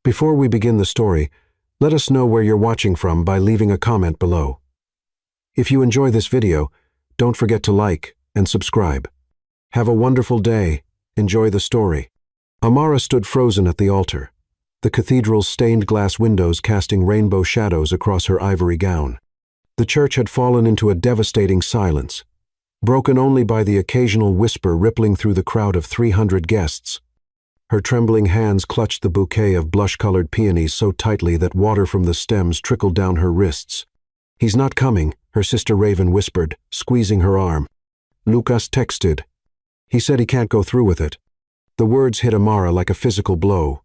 Before we begin the story, let us know where you're watching from by leaving a comment below. If you enjoy this video, don't forget to like and subscribe. Have a wonderful day. Enjoy the story. Amara stood frozen at the altar, the cathedral's stained glass windows casting rainbow shadows across her ivory gown. The church had fallen into a devastating silence, broken only by the occasional whisper rippling through the crowd of 300 guests. Her trembling hands clutched the bouquet of blush-colored peonies so tightly that water from the stems trickled down her wrists. "He's not coming," her sister Raven whispered, squeezing her arm. "Lucas texted. He said he can't go through with it." The words hit Amara like a physical blow.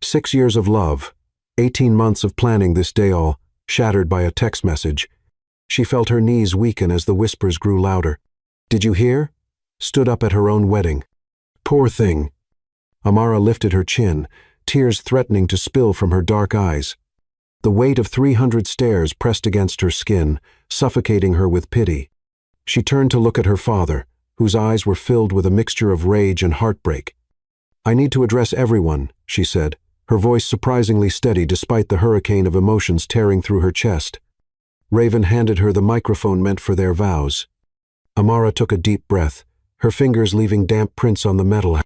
6 years of love, 18 months of planning this day, all shattered by a text message. She felt her knees weaken as the whispers grew louder. "Did you hear? Stood up at her own wedding. Poor thing." Amara lifted her chin, tears threatening to spill from her dark eyes. The weight of 300 stares pressed against her skin, suffocating her with pity. She turned to look at her father, whose eyes were filled with a mixture of rage and heartbreak. "I need to address everyone," she said, her voice surprisingly steady despite the hurricane of emotions tearing through her chest. Raven handed her the microphone meant for their vows. Amara took a deep breath, her fingers leaving damp prints on the metal.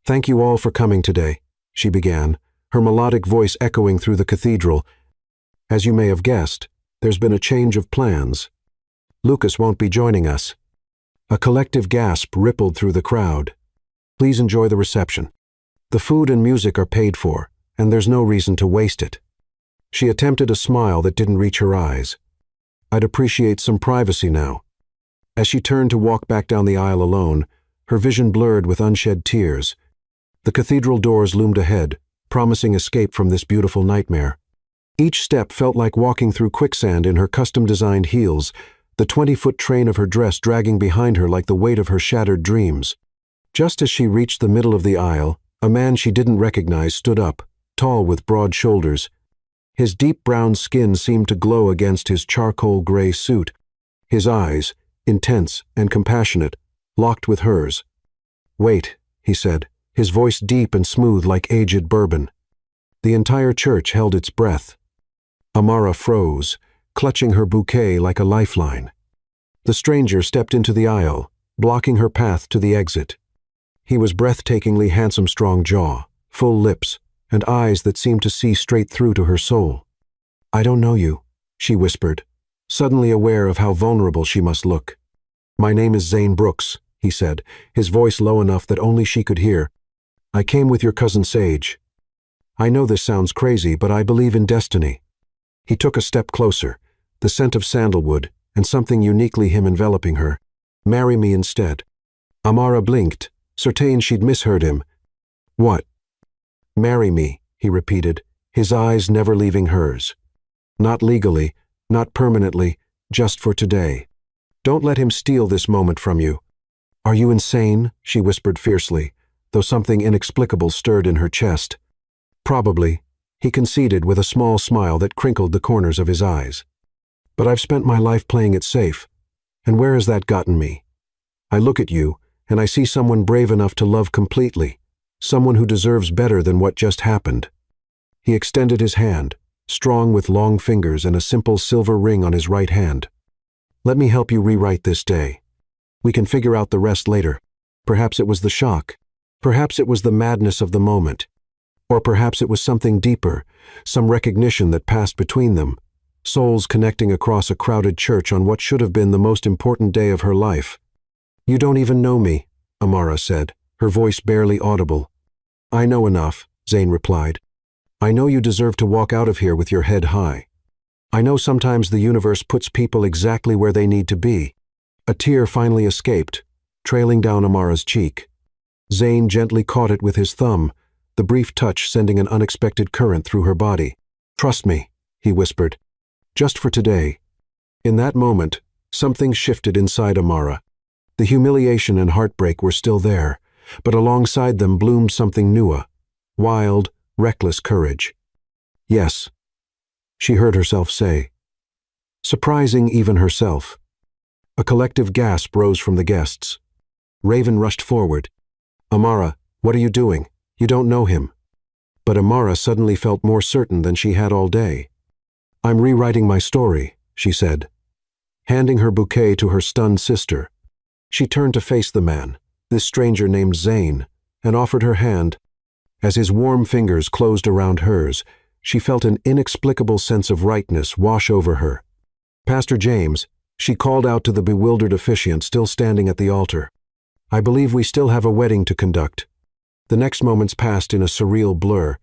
"Thank you all for coming today," she began, her melodic voice echoing through the cathedral. "As you may have guessed, there's been a change of plans. Lucas won't be joining us." A collective gasp rippled through the crowd. "Please enjoy the reception. The food and music are paid for, and there's no reason to waste it." She attempted a smile that didn't reach her eyes. "I'd appreciate some privacy now." As she turned to walk back down the aisle alone, her vision blurred with unshed tears. The cathedral doors loomed ahead, promising escape from this beautiful nightmare. Each step felt like walking through quicksand in her custom-designed heels, the 20-foot train of her dress dragging behind her like the weight of her shattered dreams. Just as she reached the middle of the aisle, a man she didn't recognize stood up, tall with broad shoulders. His deep brown skin seemed to glow against his charcoal gray suit. His eyes, intense and compassionate, locked with hers. "Wait," he said, his voice deep and smooth like aged bourbon. The entire church held its breath. Amara froze, clutching her bouquet like a lifeline. The stranger stepped into the aisle, blocking her path to the exit. He was breathtakingly handsome, strong jaw, full lips, and eyes that seemed to see straight through to her soul. "I don't know you," she whispered, suddenly aware of how vulnerable she must look. "My name is Zane Brooks," he said, his voice low enough that only she could hear. "I came with your cousin Sage. I know this sounds crazy, but I believe in destiny." He took a step closer, the scent of sandalwood and something uniquely him enveloping her. "Marry me instead." Amara blinked, certain she'd misheard him. "What?" "Marry me," he repeated, his eyes never leaving hers. "Not legally, not permanently, just for today. Don't let him steal this moment from you." "Are you insane?" she whispered fiercely, though something inexplicable stirred in her chest. "Probably," he conceded with a small smile that crinkled the corners of his eyes. "But I've spent my life playing it safe, and where has that gotten me? I look at you, and I see someone brave enough to love completely, someone who deserves better than what just happened." He extended his hand, strong with long fingers and a simple silver ring on his right hand. "Let me help you rewrite this day. We can figure out the rest later. Perhaps it was the shock. Perhaps it was the madness of the moment. Or perhaps it was something deeper, some recognition that passed between them, souls connecting across a crowded church on what should have been the most important day of her life." "You don't even know me," Amara said, her voice barely audible. "I know enough," Zane replied. "I know you deserve to walk out of here with your head high. I know sometimes the universe puts people exactly where they need to be." A tear finally escaped, trailing down Amara's cheek. Zane gently caught it with his thumb, the brief touch sending an unexpected current through her body. "Trust me," he whispered. "Just for today." In that moment, something shifted inside Amara. The humiliation and heartbreak were still there, but alongside them bloomed something newer, wild, reckless courage. "Yes," she heard herself say, surprising even herself. A collective gasp rose from the guests. Raven rushed forward. "Amara, what are you doing? You don't know him." but Amara suddenly felt more certain than she had all day. "I'm rewriting my story," she said, handing her bouquet to her stunned sister. She turned to face the man, this stranger named Zane, and offered her hand. As his warm fingers closed around hers, she felt an inexplicable sense of rightness wash over her. "Pastor James," she called out to the bewildered officiant still standing at the altar, "I believe we still have a wedding to conduct." The next moments passed in a surreal blur.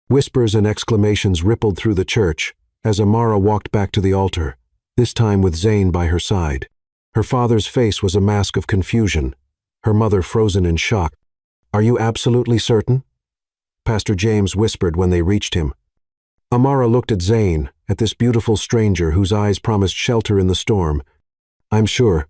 Whispers and exclamations rippled through the church as Amara walked back to the altar, this time with Zane by her side. Her father's face was a mask of confusion, her mother frozen in shock. "Are you absolutely certain?" Pastor James whispered when they reached him. Amara looked at Zane, at this beautiful stranger whose eyes promised shelter in the storm. "I'm sure."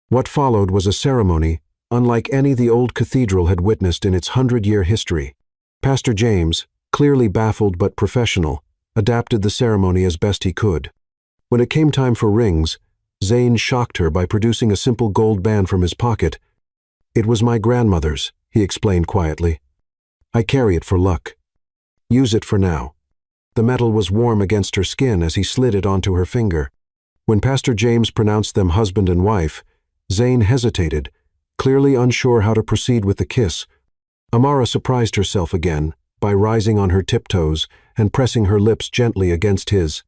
What followed was a ceremony unlike any the old cathedral had witnessed in its 100-year history. Pastor James, clearly baffled but professional, adapted the ceremony as best he could. When it came time for rings, Zane shocked her by producing a simple gold band from his pocket. "It was my grandmother's," he explained quietly. "I carry it for luck. Use it for now." The metal was warm against her skin as he slid it onto her finger. When Pastor James pronounced them husband and wife, Zane hesitated, clearly unsure how to proceed with the kiss. Amara surprised herself again by rising on her tiptoes and pressing her lips gently against his.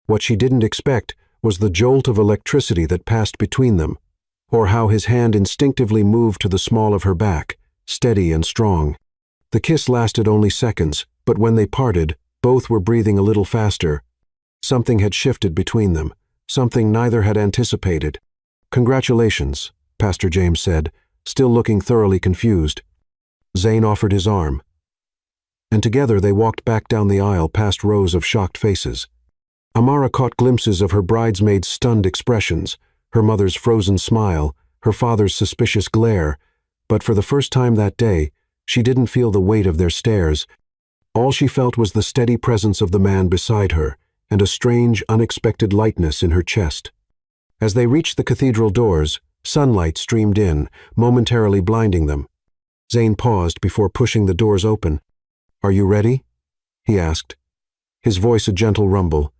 What she didn't expect was the jolt of electricity that passed between them, or how his hand instinctively moved to the small of her back, steady and strong. The kiss lasted only seconds, but when they parted, both were breathing a little faster. Something had shifted between them, something neither had anticipated. "Congratulations," Pastor James said, still looking thoroughly confused. Zane offered his arm, and together they walked back down the aisle past rows of shocked faces. Amara caught glimpses of her bridesmaids' stunned expressions, her mother's frozen smile, her father's suspicious glare, but for the first time that day, she didn't feel the weight of their stares. All she felt was the steady presence of the man beside her and a strange, unexpected lightness in her chest. As they reached the cathedral doors, sunlight streamed in, momentarily blinding them. Zane paused before pushing the doors open. "Are you ready?" he asked, his voice a gentle rumble.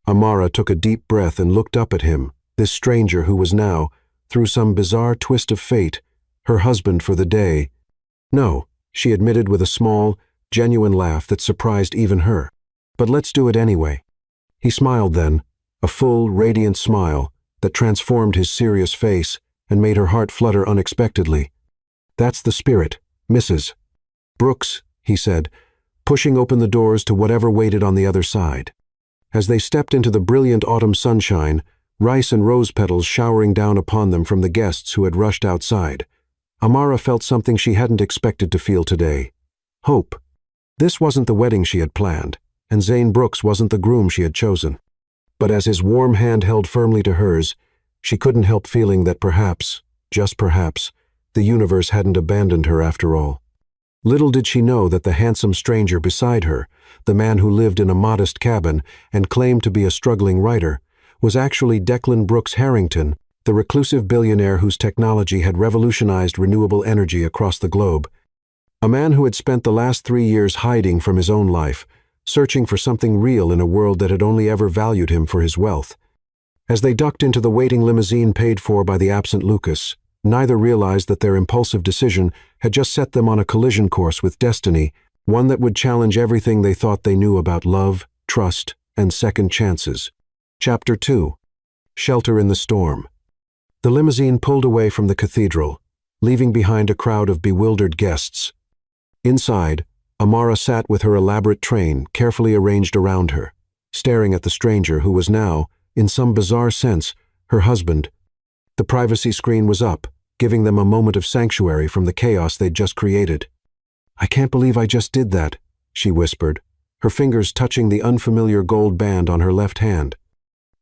Amara took a deep breath and looked up at him, this stranger who was now, through some bizarre twist of fate, her husband for the day. "No," she admitted with a small, genuine laugh that surprised even her. "But let's do it anyway." He smiled then, a full, radiant smile that transformed his serious face and made her heart flutter unexpectedly. "That's the spirit, Mrs. Brooks," he said, pushing open the doors to whatever waited on the other side. As they stepped into the brilliant autumn sunshine, rice and rose petals showering down upon them from the guests who had rushed outside, Amara felt something she hadn't expected to feel today. Hope. This wasn't the wedding she had planned, and Zane Brooks wasn't the groom she had chosen. But as his warm hand held firmly to hers, she couldn't help feeling that perhaps, just perhaps, the universe hadn't abandoned her after all. Little did she know that the handsome stranger beside her, the man who lived in a modest cabin and claimed to be a struggling writer, was actually Declan Brooks Harrington, the reclusive billionaire whose technology had revolutionized renewable energy across the globe. A man who had spent the last 3 years hiding from his own life, searching for something real in a world that had only ever valued him for his wealth. As they ducked into the waiting limousine paid for by the absent Lucas, neither realized that their impulsive decision had just set them on a collision course with destiny, one that would challenge everything they thought they knew about love, trust, and second chances. Chapter 2. Shelter in the Storm. The limousine pulled away from the cathedral, leaving behind a crowd of bewildered guests. Inside, Amara sat with her elaborate train carefully arranged around her, staring at the stranger who was now, in some bizarre sense, her husband. The privacy screen was up, giving them a moment of sanctuary from the chaos they'd just created. "I can't believe I just did that," she whispered, her fingers touching the unfamiliar gold band on her left hand.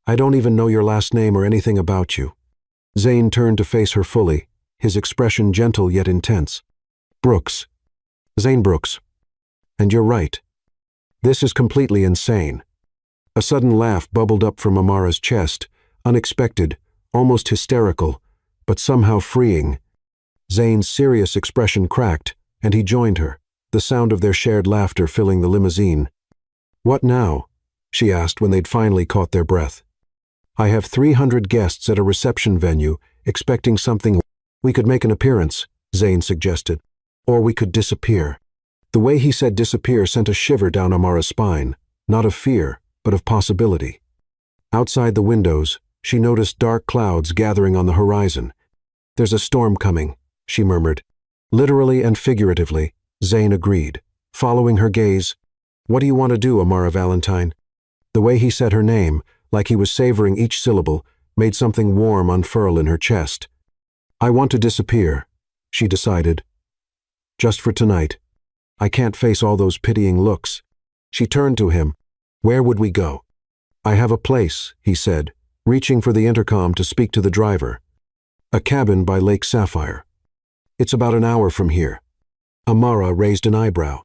"I don't even know your last name or anything about you." Zane turned to face her fully, his expression gentle yet intense. "Brooks. Zane Brooks. And you're right. This is completely insane." A sudden laugh bubbled up from Amara's chest, unexpected, almost hysterical, but somehow freeing. Zane's serious expression cracked, and he joined her. the sound of their shared laughter filling the limousine. "What now?" she asked when they'd finally caught their breath. "I have 300 guests at a reception venue, expecting something." "We could make an appearance," Zayn suggested. "Or we could disappear." The way he said disappear sent a shiver down Amara's spine, not of fear, but of possibility. Outside the windows, she noticed dark clouds gathering on the horizon. "There's a storm coming," she murmured. Literally and figuratively, Zayn agreed, following her gaze. "What do you want to do, Amara Valentine?" The way he said her name, like he was savoring each syllable, made something warm unfurl in her chest. "I want to disappear," she decided. "Just for tonight. I can't face all those pitying looks." She turned to him. "Where would we go?" "I have a place," he said, reaching for the intercom to speak to the driver. "A cabin by Lake Sapphire. It's about an hour from here." Amara raised an eyebrow.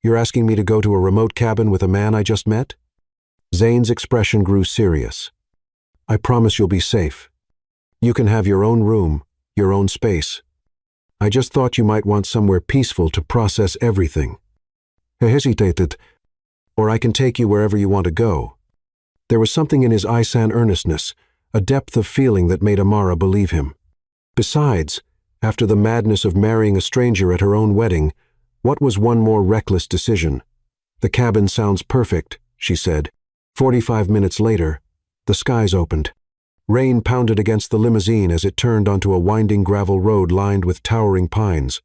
"You're asking me to go to a remote cabin with a man I just met?" Zayn's expression grew serious. "I promise you'll be safe. You can have your own room, your own space. I just thought you might want somewhere peaceful to process everything." He hesitated. "Or I can take you wherever you want to go." There was something in his Isan earnestness, a depth of feeling that made Amara believe him. Besides, after the madness of marrying a stranger at her own wedding, what was one more reckless decision? "The cabin sounds perfect," she said. 45 minutes later, the skies opened. Rain pounded against the limousine as it turned onto a winding gravel road lined with towering pines.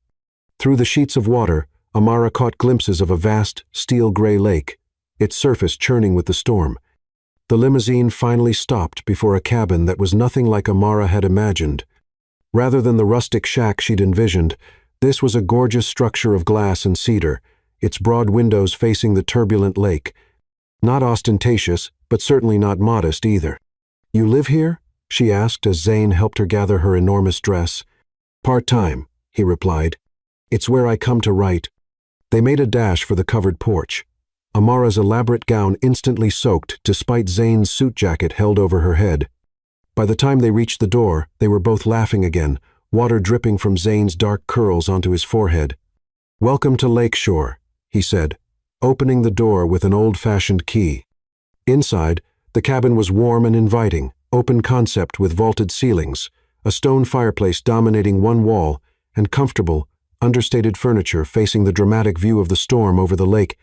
Through the sheets of water, Amara caught glimpses of a vast, steel-gray lake, its surface churning with the storm. The limousine finally stopped before a cabin that was nothing like Amara had imagined. Rather than the rustic shack she'd envisioned, this was a gorgeous structure of glass and cedar, its broad windows facing the turbulent lake. Not ostentatious, but certainly not modest either. "You live here?" she asked as Zayn helped her gather her enormous dress. "Part-time," he replied. "It's where I come to write." They made a dash for the covered porch. Amara's elaborate gown instantly soaked despite Zayn's suit jacket held over her head. By the time they reached the door, they were both laughing again, water dripping from Zayn's dark curls onto his forehead. "Welcome to Lakeshore," he said, opening the door with an old-fashioned key. Inside, the cabin was warm and inviting, open concept with vaulted ceilings, a stone fireplace dominating one wall, and comfortable, understated furniture facing the dramatic view of the storm over the lake.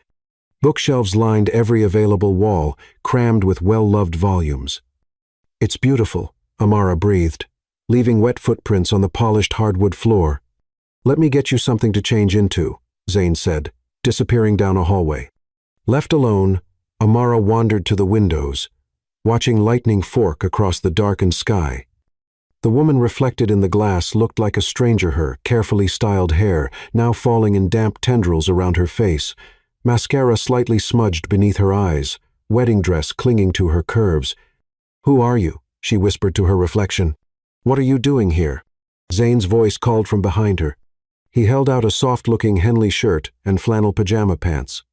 Bookshelves lined every available wall, crammed with well-loved volumes. "It's beautiful," Amara breathed, leaving wet footprints on the polished hardwood floor. "Let me get you something to change into," Zayn said, disappearing down a hallway. Left alone, Amara wandered to the windows, watching lightning fork across the darkened sky. The woman reflected in the glass looked like a stranger her carefully styled hair, now falling in damp tendrils around her face, mascara slightly smudged beneath her eyes, wedding dress clinging to her curves. "Who are you?" she whispered to her reflection. "What are you doing here?" Zayn's voice called from behind her. He held out a soft-looking Henley shirt and flannel pajama pants.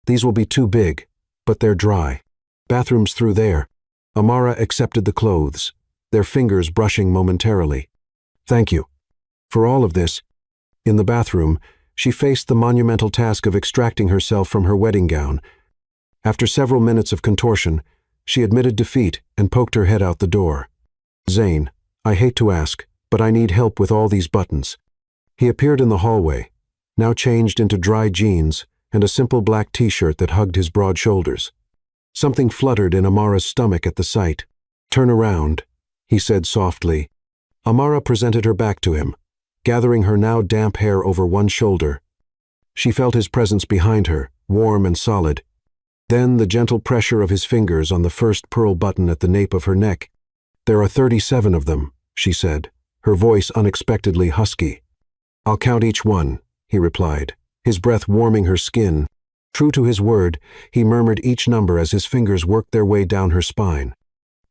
"These will be too big, but they're dry. Bathroom's through there." Amara accepted the clothes, their fingers brushing momentarily. "Thank you." For all of this, in the bathroom, she faced the monumental task of extracting herself from her wedding gown. After several minutes of contortion, she admitted defeat and poked her head out the door. "Zayn, I hate to ask, but I need help with all these buttons." He appeared in the hallway, now changed into dry jeans and a simple black t-shirt that hugged his broad shoulders. Something fluttered in Amara's stomach at the sight. "Turn around," he said softly. Amara presented her back to him, gathering her now damp hair over one shoulder. She felt his presence behind her, warm and solid. Then the gentle pressure of his fingers on the first pearl button at the nape of her neck. "There are 37 of them," she said, her voice unexpectedly husky. "I'll count each one," he replied, his breath warming her skin. True to his word, he murmured each number as his fingers worked their way down her spine.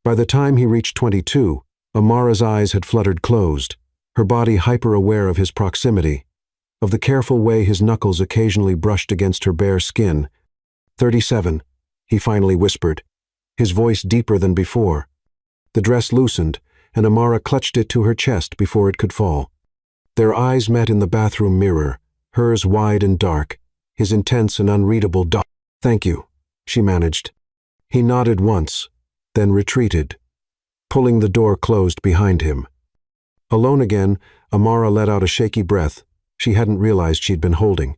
By the time he reached 22, Amara's eyes had fluttered closed, her body hyper-aware of his proximity, of the careful way his knuckles occasionally brushed against her bare skin. 37, he finally whispered, his voice deeper than before. The dress loosened, and Amara clutched it to her chest before it could fall. Their eyes met in the bathroom mirror, hers wide and dark, his intense and unreadable "Thank you," she managed. He nodded once, then retreated, pulling the door closed behind him. Alone again, Amara let out a shaky breath she hadn't realized she'd been holding.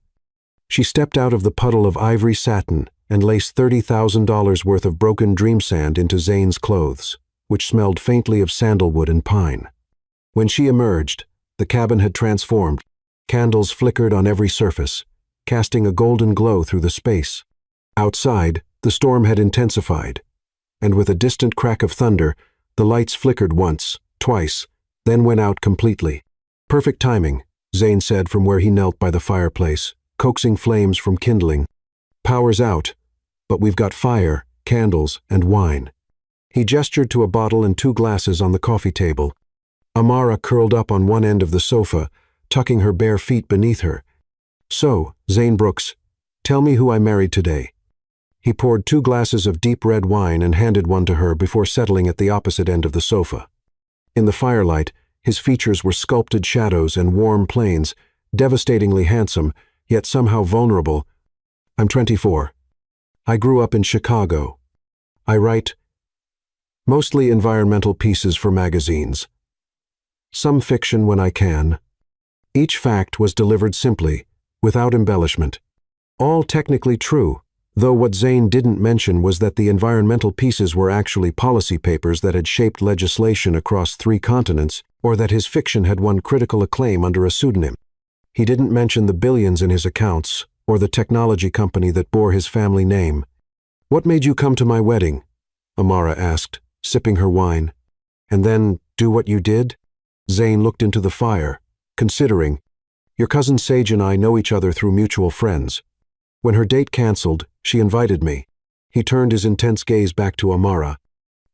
She stepped out of the puddle of ivory satin and laced $30,000 worth of broken dream sand into Zane's clothes, which smelled faintly of sandalwood and pine. When she emerged, the cabin had transformed. Candles flickered on every surface, casting a golden glow through the space. Outside, the storm had intensified, and with a distant crack of thunder, the lights flickered once, twice, then went out completely. "Perfect timing," Zane said from where he knelt by the fireplace, coaxing flames from kindling. "Power's out, but we've got fire, candles, and wine." He gestured to a bottle and 2 glasses on the coffee table. Amara curled up on one end of the sofa, tucking her bare feet beneath her. "So, Zane Brooks, tell me who I married today." He poured 2 glasses of deep red wine and handed one to her before settling at the opposite end of the sofa. In the firelight, his features were sculpted shadows and warm planes, devastatingly handsome, yet somehow vulnerable. "I'm 24. I grew up in Chicago. I write mostly environmental pieces for magazines. Some fiction when I can." Each fact was delivered simply, without embellishment. All technically true, though what Zane didn't mention was that the environmental pieces were actually policy papers that had shaped legislation across 3 continents, or that his fiction had won critical acclaim under a pseudonym. He didn't mention the billions in his accounts, or the technology company that bore his family name. "What made you come to my wedding?" Amara asked, sipping her wine. "And then do what you did?" Zane looked into the fire, considering. "Your cousin Sage and I know each other through mutual friends. When her date canceled, she invited me." He turned his intense gaze back to Amara.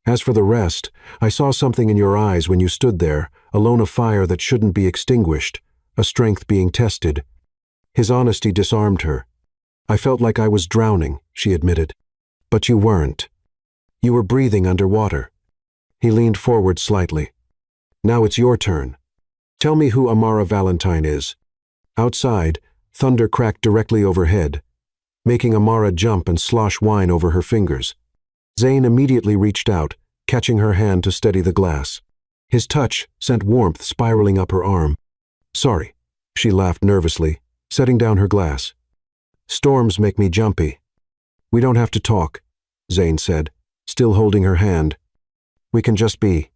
"As for the rest, I saw something in your eyes when you stood there, alone a fire that shouldn't be extinguished, a strength being tested." His honesty disarmed her. "I felt like I was drowning," she admitted. "But you weren't. You were breathing underwater." He leaned forward slightly. "Now it's your turn. Tell me who Amara Valentine is." Outside, thunder cracked directly overhead, making Amara jump and slosh wine over her fingers. Zane immediately reached out, catching her hand to steady the glass. His touch sent warmth spiraling up her arm. "Sorry," she laughed nervously, setting down her glass. "Storms make me jumpy." "We don't have to talk," Zane said, still holding her hand. "We can just be."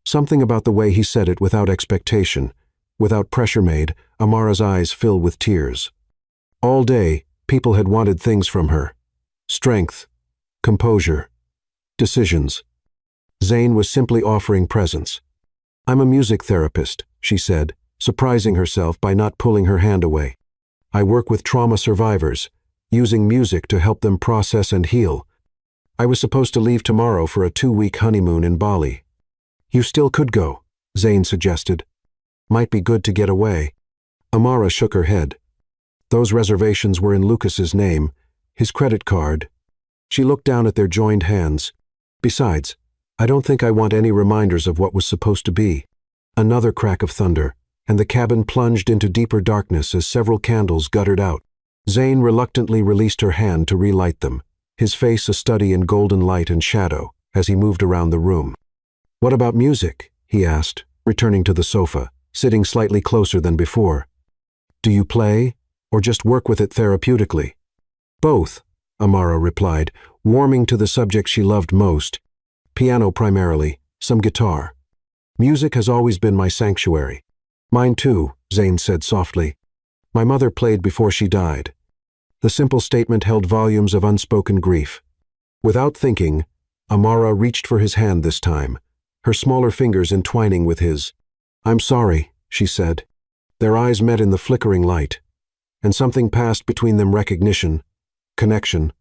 Something about the way he said it without expectation, without pressure made Amara's eyes fill with tears. All day, people had wanted things from her. Strength, composure, decisions. Zane was simply offering presence. "I'm a music therapist," she said, surprising herself by not pulling her hand away. "I work with trauma survivors, using music to help them process and heal. I was supposed to leave tomorrow for a 2-week honeymoon in Bali." "You still could go," Zane suggested. "Might be good to get away." Amara shook her head. Those reservations were in Lucas's name, his credit card. She looked down at their joined hands. "Besides, I don't think I want any reminders of what was supposed to be." Another crack of thunder, and the cabin plunged into deeper darkness as several candles guttered out. Zane reluctantly released her hand to relight them, his face a study in golden light and shadow as he moved around the room. "What about music?" he asked, returning to the sofa, sitting slightly closer than before. "Do you play, or just work with it therapeutically?" "Both," Amara replied, warming to the subject she loved most. "Piano primarily, some guitar. Music has always been my sanctuary." "Mine too," Zane said softly. "My mother played before she died." The simple statement held volumes of unspoken grief. Without thinking, Amara reached for his hand this time, her smaller fingers entwining with his. "I'm sorry," she said. Their eyes met in the flickering light, and something passed between them: recognition, connection,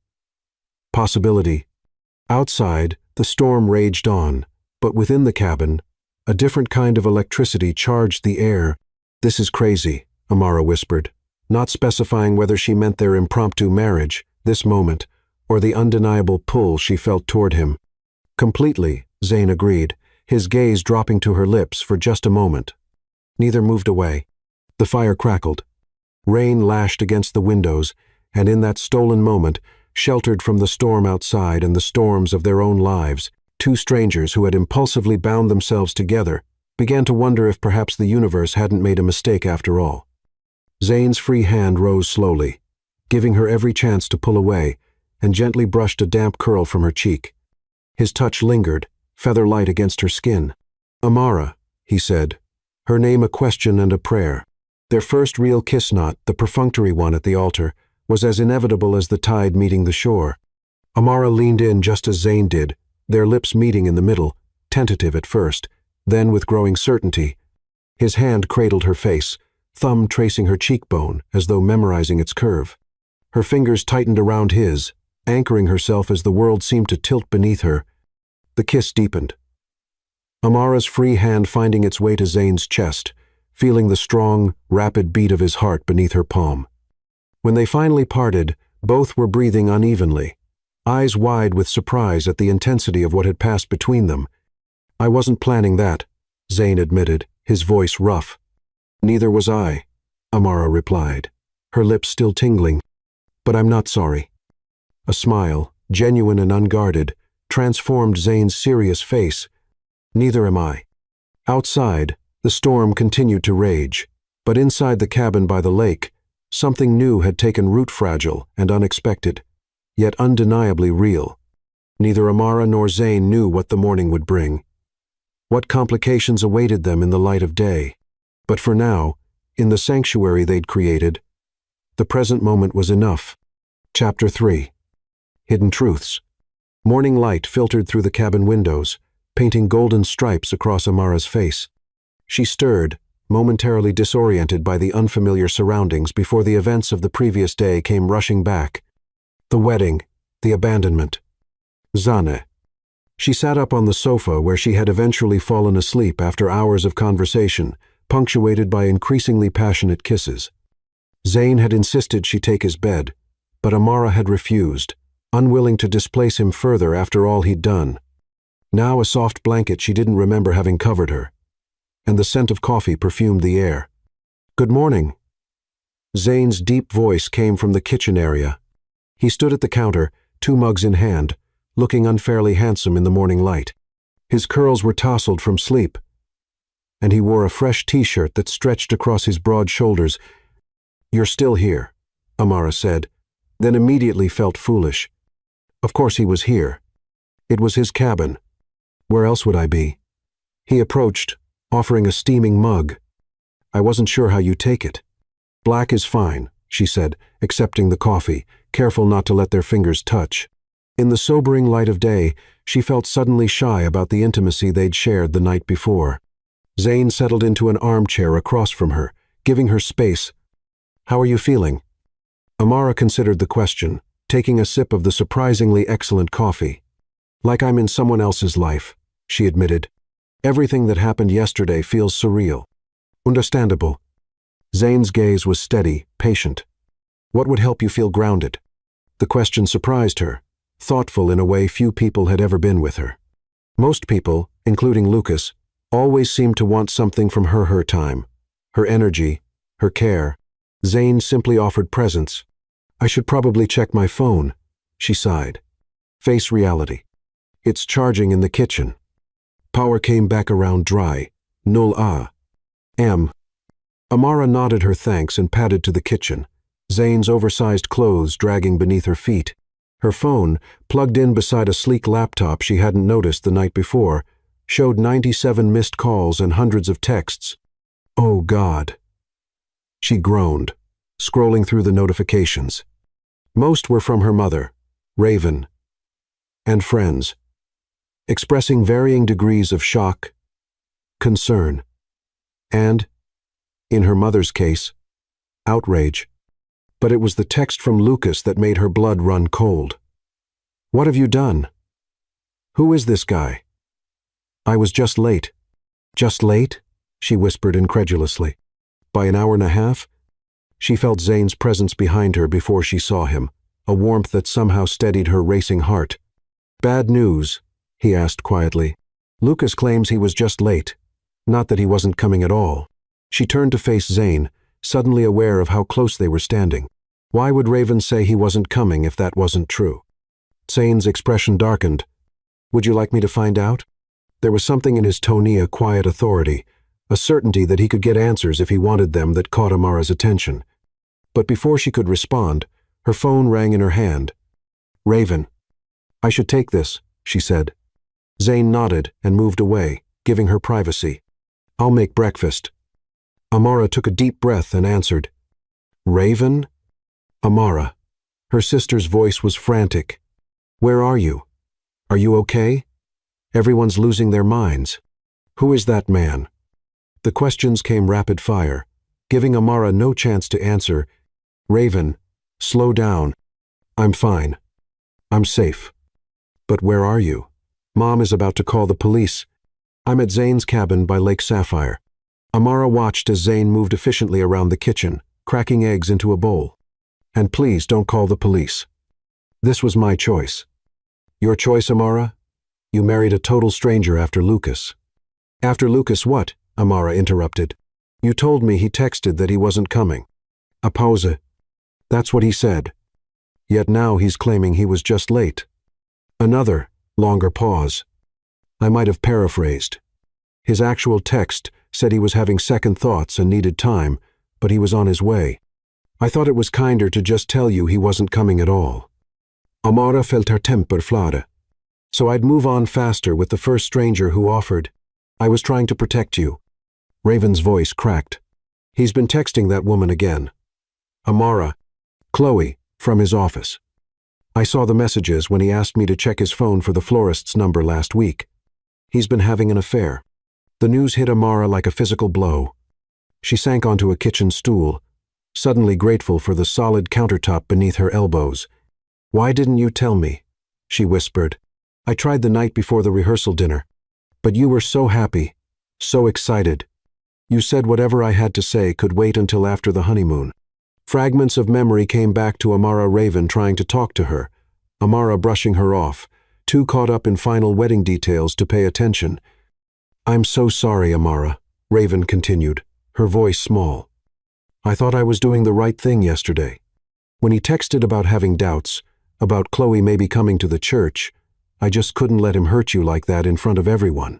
possibility. Outside, the storm raged on, but within the cabin, a different kind of electricity charged the air. "This is crazy," Amara whispered, not specifying whether she meant their impromptu marriage, this moment, or the undeniable pull she felt toward him. "Completely," Zane agreed, his gaze dropping to her lips for just a moment. Neither moved away. The fire crackled. Rain lashed against the windows, And in that stolen moment, sheltered from the storm outside and the storms of their own lives, two strangers who had impulsively bound themselves together began to wonder if perhaps the universe hadn't made a mistake after all. Zane's free hand rose slowly, giving her every chance to pull away, and gently brushed a damp curl from her cheek. His touch lingered, feather light against her skin. "Amara," he said, her name a question and a prayer. Their first real kiss knot, the perfunctory one at the altar, was as inevitable as the tide meeting the shore. Amara leaned in just as Zane did, their lips meeting in the middle, tentative at first, then with growing certainty. His hand cradled her face, thumb tracing her cheekbone as though memorizing its curve. Her fingers tightened around his, anchoring herself as the world seemed to tilt beneath her. The kiss deepened. Amara's free hand finding its way to Zane's chest, feeling the strong, rapid beat of his heart beneath her palm. When they finally parted, both were breathing unevenly, eyes wide with surprise at the intensity of what had passed between them. "I wasn't planning that," Zane admitted, his voice rough. "Neither was I," Amara replied, her lips still tingling. "But I'm not sorry." A smile, genuine and unguarded, transformed Zane's serious face. "Neither am I." Outside, the storm continued to rage, but inside the cabin by the lake, something new had taken root, fragile and unexpected, yet undeniably real. Neither Amara nor Zane knew what the morning would bring, what complications awaited them in the light of day. But for now, in the sanctuary they'd created, the present moment was enough. Chapter 3. Hidden Truths. Morning light filtered through the cabin windows, painting golden stripes across Amara's face. She stirred, momentarily disoriented by the unfamiliar surroundings before the events of the previous day came rushing back. The wedding, the abandonment. Zane. She sat up on the sofa where she had eventually fallen asleep after hours of conversation, punctuated by increasingly passionate kisses. Zane had insisted she take his bed, but Amara had refused, unwilling to displace him further after all he'd done. Now a soft blanket she didn't remember having covered her, and the scent of coffee perfumed the air. "Good morning." Zane's deep voice came from the kitchen area. He stood at the counter, 2 mugs in hand, looking unfairly handsome in the morning light. His curls were tousled from sleep, and he wore a fresh t-shirt that stretched across his broad shoulders. "You're still here," Amara said, then immediately felt foolish. Of course he was here. It was his cabin. Where else would I be? He approached, offering a steaming mug. "I wasn't sure how you take it." "Black is fine," she said, accepting the coffee, careful not to let their fingers touch. In the sobering light of day, she felt suddenly shy about the intimacy they'd shared the night before. Zane settled into an armchair across from her, giving her space. "How are you feeling?" Amara considered the question, taking a sip of the surprisingly excellent coffee. "Like I'm in someone else's life," she admitted. "Everything that happened yesterday feels surreal." "Understandable." Zane's gaze was steady, patient. "What would help you feel grounded?" The question surprised her, thoughtful in a way few people had ever been with her. Most people, including Lucas, always seemed to want something from her time, her energy, her care. Zane simply offered presence. "I should probably check my phone," she sighed. "Face reality. It's charging in the kitchen." Power came back around dry. Null am. Amara nodded her thanks and padded to the kitchen, Zane's oversized clothes dragging beneath her feet. Her phone, plugged in beside a sleek laptop she hadn't noticed the night before, showed 97 missed calls and hundreds of texts. "Oh God." She groaned, scrolling through the notifications. Most were from her mother, Raven, and friends, expressing varying degrees of shock, concern, and, in her mother's case, outrage. But it was the text from Lucas that made her blood run cold. "What have you done? Who is this guy?" "I was just late." "Just late?" she whispered incredulously. "By an hour and a half?" She felt Zane's presence behind her before she saw him, a warmth that somehow steadied her racing heart. "Bad news?" he asked quietly. "Lucas claims he was just late, not that he wasn't coming at all." She turned to face Zane, suddenly aware of how close they were standing. Why would Raven say he wasn't coming if that wasn't true? Zane's expression darkened. Would you like me to find out? There was something in his tone, a quiet authority, a certainty that he could get answers if he wanted them, that caught Amara's attention. But before she could respond, her phone rang in her hand. Raven. I should take this, she said. Zane nodded and moved away, giving her privacy. I'll make breakfast. Amara took a deep breath and answered. Raven? Amara. Her sister's voice was frantic. Where are you? Are you okay? Everyone's losing their minds. Who is that man? The questions came rapid fire, giving Amara no chance to answer. Raven, slow down. I'm fine. I'm safe. But where are you? Mom is about to call the police. I'm at Zane's cabin by Lake Sapphire. Amara watched as Zane moved efficiently around the kitchen, cracking eggs into a bowl. And please don't call the police. This was my choice. Your choice, Amara? You married a total stranger after Lucas. After Lucas what? Amara interrupted. You told me he texted that he wasn't coming. A pause. That's what he said. Yet now he's claiming he was just late. Another, longer pause. I might have paraphrased. His actual text said he was having second thoughts and needed time, but he was on his way. I thought it was kinder to just tell you he wasn't coming at all. Amara felt her temper flare. So I'd move on faster with the first stranger who offered. I was trying to protect you. Raven's voice cracked. He's been texting that woman again. Amara. Chloe, from his office. I saw the messages when he asked me to check his phone for the florist's number last week. He's been having an affair. The news hit Amara like a physical blow. She sank onto a kitchen stool, suddenly grateful for the solid countertop beneath her elbows. Why didn't you tell me? She whispered. I tried the night before the rehearsal dinner. But you were so happy, so excited. You said whatever I had to say could wait until after the honeymoon. Fragments of memory came back to Amara. Raven trying to talk to her, Amara brushing her off, too caught up in final wedding details to pay attention. I'm so sorry, Amara, Raven continued, her voice small. I thought I was doing the right thing yesterday. When he texted about having doubts, about Chloe maybe coming to the church, I just couldn't let him hurt you like that in front of everyone.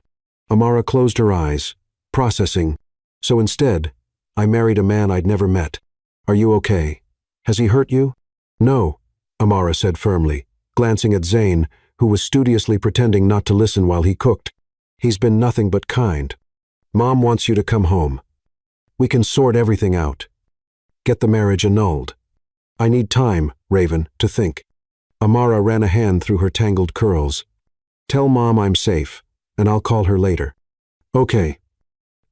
Amara closed her eyes, processing. So instead, I married a man I'd never met. Are you okay? Has he hurt you? No, Amara said firmly, glancing at Zane, who was studiously pretending not to listen while he cooked. He's been nothing but kind. Mom wants you to come home. We can sort everything out. Get the marriage annulled. I need time, Raven, to think. Amara ran a hand through her tangled curls. Tell Mom I'm safe, and I'll call her later. Okay.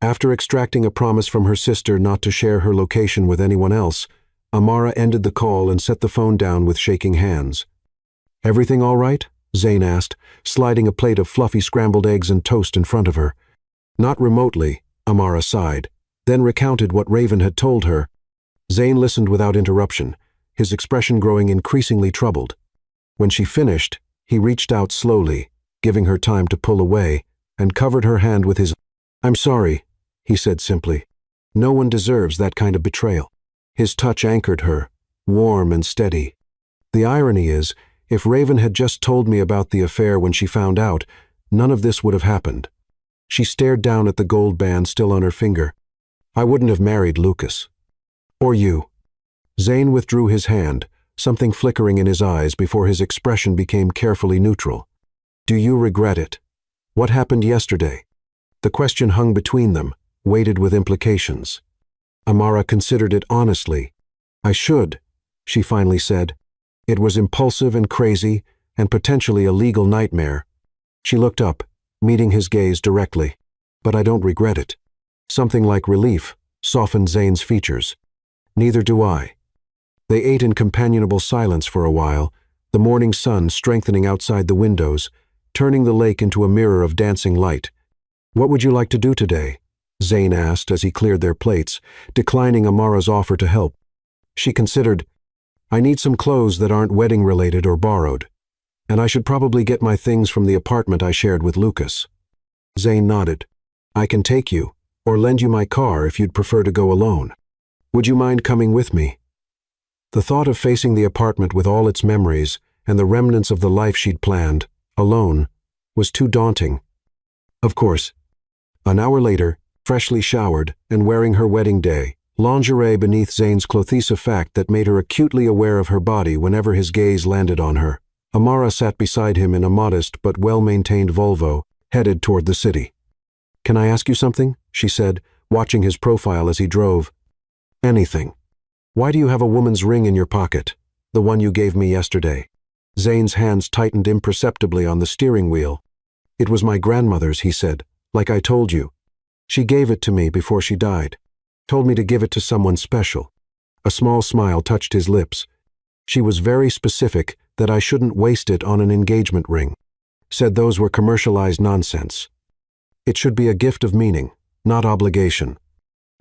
After extracting a promise from her sister not to share her location with anyone else, Amara ended the call and set the phone down with shaking hands. Everything all right? Zane asked, sliding a plate of fluffy scrambled eggs and toast in front of her. Not remotely, Amara sighed, then recounted what Raven had told her. Zane listened without interruption, his expression growing increasingly troubled. When she finished, he reached out slowly, giving her time to pull away, and covered her hand with his. I'm sorry, he said simply. No one deserves that kind of betrayal. His touch anchored her, warm and steady. The irony is, if Raven had just told me about the affair when she found out, none of this would have happened. She stared down at the gold band still on her finger. I wouldn't have married Lucas. Or you. Zane withdrew his hand, something flickering in his eyes before his expression became carefully neutral. Do you regret it? What happened yesterday? The question hung between them, weighted with implications. Amara considered it honestly. I should, she finally said. It was impulsive and crazy, and potentially a legal nightmare. She looked up, meeting his gaze directly. But I don't regret it. Something like relief softened Zane's features. Neither do I. They ate in companionable silence for a while, the morning sun strengthening outside the windows, turning the lake into a mirror of dancing light. What would you like to do today? Zane asked as he cleared their plates, declining Amara's offer to help. She considered, I need some clothes that aren't wedding-related or borrowed, and I should probably get my things from the apartment I shared with Lucas. Zane nodded. I can take you, or lend you my car if you'd prefer to go alone. Would you mind coming with me? The thought of facing the apartment with all its memories and the remnants of the life she'd planned, alone, was too daunting. Of course, an hour later, freshly showered and wearing her wedding day lingerie beneath Zane's clothes, a fact that made her acutely aware of her body whenever his gaze landed on her, Amara sat beside him in a modest but well-maintained Volvo, headed toward the city. "Can I ask you something?" she said, watching his profile as he drove. "Anything. Why do you have a woman's ring in your pocket? The one you gave me yesterday." Zane's hands tightened imperceptibly on the steering wheel. "It was my grandmother's," he said, "like I told you. She gave it to me before she died. Told me to give it to someone special." A small smile touched his lips. "She was very specific that I shouldn't waste it on an engagement ring. Said those were commercialized nonsense. It should be a gift of meaning, not obligation.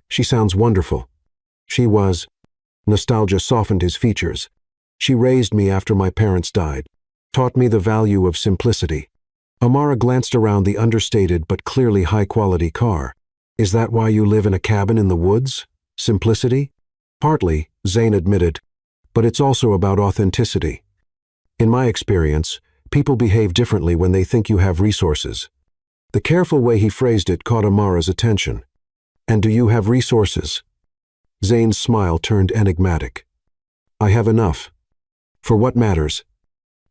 She sounds wonderful. She was." Nostalgia softened his features. "She raised me after my parents died. Taught me the value of simplicity." Amara glanced around the understated but clearly high-quality car. "Is that why you live in a cabin in the woods? Simplicity?" "Partly," Zane admitted, "but it's also about authenticity. In my experience, people behave differently when they think you have resources." The careful way he phrased it caught Amara's attention. "And do you have resources?" Zane's smile turned enigmatic. "I have enough. For what matters."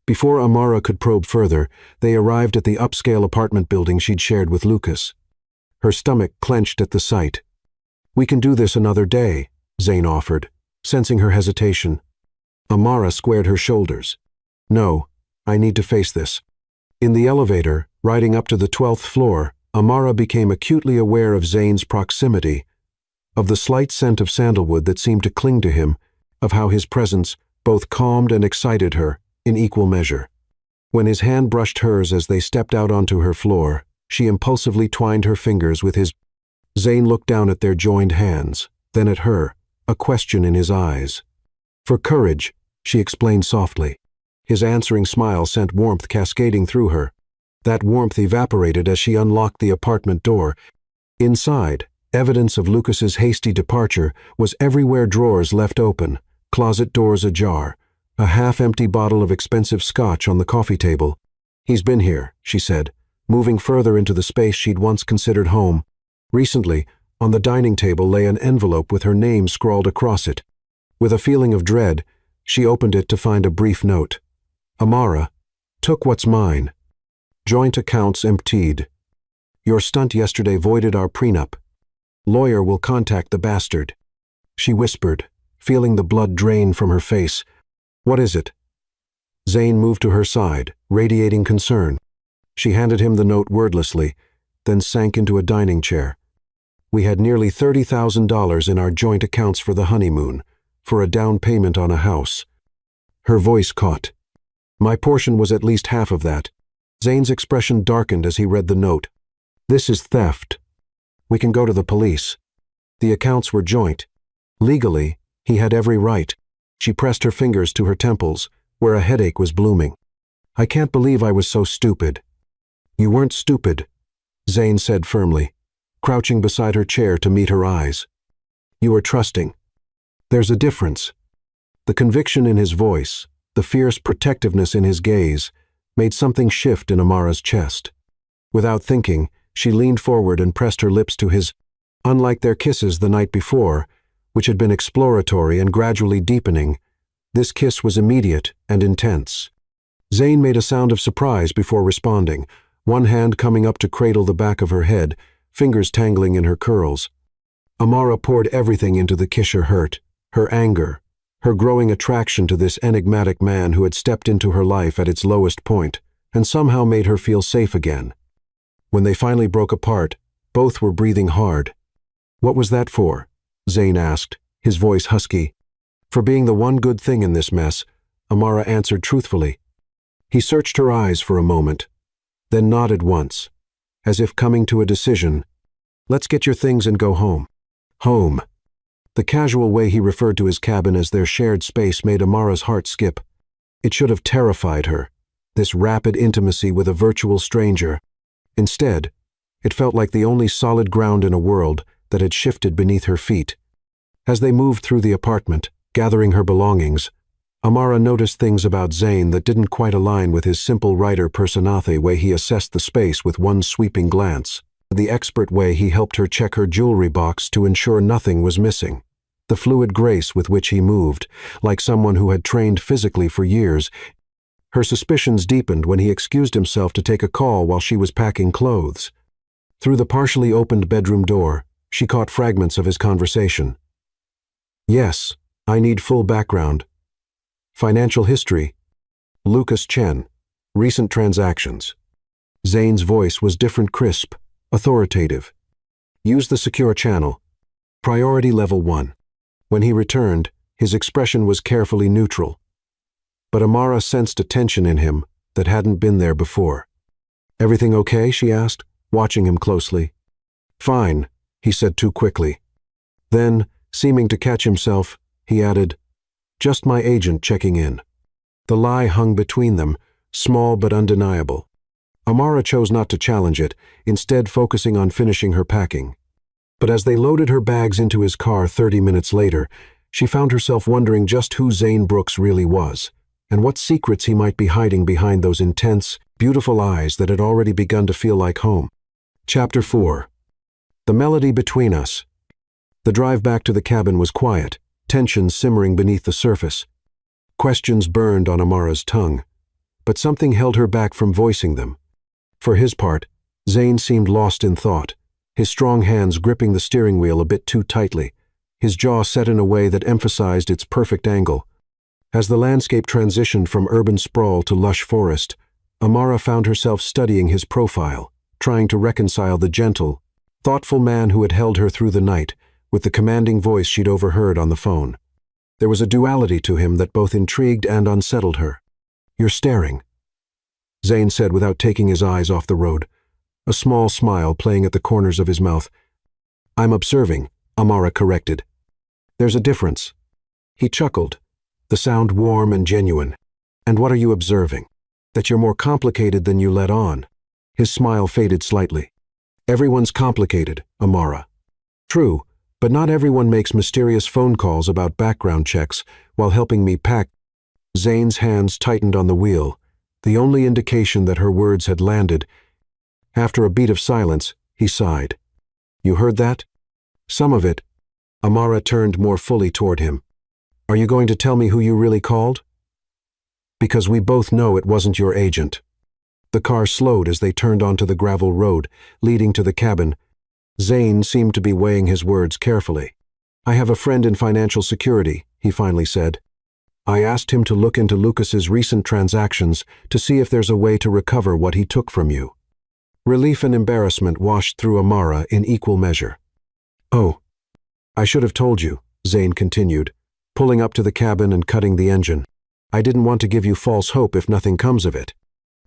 Before Amara could probe further, they arrived at the upscale apartment building she'd shared with Lucas. Her stomach clenched at the sight. "We can do this another day," Zane offered, sensing her hesitation. Amara squared her shoulders. "No, I need to face this." In the elevator, riding up to the 12th floor, Amara became acutely aware of Zane's proximity, of the slight scent of sandalwood that seemed to cling to him, of how his presence both calmed and excited her in equal measure. When his hand brushed hers as they stepped out onto her floor, she impulsively twined her fingers with his. Zane looked down at their joined hands, then at her, a question in his eyes. "For courage," she explained softly. His answering smile sent warmth cascading through her. That warmth evaporated as she unlocked the apartment door. Inside, evidence of Lucas's hasty departure was everywhere: drawers left open, closet doors ajar, a half-empty bottle of expensive scotch on the coffee table. "He's been here," she said, moving further into the space she'd once considered home. Recently, on the dining table lay an envelope with her name scrawled across it. With a feeling of dread, she opened it to find a brief note. "Amara, took what's mine. Joint accounts emptied. Your stunt yesterday voided our prenup. Lawyer will contact the bastard." She whispered, feeling the blood drain from her face. "What is it?" Zane moved to her side, radiating concern. She handed him the note wordlessly, then sank into a dining chair. "We had nearly $30,000 in our joint accounts for the honeymoon, for a down payment on a house." Her voice caught. "My portion was at least half of that." Zane's expression darkened as he read the note. "This is theft. We can go to the police. The accounts were joint. Legally, he had every right." She pressed her fingers to her temples, where a headache was blooming. "I can't believe I was so stupid." "You weren't stupid," Zane said firmly, crouching beside her chair to meet her eyes. "You were trusting. There's a difference." The conviction in his voice, the fierce protectiveness in his gaze, made something shift in Amara's chest. Without thinking, she leaned forward and pressed her lips to his. Unlike their kisses the night before, which had been exploratory and gradually deepening, this kiss was immediate and intense. Zane made a sound of surprise before responding, one hand coming up to cradle the back of her head, fingers tangling in her curls. Amara poured everything into the kiss: her hurt, her anger, her growing attraction to this enigmatic man who had stepped into her life at its lowest point and somehow made her feel safe again. When they finally broke apart, both were breathing hard. "What was that for?" Zane asked, his voice husky. "For being the one good thing in this mess," Amara answered truthfully. He searched her eyes for a moment, then nodded once, as if coming to a decision. "Let's get your things and go home." Home. The casual way he referred to his cabin as their shared space made Amara's heart skip. It should have terrified her, this rapid intimacy with a virtual stranger. Instead, it felt like the only solid ground in a world that had shifted beneath her feet. As they moved through the apartment, Gathering her belongings, Amara noticed things about Zayn that didn't quite align with his simple writer personae way he assessed the space with one sweeping glance. The expert way he helped her check her jewelry box to ensure nothing was missing. The fluid grace with which he moved, like someone who had trained physically for years. Her suspicions deepened when he excused himself to take a call while she was packing clothes. Through the partially opened bedroom door, she caught fragments of his conversation. "Yes, I need full background. Financial history. Lucas Chen. Recent transactions." Zayn's voice was different, crisp, authoritative. "Use the secure channel. Priority level 1. When he returned, his expression was carefully neutral. But Amara sensed a tension in him that hadn't been there before. "Everything okay?" she asked, watching him closely. "Fine," he said too quickly. Then, seeming to catch himself, he added, "Just my agent checking in." The lie hung between them, small but undeniable. Amara chose not to challenge it, instead focusing on finishing her packing. But as they loaded her bags into his car 30 minutes later, she found herself wondering just who Zayn Brooks really was, and what secrets he might be hiding behind those intense, beautiful eyes that had already begun to feel like home. Chapter 4. The melody between us. The drive back to the cabin was quiet, tension simmering beneath the surface. Questions burned on Amara's tongue, but something held her back from voicing them. For his part, Zayn seemed lost in thought, his strong hands gripping the steering wheel a bit too tightly, his jaw set in a way that emphasized its perfect angle. As the landscape transitioned from urban sprawl to lush forest, Amara found herself studying his profile, trying to reconcile the gentle, thoughtful man who had held her through the night with the commanding voice she'd overheard on the phone. There was a duality to him that both intrigued and unsettled her. "You're staring," Zayn said without taking his eyes off the road, a small smile playing at the corners of his mouth. "I'm observing," Amara corrected. "There's a difference." He chuckled, the sound warm and genuine. "And what are you observing? That you're more complicated than you let on." His smile faded slightly. "Everyone's complicated, Amara." "True, but not everyone makes mysterious phone calls about background checks while helping me pack." Zayn's hands tightened on the wheel, the only indication that her words had landed. After a beat of silence, he sighed. "You heard that?" "Some of it." Amara turned more fully toward him. "Are you going to tell me who you really called?" "Because we both know it wasn't your agent." The car slowed as they turned onto the gravel road, leading to the cabin. Zayn seemed to be weighing his words carefully. "I have a friend in financial security," he finally said. "I asked him to look into Lucas's recent transactions to see if there's a way to recover what he took from you." Relief and embarrassment washed through Amara in equal measure. "Oh, I should have told you," Zayn continued, pulling up to the cabin and cutting the engine. "I didn't want to give you false hope if nothing comes of it."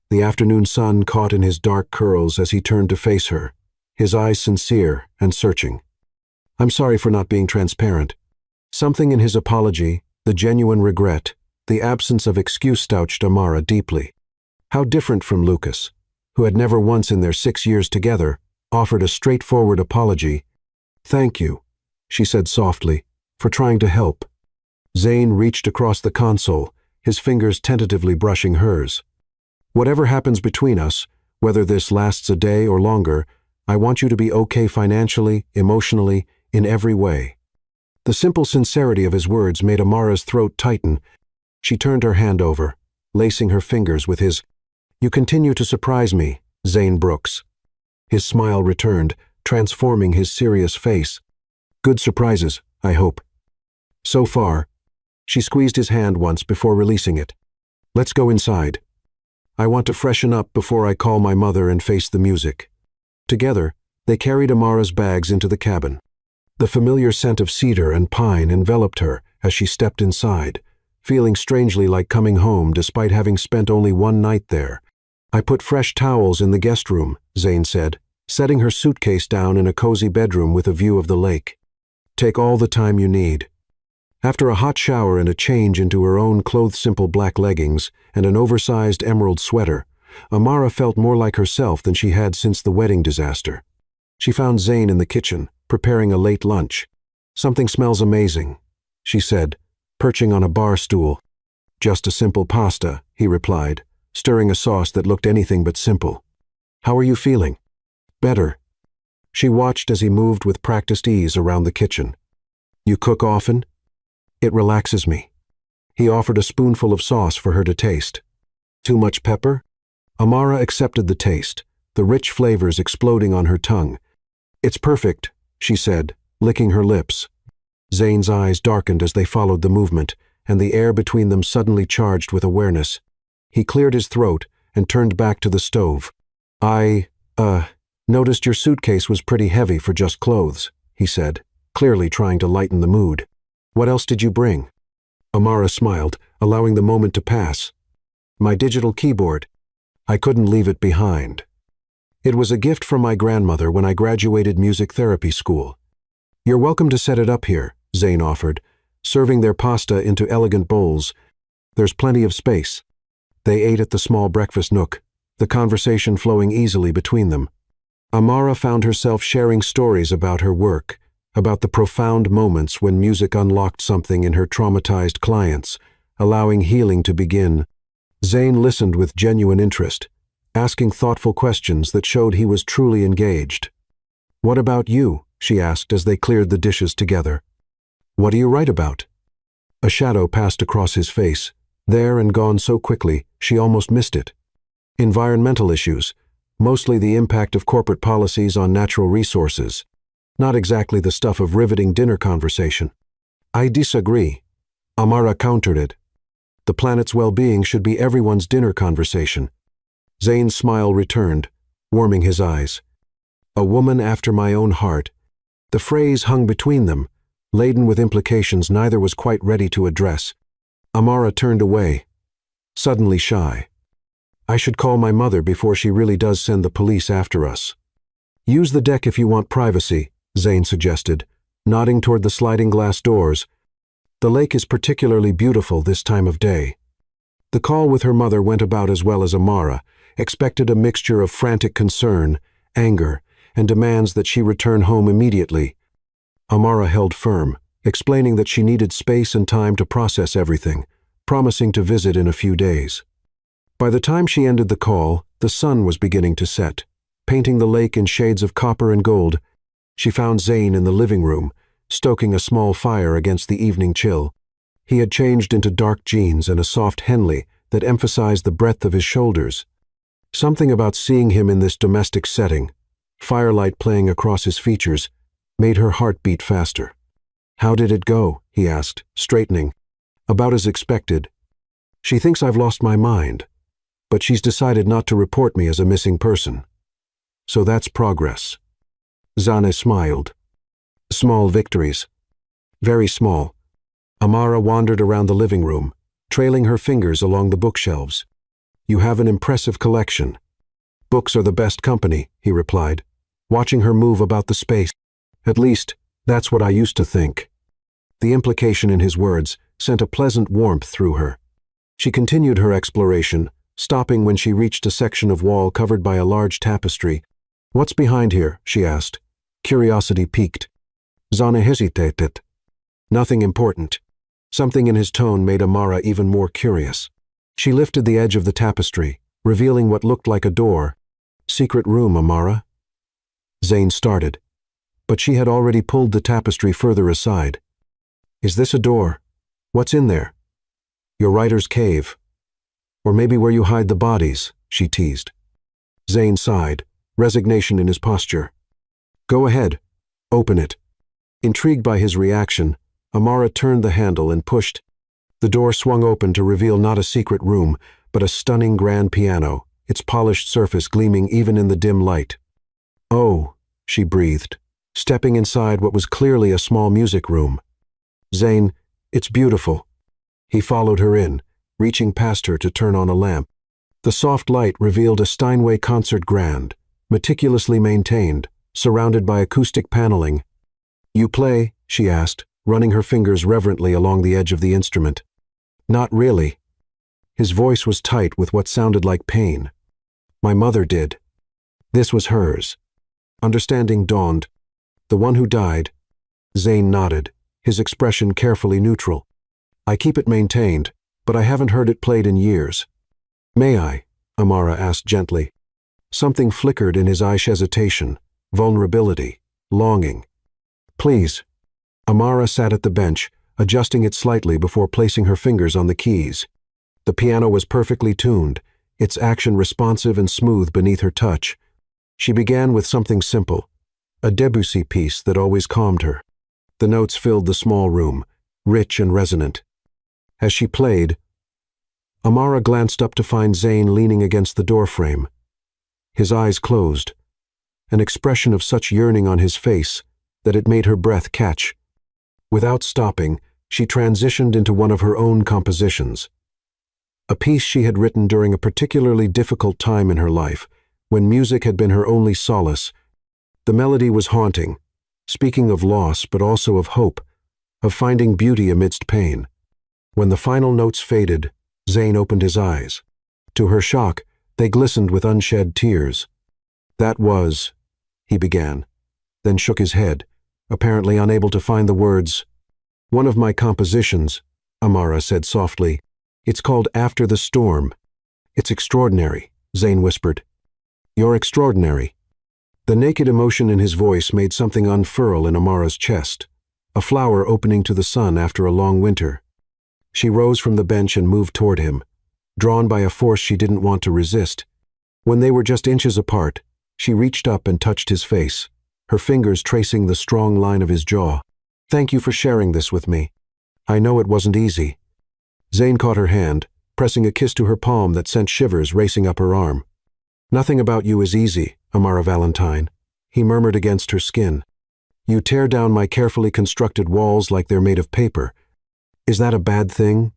The afternoon sun caught in his dark curls as he turned to face her, his eyes sincere and searching. "I'm sorry for not being transparent." Something in his apology, the genuine regret, the absence of excuse touched Amara deeply. How different from Lucas, who had never once in their 6 years together offered a straightforward apology. "Thank you," she said softly, "for trying to help." Zayn reached across the console, his fingers tentatively brushing hers. "Whatever happens between us, whether this lasts a day or longer, I want you to be okay financially, emotionally, in every way." The simple sincerity of his words made Amara's throat tighten. She turned her hand over, lacing her fingers with his. "You continue to surprise me, Zayn Brooks." His smile returned, transforming his serious face. "Good surprises, I hope." "So far." She squeezed his hand once before releasing it. "Let's go inside. I want to freshen up before I call my mother and face the music." Together, they carried Amara's bags into the cabin. The familiar scent of cedar and pine enveloped her as she stepped inside, feeling strangely like coming home despite having spent only one night there. "I put fresh towels in the guest room," Zayn said, setting her suitcase down in a cozy bedroom with a view of the lake. "Take all the time you need." After a hot shower and a change into her own cloth-simple black leggings and an oversized emerald sweater, Amara felt more like herself than she had since the wedding disaster. She found Zayn in the kitchen, preparing a late lunch. "Something smells amazing," she said, perching on a bar stool. "Just a simple pasta," he replied, stirring a sauce that looked anything but simple. "How are you feeling?" "Better." She watched as he moved with practiced ease around the kitchen. "You cook often?" "It relaxes me." He offered a spoonful of sauce for her to taste. "Too much pepper?" Amara accepted the taste, the rich flavors exploding on her tongue. "It's perfect," she said, licking her lips. Zane's eyes darkened as they followed the movement, and the air between them suddenly charged with awareness. He cleared his throat and turned back to the stove. "I, noticed your suitcase was pretty heavy for just clothes," he said, clearly trying to lighten the mood. "What else did you bring?" Amara smiled, allowing the moment to pass. "My digital keyboard. I couldn't leave it behind. It was a gift from my grandmother when I graduated music therapy school." "You're welcome to set it up here," Zane offered, serving their pasta into elegant bowls. "There's plenty of space." They ate at the small breakfast nook, the conversation flowing easily between them. Amara found herself sharing stories about her work, about the profound moments when music unlocked something in her traumatized clients, allowing healing to begin. Zane listened with genuine interest, asking thoughtful questions that showed he was truly engaged. "What about you?" she asked as they cleared the dishes together. "What do you write about?" A shadow passed across his face, there and gone so quickly she almost missed it. "Environmental issues, mostly the impact of corporate policies on natural resources. Not exactly the stuff of riveting dinner conversation." "I disagree," Amara countered it. "The planet's well-being should be everyone's dinner conversation." Zane's smile returned, warming his eyes. "A woman after my own heart." The phrase hung between them, laden with implications neither was quite ready to address. Amara turned away, suddenly shy. "I should call my mother before she really does send the police after us." "Use the deck if you want privacy," Zane suggested, nodding toward the sliding glass doors. "The lake is particularly beautiful this time of day." The call with her mother went about as well as Amara, expected a mixture of frantic concern, anger, and demands that she return home immediately. Amara held firm, explaining that she needed space and time to process everything, promising to visit in a few days. By the time she ended the call, the sun was beginning to set, painting the lake in shades of copper and gold. She found Zane in the living room, stoking a small fire against the evening chill. He had changed into dark jeans and a soft Henley that emphasized the breadth of his shoulders. Something about seeing him in this domestic setting, firelight playing across his features, made her heart beat faster. "How did it go?" he asked, straightening. "About as expected. She thinks I've lost my mind, but she's decided not to report me as a missing person. So that's progress." Zane smiled. "Small victories." "Very small." Amara wandered around the living room, trailing her fingers along the bookshelves. "You have an impressive collection." "Books are the best company," he replied, watching her move about the space. "At least, that's what I used to think." The implication in his words sent a pleasant warmth through her. She continued her exploration, stopping when she reached a section of wall covered by a large tapestry. "What's behind here?" she asked, curiosity piqued. Zane hesitated. "Nothing important." Something in his tone made Amara even more curious. She lifted the edge of the tapestry, revealing what looked like a door. "Secret room, Amara?" Zane started, but she had already pulled the tapestry further aside. "Is this a door? What's in there?" "Your writer's cave. Or maybe where you hide the bodies," she teased. Zane sighed, resignation in his posture. "Go ahead. Open it." Intrigued by his reaction, Amara turned the handle and pushed. The door swung open to reveal not a secret room, but a stunning grand piano, its polished surface gleaming even in the dim light. "Oh," she breathed, stepping inside what was clearly a small music room. "Zane, it's beautiful." He followed her in, reaching past her to turn on a lamp. The soft light revealed a Steinway concert grand, meticulously maintained, surrounded by acoustic paneling. "You play?" she asked, running her fingers reverently along the edge of the instrument. "Not really." His voice was tight with what sounded like pain. "My mother did." This was hers. Understanding dawned. "The one who died?" Zane nodded, his expression carefully neutral. I keep it maintained, but I haven't heard it played in years. May I? Amara asked gently. Something flickered in his eyes: hesitation, vulnerability, longing. Please. Amara sat at the bench, adjusting it slightly before placing her fingers on the keys. The piano was perfectly tuned, its action responsive and smooth beneath her touch. She began with something simple, a Debussy piece that always calmed her. The notes filled the small room, rich and resonant. As she played, Amara glanced up to find Zayn leaning against the doorframe. His eyes closed, an expression of such yearning on his face that it made her breath catch. Without stopping, she transitioned into one of her own compositions. A piece she had written during a particularly difficult time in her life, when music had been her only solace. The melody was haunting, speaking of loss but also of hope, of finding beauty amidst pain. When the final notes faded, Zayn opened his eyes. To her shock, they glistened with unshed tears. That was, he began, then shook his head, apparently unable to find the words. One of my compositions, Amara said softly. It's called After the Storm. It's extraordinary, Zayn whispered. You're extraordinary. The naked emotion in his voice made something unfurl in Amara's chest, a flower opening to the sun after a long winter. She rose from the bench and moved toward him, drawn by a force she didn't want to resist. When they were just inches apart, she reached up and touched his face, her fingers tracing the strong line of his jaw. Thank you for sharing this with me. I know it wasn't easy. Zayn caught her hand, pressing a kiss to her palm that sent shivers racing up her arm. Nothing about you is easy, Amara Valentine, he murmured against her skin. You tear down my carefully constructed walls like they're made of paper. Is that a bad thing?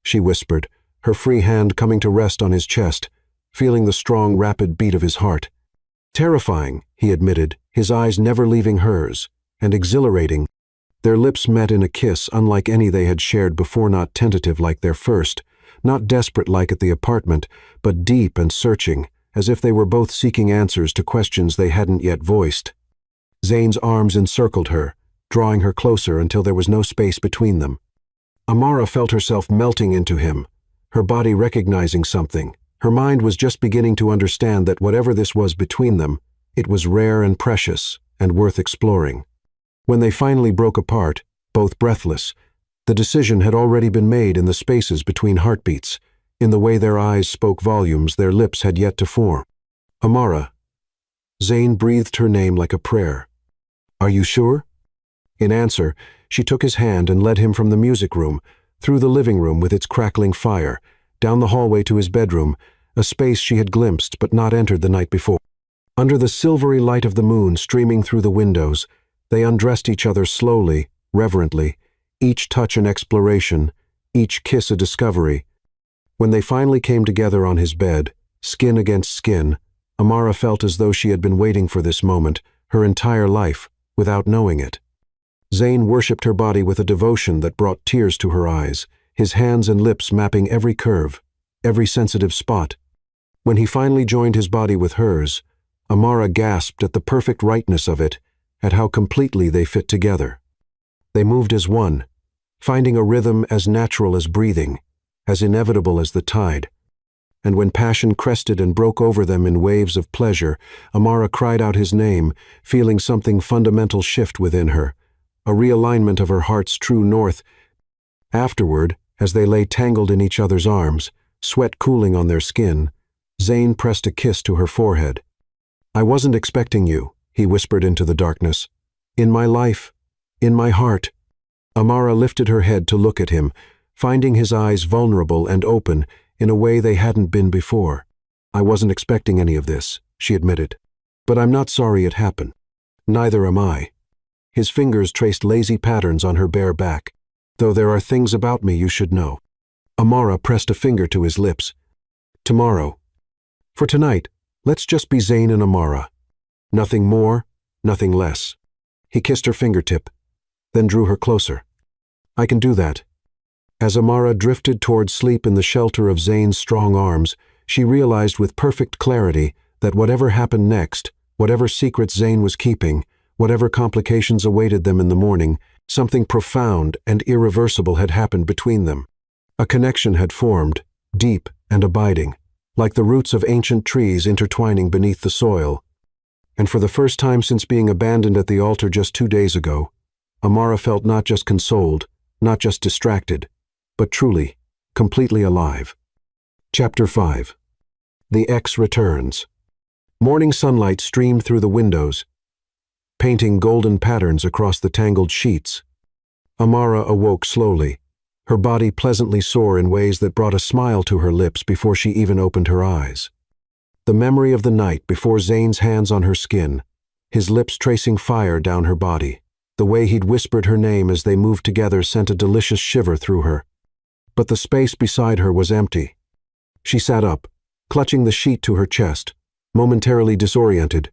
She whispered, her free hand coming to rest on his chest, feeling the strong, rapid beat of his heart. Terrifying, he admitted, his eyes never leaving hers, and exhilarating. Their lips met in a kiss unlike any they had shared before, not tentative like their first, not desperate like at the apartment, but deep and searching, as if they were both seeking answers to questions they hadn't yet voiced. Zayn's arms encircled her, drawing her closer until there was no space between them. Amara felt herself melting into him, her body recognizing something. Her mind was just beginning to understand that whatever this was between them, it was rare and precious and worth exploring. When they finally broke apart, both breathless, the decision had already been made in the spaces between heartbeats. In the way their eyes spoke volumes their lips had yet to form. Amara. Zayn breathed her name like a prayer. Are you sure? In answer, she took his hand and led him from the music room, through the living room with its crackling fire, down the hallway to his bedroom, a space she had glimpsed but not entered the night before. Under the silvery light of the moon streaming through the windows, they undressed each other slowly, reverently, each touch an exploration, each kiss a discovery. When they finally came together on his bed, skin against skin, Amara felt as though she had been waiting for this moment her entire life, without knowing it. Zayn worshipped her body with a devotion that brought tears to her eyes, his hands and lips mapping every curve, every sensitive spot. When he finally joined his body with hers, Amara gasped at the perfect rightness of it, at how completely they fit together. They moved as one, finding a rhythm as natural as breathing, as inevitable as the tide. And when passion crested and broke over them in waves of pleasure, Amara cried out his name, feeling something fundamental shift within her, a realignment of her heart's true north. Afterward, as they lay tangled in each other's arms, sweat cooling on their skin, Zayn pressed a kiss to her forehead. I wasn't expecting you, he whispered into the darkness. In my life, in my heart. Amara lifted her head to look at him, finding his eyes vulnerable and open in a way they hadn't been before. I wasn't expecting any of this, she admitted. But I'm not sorry it happened. Neither am I. His fingers traced lazy patterns on her bare back. Though there are things about me you should know. Amara pressed a finger to his lips. Tomorrow. For tonight, let's just be Zayn and Amara. Nothing more, nothing less. He kissed her fingertip, then drew her closer. I can do that. As Amara drifted toward sleep in the shelter of Zayn's strong arms, she realized with perfect clarity that whatever happened next, whatever secrets Zayn was keeping, whatever complications awaited them in the morning, Something profound and irreversible had happened between them. A connection had formed, deep and abiding, like the roots of ancient trees intertwining beneath the soil. And for the first time since being abandoned at the altar just 2 days ago, Amara felt not just consoled, not just distracted, but truly, completely alive. Chapter 5. The Ex returns. Morning sunlight streamed through the windows, painting golden patterns across the tangled sheets. Amara awoke slowly, her body pleasantly sore in ways that brought a smile to her lips before she even opened her eyes. The memory of the night before Zane's hands on her skin, his lips tracing fire down her body, the way he'd whispered her name as they moved together sent a delicious shiver through her. But the space beside her was empty. She sat up, clutching the sheet to her chest, momentarily disoriented.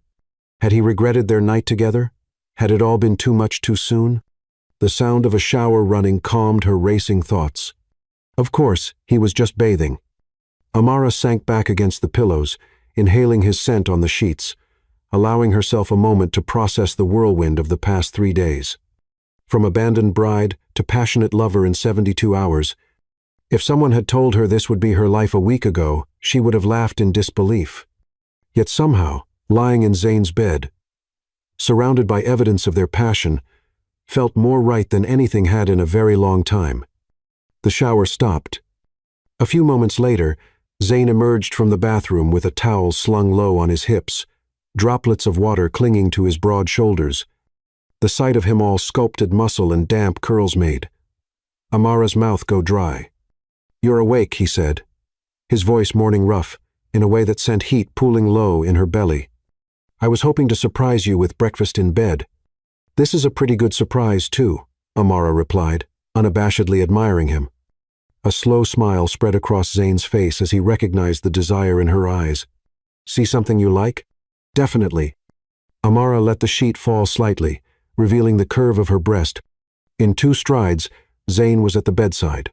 Had he regretted their night together? Had it all been too much too soon? The sound of a shower running calmed her racing thoughts. Of course, he was just bathing. Amara sank back against the pillows, inhaling his scent on the sheets, allowing herself a moment to process the whirlwind of the past 3 days. From abandoned bride to passionate lover in 72 hours, if someone had told her this would be her life a week ago, she would have laughed in disbelief. Yet somehow, lying in Zane's bed, surrounded by evidence of their passion, felt more right than anything had in a very long time. The shower stopped. A few moments later, Zane emerged from the bathroom with a towel slung low on his hips, droplets of water clinging to his broad shoulders. The sight of him all sculpted muscle and damp curls made Amara's mouth go dry. "You're awake," he said, his voice morning rough, in a way that sent heat pooling low in her belly. "I was hoping to surprise you with breakfast in bed." "This is a pretty good surprise, too," Amara replied, unabashedly admiring him. A slow smile spread across Zane's face as he recognized the desire in her eyes. "See something you like?" "Definitely." Amara let the sheet fall slightly, revealing the curve of her breast. In 2 strides, Zane was at the bedside.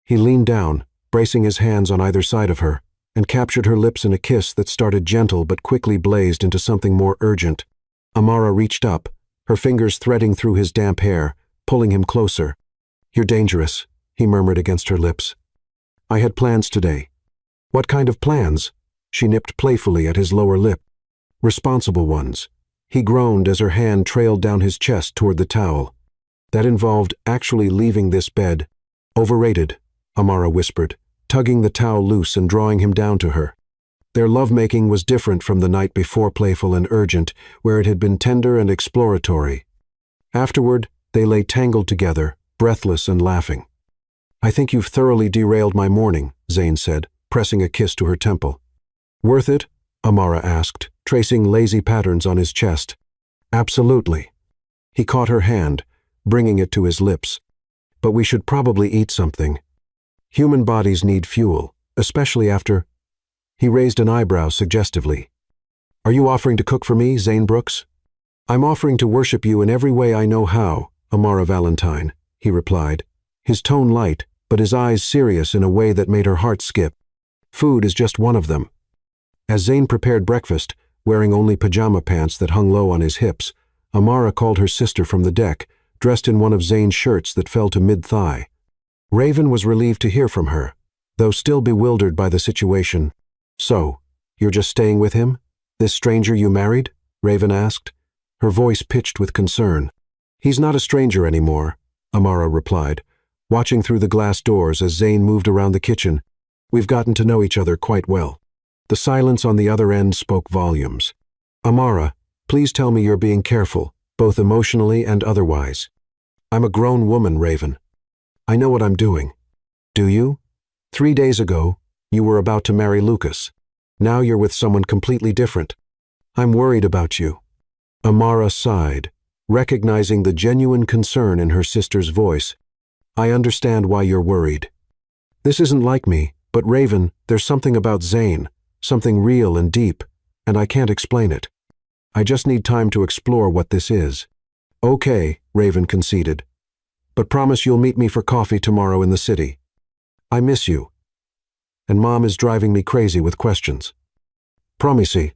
He leaned down, bracing his hands on either side of her, and captured her lips in a kiss that started gentle but quickly blazed into something more urgent. Amara reached up, her fingers threading through his damp hair, pulling him closer. "You're dangerous," he murmured against her lips. "I had plans today." "What kind of plans?" She nipped playfully at his lower lip. "Responsible ones." He groaned as her hand trailed down his chest toward the towel. "That involved actually leaving this bed." "Overrated," Amara whispered, tugging the towel loose and drawing him down to her. Their lovemaking was different from the night before, playful and urgent, where it had been tender and exploratory. Afterward, they lay tangled together, breathless and laughing. "I think you've thoroughly derailed my morning," Zane said, pressing a kiss to her temple. "Worth it?" Amara asked, tracing lazy patterns on his chest. "Absolutely." He caught her hand, bringing it to his lips. "But we should probably eat something. Human bodies need fuel, especially after—" He raised an eyebrow suggestively. "Are you offering to cook for me, Zane Brooks?" "I'm offering to worship you in every way I know how, Amara Valentine," he replied, his tone light, but his eyes serious in a way that made her heart skip. "Food is just one of them." As Zane prepared breakfast, wearing only pajama pants that hung low on his hips, Amara called her sister from the deck, dressed in one of Zane's shirts that fell to mid-thigh. Raven was relieved to hear from her, though still bewildered by the situation. "So, you're just staying with him? This stranger you married?" Raven asked, her voice pitched with concern. "He's not a stranger anymore," Amara replied, watching through the glass doors as Zane moved around the kitchen. "We've gotten to know each other quite well." The silence on the other end spoke volumes. "Amara, please tell me you're being careful, both emotionally and otherwise." "I'm a grown woman, Raven. I know what I'm doing." "Do you? 3 days ago, you were about to marry Lucas. Now you're with someone completely different. I'm worried about you." Amara sighed, recognizing the genuine concern in her sister's voice. "I understand why you're worried. This isn't like me, but Raven, there's something about Zane, something real and deep, and I can't explain it. I just need time to explore what this is." "Okay," Raven conceded. "But promise you'll meet me for coffee tomorrow in the city. I miss you. And Mom is driving me crazy with questions." "Promisey."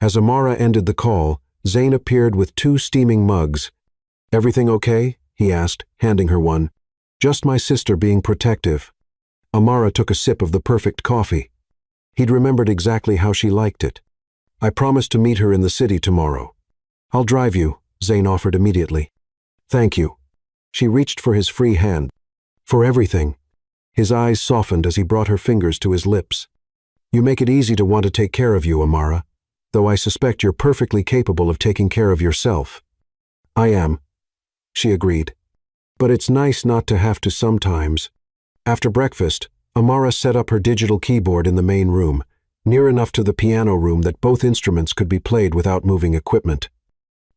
As Amara ended the call, Zane appeared with 2 steaming mugs. "Everything okay?" he asked, handing her one. Just my sister being protective. Amara took a sip of the perfect coffee. He'd remembered exactly how she liked it. I promised to meet her in the city tomorrow. I'll drive you, Zayn offered immediately. Thank you. She reached for his free hand. For everything. His eyes softened as he brought her fingers to his lips. You make it easy to want to take care of you, Amara, though I suspect you're perfectly capable of taking care of yourself. I am, she agreed. But it's nice not to have to sometimes. After breakfast, Amara set up her digital keyboard in the main room, near enough to the piano room that both instruments could be played without moving equipment.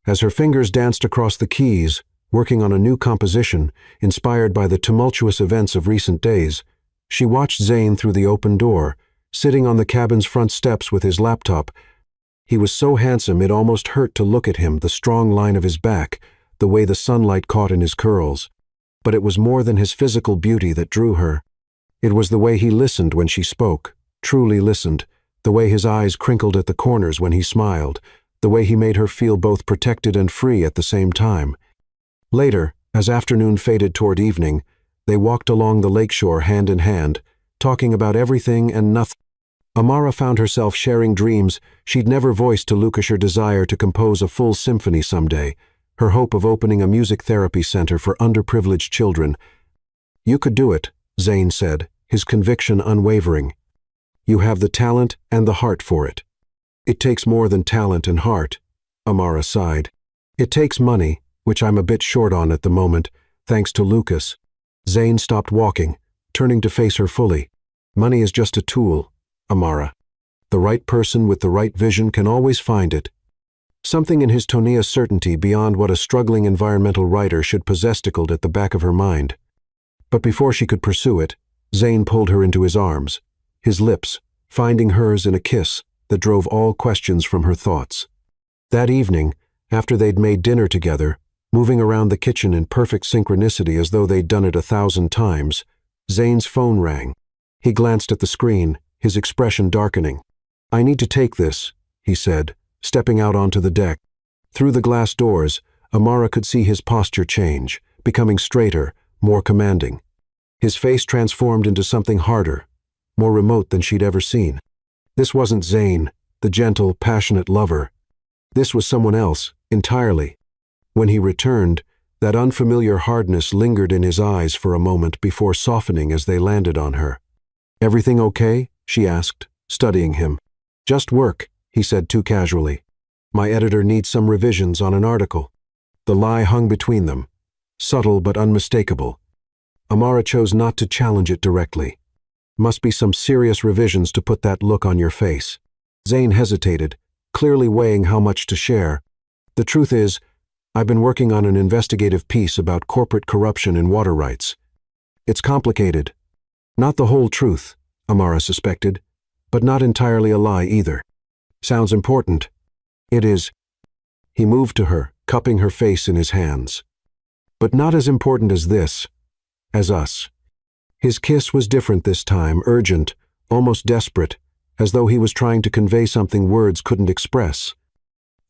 As her fingers danced across the keys, working on a new composition inspired by the tumultuous events of recent days, she watched Zayn through the open door, sitting on the cabin's front steps with his laptop. He was so handsome it almost hurt to look at him, the strong line of his back, the way the sunlight caught in his curls. But it was more than his physical beauty that drew her. It was the way he listened when she spoke, truly listened, the way his eyes crinkled at the corners when he smiled, the way he made her feel both protected and free at the same time. Later, as afternoon faded toward evening, they walked along the lakeshore hand in hand, talking about everything and nothing. Amara found herself sharing dreams she'd never voiced to Lukash, her desire to compose a full symphony someday, her hope of opening a music therapy center for underprivileged children. You could do it, Zayn said, his conviction unwavering. You have the talent and the heart for it. It takes more than talent and heart, Amara sighed. It takes money, which I'm a bit short on at the moment, thanks to Lucas. Zayn stopped walking, turning to face her fully. Money is just a tool, Amara. The right person with the right vision can always find it. Something in his Tonia's certainty beyond what a struggling environmental writer should possess tickled at the back of her mind. But before she could pursue it, Zayn pulled her into his arms, his lips finding hers in a kiss that drove all questions from her thoughts. That evening, after they'd made dinner together, moving around the kitchen in perfect synchronicity as though they'd done it 1,000 times, Zayn's phone rang. He glanced at the screen, his expression darkening. I need to take this, he said, stepping out onto the deck. Through the glass doors, Amara could see his posture change, becoming straighter, more commanding. His face transformed into something harder, more remote than she'd ever seen. This wasn't Zayn, the gentle, passionate lover. This was someone else, entirely. When he returned, that unfamiliar hardness lingered in his eyes for a moment before softening as they landed on her. Everything okay? She asked, studying him. Just work, he said too casually. My editor needs some revisions on an article. The lie hung between them, subtle but unmistakable. Amara chose not to challenge it directly. Must be some serious revisions to put that look on your face. Zayn hesitated, clearly weighing how much to share. The truth is, I've been working on an investigative piece about corporate corruption in water rights. It's complicated. Not the whole truth, Amara suspected, but not entirely a lie either. Sounds important. It is. He moved to her, cupping her face in his hands. But not as important as this, as us. His kiss was different this time, urgent, almost desperate, as though he was trying to convey something words couldn't express.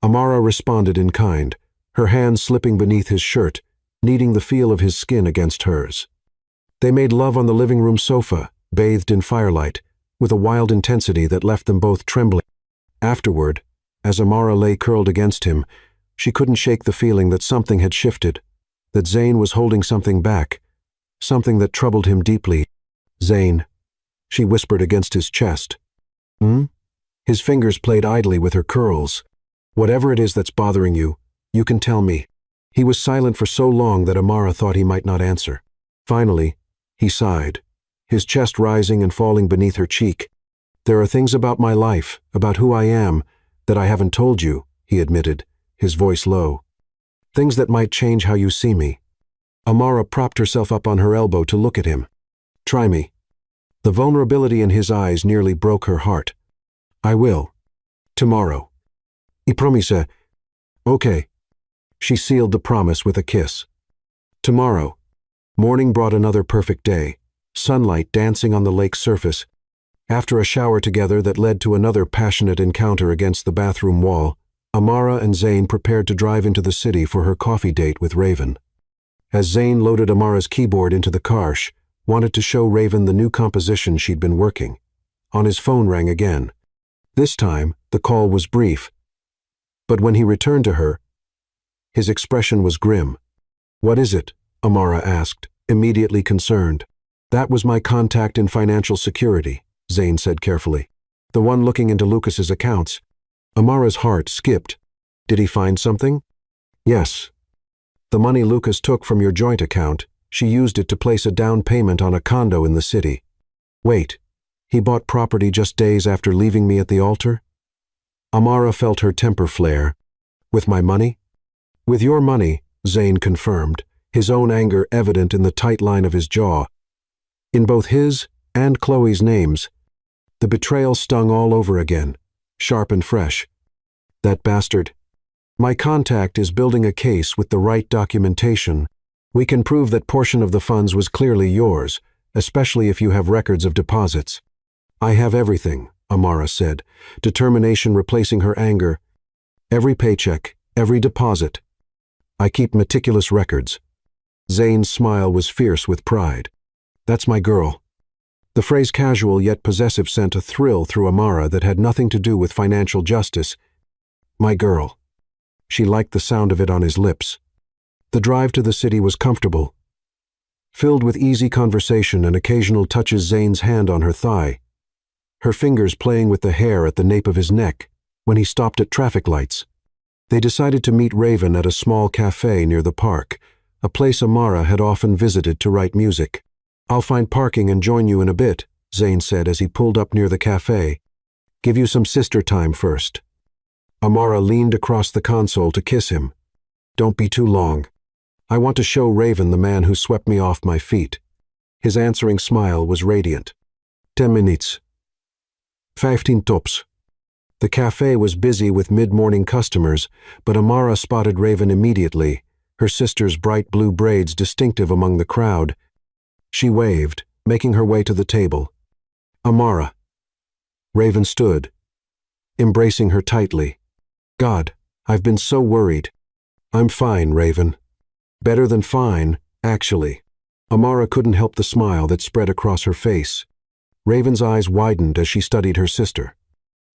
Amara responded in kind, her hands slipping beneath his shirt, needing the feel of his skin against hers. They made love on the living room sofa, bathed in firelight, with a wild intensity that left them both trembling. Afterward, as Amara lay curled against him, she couldn't shake the feeling that something had shifted, that Zayn was holding something back, something that troubled him deeply. Zayn, she whispered against his chest. His fingers played idly with her curls. Whatever it is that's bothering you, you can tell me. He was silent for so long that Amara thought he might not answer. Finally, he sighed, his chest rising and falling beneath her cheek. There are things about my life, about who I am, that I haven't told you, he admitted, his voice low. Things that might change how you see me. Amara propped herself up on her elbow to look at him. Try me. The vulnerability in his eyes nearly broke her heart. I will. Tomorrow. I promise. Okay. She sealed the promise with a kiss. Tomorrow. Morning brought another perfect day, sunlight dancing on the lake's surface. After a shower together that led to another passionate encounter against the bathroom wall, Amara and Zayn prepared to drive into the city for her coffee date with Raven. as Zane loaded Amara's keyboard into the car, wanted to show Raven the new composition she'd been working. On his phone rang again. This time, the call was brief, but when he returned to her, his expression was grim. "What is it?" Amara asked, immediately concerned. "That was my contact in financial security," Zane said carefully. "The one looking into Lucas's accounts." Amara's heart skipped. "Did he find something?" "Yes. The money Lucas took from your joint account, she used it to place a down payment on a condo in the city." "Wait, he bought property just days after leaving me at the altar?" Amara felt her temper flare. "With my money?" "With your money," Zane confirmed, his own anger evident in the tight line of his jaw. In both his and Chloe's names, the betrayal stung all over again, sharp and fresh. "That bastard. My contact is building a case with the right documentation. We can prove that portion of the funds was clearly yours, especially if you have records of deposits." "I have everything," Amara said, determination replacing her anger. "Every paycheck, every deposit. I keep meticulous records." Zane's smile was fierce with pride. "That's my girl." The phrase casual yet possessive sent a thrill through Amara that had nothing to do with financial justice. "My girl." She liked the sound of it on his lips. The drive to the city was comfortable, filled with easy conversation and occasional touches Zane's hand on her thigh, her fingers playing with the hair at the nape of his neck when he stopped at traffic lights. They decided to meet Raven at a small cafe near the park, a place Amara had often visited to write music. "I'll find parking and join you in a bit," Zane said as he pulled up near the cafe. "Give you some sister time first." Amara leaned across the console to kiss him. "Don't be too long. I want to show Raven the man who swept me off my feet." His answering smile was radiant. 10 minutes. 15 tops. The cafe was busy with mid-morning customers, but Amara spotted Raven immediately, her sister's bright blue braids distinctive among the crowd. She waved, making her way to the table. "Amara." Raven stood, embracing her tightly. "God, I've been so worried." "I'm fine, Raven." "Better than fine, actually." Amara couldn't help the smile that spread across her face. Raven's eyes widened as she studied her sister.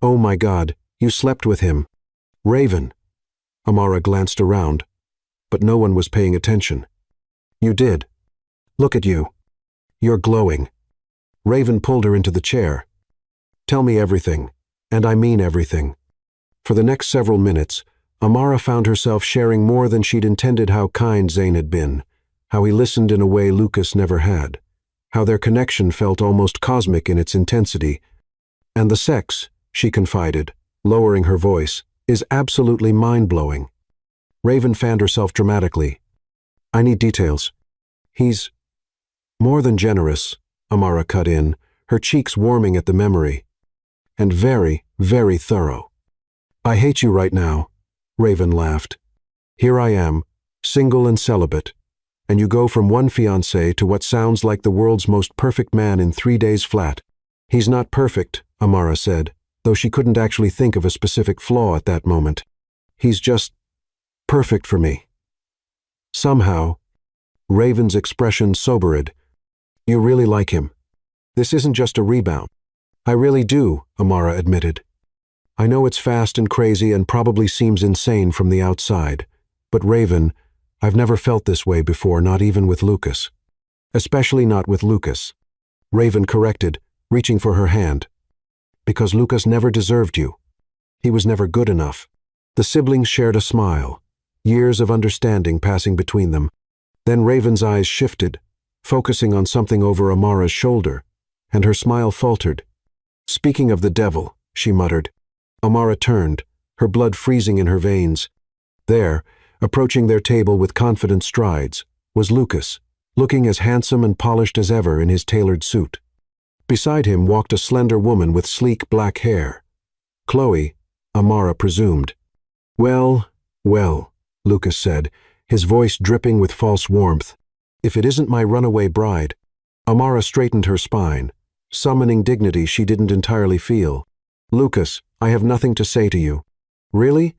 "Oh my God, you slept with him." "Raven." Amara glanced around, but no one was paying attention. "You did. Look at you. You're glowing." Raven pulled her into the chair. "Tell me everything, and I mean everything." For the next several minutes, Amara found herself sharing more than she'd intended how kind Zane had been, how he listened in a way Lucas never had, how their connection felt almost cosmic in its intensity. "And the sex," she confided, lowering her voice, "is absolutely mind-blowing." Raven fanned herself dramatically. "I need details." "He's more than generous," Amara cut in, her cheeks warming at the memory. "And very, very thorough." "I hate you right now," Raven laughed. "Here I am, single and celibate, and you go from one fiancé to what sounds like the world's most perfect man in 3 days flat." "He's not perfect," Amara said, though she couldn't actually think of a specific flaw at that moment. "He's just perfect for me." Somehow, Raven's expression sobered. "You really like him. This isn't just a rebound." "I really do," Amara admitted. "I know it's fast and crazy and probably seems insane from the outside, but Raven, I've never felt this way before, not even with Lucas. Especially not with Lucas." Raven corrected, reaching for her hand. "Because Lucas never deserved you. He was never good enough." The siblings shared a smile, years of understanding passing between them. Then Raven's eyes shifted, focusing on something over Amara's shoulder, and her smile faltered. "Speaking of the devil," she muttered. Amara turned, her blood freezing in her veins. There, approaching their table with confident strides, was Lucas, looking as handsome and polished as ever in his tailored suit. Beside him walked a slender woman with sleek black hair. Chloe, Amara presumed. "Well, well," Lucas said, his voice dripping with false warmth. "If it isn't my runaway bride." Amara straightened her spine, summoning dignity she didn't entirely feel. "Lucas, I have nothing to say to you." "Really?"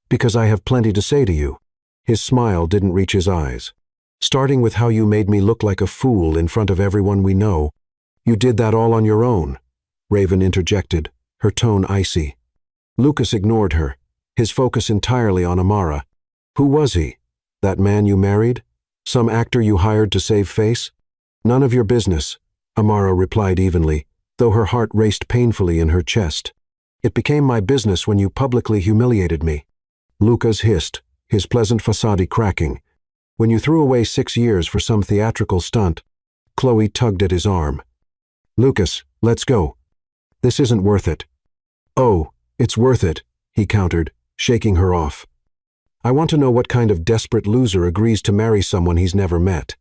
"Because I have plenty to say to you." His smile didn't reach his eyes. Starting with how you made me look like a fool in front of everyone we know. You did that all on your own, Raven interjected, her tone icy. Lucas ignored her, his focus entirely on Amara. Who was he? That man you married? Some actor you hired to save face? None of your business, Amara replied evenly, though her heart raced painfully in her chest. It became my business when you publicly humiliated me. Lucas hissed, his pleasant facade cracking. When you threw away 6 years for some theatrical stunt. Chloe tugged at his arm. Lucas, let's go. This isn't worth it. Oh, it's worth it, he countered, shaking her off. I want to know what kind of desperate loser agrees to marry someone he's never met.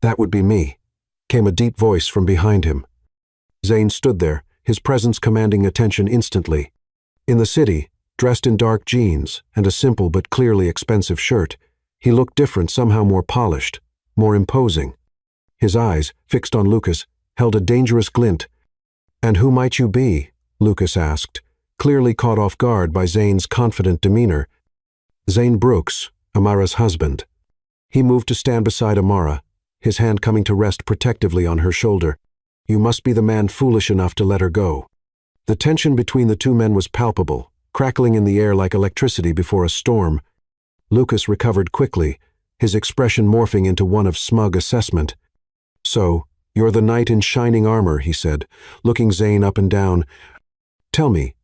That would be me, came a deep voice from behind him. Zane stood there, his presence commanding attention instantly. In the city, dressed in dark jeans and a simple but clearly expensive shirt, he looked different, somehow more polished, more imposing. His eyes, fixed on Lucas, held a dangerous glint. And who might you be? Lucas asked, clearly caught off guard by Zane's confident demeanor. Zane Brooks, Amara's husband. He moved to stand beside Amara, his hand coming to rest protectively on her shoulder. You must be the man foolish enough to let her go. The tension between the two men was palpable, crackling in the air like electricity before a storm. Lucas recovered quickly, his expression morphing into one of smug assessment. So, you're the knight in shining armor, he said, looking Zane up and down. Tell me,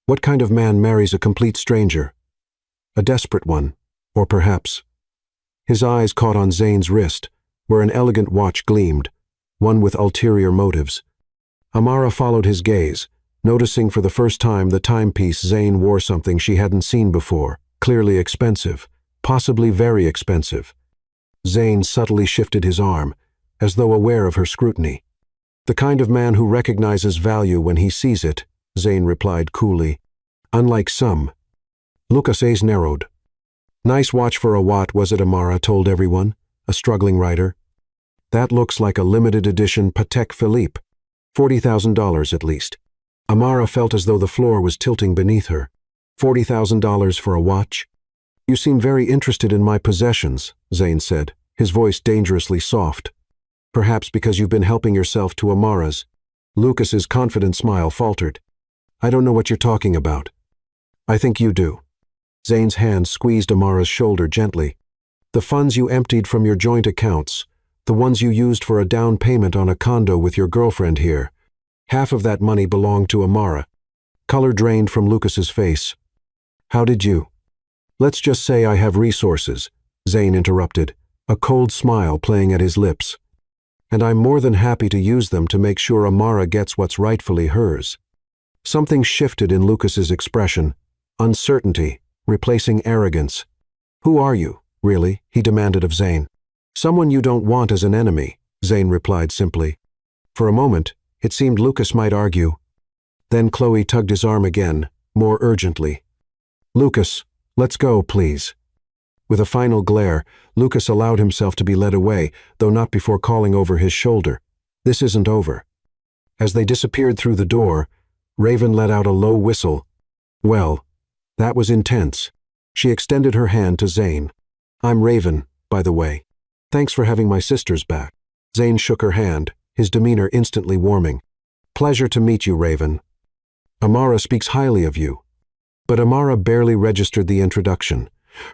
what kind of man marries a complete stranger? A desperate one, or perhaps... His eyes caught on Zane's wrist, where an elegant watch gleamed, one with ulterior motives. Amara followed his gaze, noticing for the first time the timepiece Zane wore something she hadn't seen before, clearly expensive, possibly very expensive. Zane subtly shifted his arm, as though aware of her scrutiny. The kind of man who recognizes value when he sees it, Zane replied coolly. Unlike some. Lucas' eyes narrowed. Nice watch for a watt, was it? Amara told everyone, a struggling writer. That looks like a limited edition Patek Philippe. $40,000 at least. Amara felt as though the floor was tilting beneath her. $40,000 for a watch? You seem very interested in my possessions, Zane said, his voice dangerously soft. Perhaps because you've been helping yourself to Amara's. Lucas's confident smile faltered. I don't know what you're talking about. I think you do. Zane's hand squeezed Amara's shoulder gently. The funds you emptied from your joint accounts, the ones you used for a down payment on a condo with your girlfriend here. Half of that money belonged to Amara. Color drained from Lucas's face. How did you? Let's just say I have resources, Zane interrupted, a cold smile playing at his lips. And I'm more than happy to use them to make sure Amara gets what's rightfully hers. Something shifted in Lucas's expression, uncertainty, replacing arrogance. Who are you, really? He demanded of Zane. Someone you don't want as an enemy, Zane replied simply. For a moment, it seemed Lucas might argue. Then Chloe tugged his arm again, more urgently. Lucas, let's go, please. With a final glare, Lucas allowed himself to be led away, though not before calling over his shoulder. This isn't over. As they disappeared through the door, Raven let out a low whistle. Well, that was intense. She extended her hand to Zane. I'm Raven, by the way. Thanks for having my sisters back. Zane shook her hand, his demeanor instantly warming. Pleasure to meet you, Raven. Amara speaks highly of you. But Amara barely registered the introduction,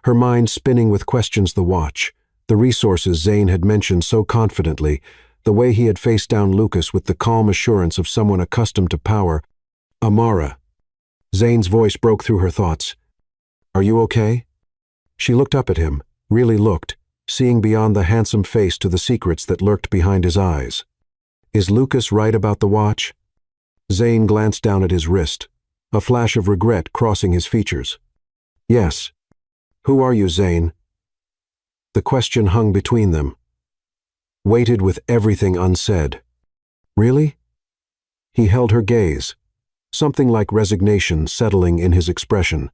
her mind spinning with questions: the watch, the resources Zane had mentioned so confidently, the way he had faced down Lucas with the calm assurance of someone accustomed to power. Amara. Zane's voice broke through her thoughts. Are you okay? She looked up at him, really looked, seeing beyond the handsome face to the secrets that lurked behind his eyes. Is Lucas right about the watch? Zane glanced down at his wrist, a flash of regret crossing his features. Yes. Who are you, Zane? The question hung between them, weighted with everything unsaid. Really? He held her gaze, something like resignation settling in his expression.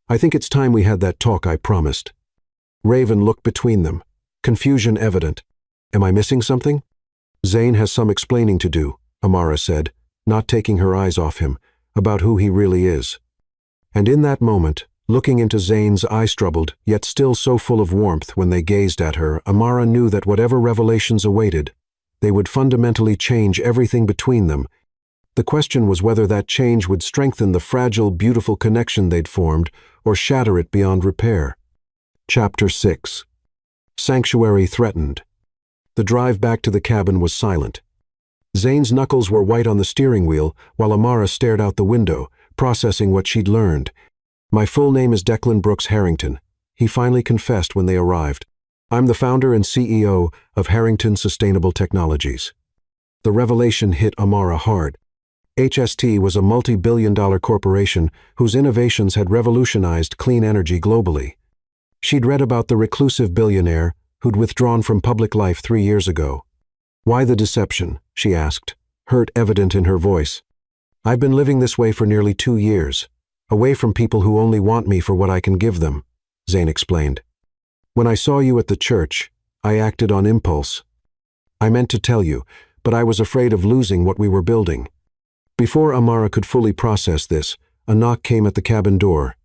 I think it's time we had that talk I promised. Raven looked between them, confusion evident. Am I missing something? Zane has some explaining to do, Amara said, not taking her eyes off him, about who he really is. And in that moment, Looking into Zane's eyes-troubled, yet still so full of warmth when they gazed at her, Amara knew that whatever revelations awaited, they would fundamentally change everything between them. The question was whether that change would strengthen the fragile, beautiful connection they'd formed or shatter it beyond repair. Chapter 6. Sanctuary Threatened. The drive back to the cabin was silent. Zane's knuckles were white on the steering wheel, while Amara stared out the window, processing what she'd learned. "My full name is Declan Brooks Harrington," he finally confessed when they arrived. "I'm the founder and CEO of Harrington Sustainable Technologies." The revelation hit Amara hard. HST was a multi-billion-dollar corporation whose innovations had revolutionized clean energy globally. She'd read about the reclusive billionaire who'd withdrawn from public life 3 years ago. "Why the deception?" she asked, hurt evident in her voice. "I've been living this way for nearly 2 years. Away from people who only want me for what I can give them," Zane explained. "When I saw you at the church, I acted on impulse. I meant to tell you, but I was afraid of losing what we were building." Before Amara could fully process this, a knock came at the cabin door.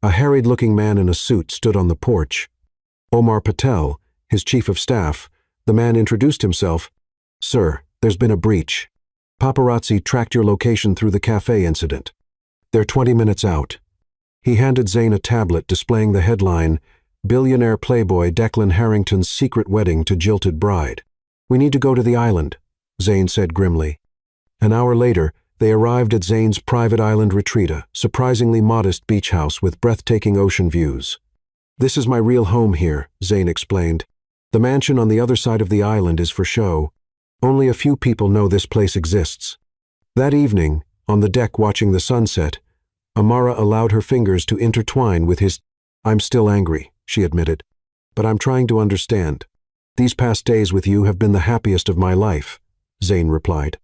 A harried-looking man in a suit stood on the porch. Omar Patel, his chief of staff, the man introduced himself. "Sir, there's been a breach. Paparazzi tracked your location through the cafe incident. They're 20 minutes out." He handed Zane a tablet displaying the headline, "Billionaire Playboy Declan Harrington's Secret Wedding to Jilted Bride." "We need to go to the island," Zane said grimly. An hour later, they arrived at Zane's private island retreat, a surprisingly modest beach house with breathtaking ocean views. "This is my real home here," Zane explained. "The mansion on the other side of the island is for show. Only a few people know this place exists." That evening, on the deck watching the sunset, Amara allowed her fingers to intertwine with his. "I'm still angry," she admitted, "but I'm trying to understand. These past days with you have been the happiest of my life," Zane replied.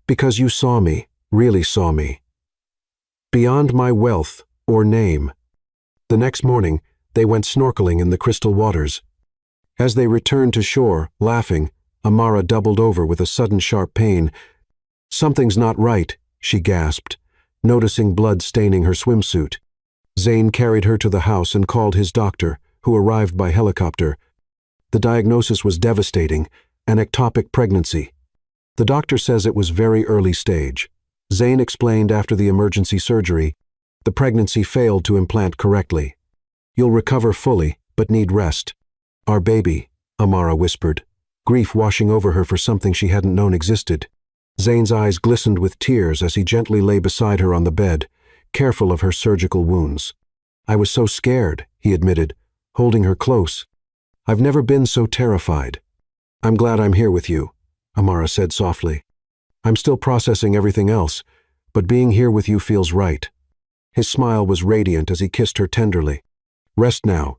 "Because you saw me, really saw me. Beyond my wealth or name." The next morning, they went snorkeling in the crystal waters. As they returned to shore, laughing, Amara doubled over with a sudden sharp pain. "Something's not right," she gasped, noticing blood staining her swimsuit. Zane carried her to the house and called his doctor, who arrived by helicopter. The diagnosis was devastating, an ectopic pregnancy. "The doctor says it was very early stage." Zane explained after the emergency surgery. "The pregnancy failed to implant correctly. You'll recover fully, but need rest." "Our baby," Amara whispered, grief washing over her for something she hadn't known existed. Zane's eyes glistened with tears as he gently lay beside her on the bed, careful of her surgical wounds. "I was so scared," he admitted, holding her close. "I've never been so terrified." "I'm glad I'm here with you," Amara said softly. "I'm still processing everything else, but being here with you feels right." His smile was radiant as he kissed her tenderly. "Rest now.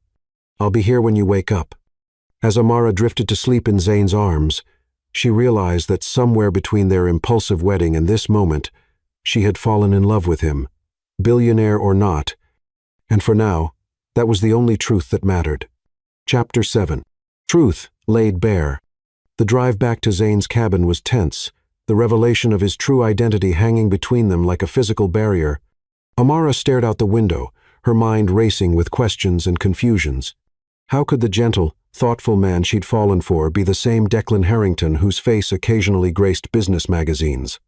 I'll be here when you wake up." As Amara drifted to sleep in Zane's arms, she realized that somewhere between their impulsive wedding and this moment, she had fallen in love with him, billionaire or not, and for now, that was the only truth that mattered. Chapter 7. Truth laid bare. The drive back to Zane's cabin was tense, the revelation of his true identity hanging between them like a physical barrier. Amara stared out the window, her mind racing with questions and confusions. How could the gentle, thoughtful man she'd fallen for be the same Declan Harrington whose face occasionally graced business magazines?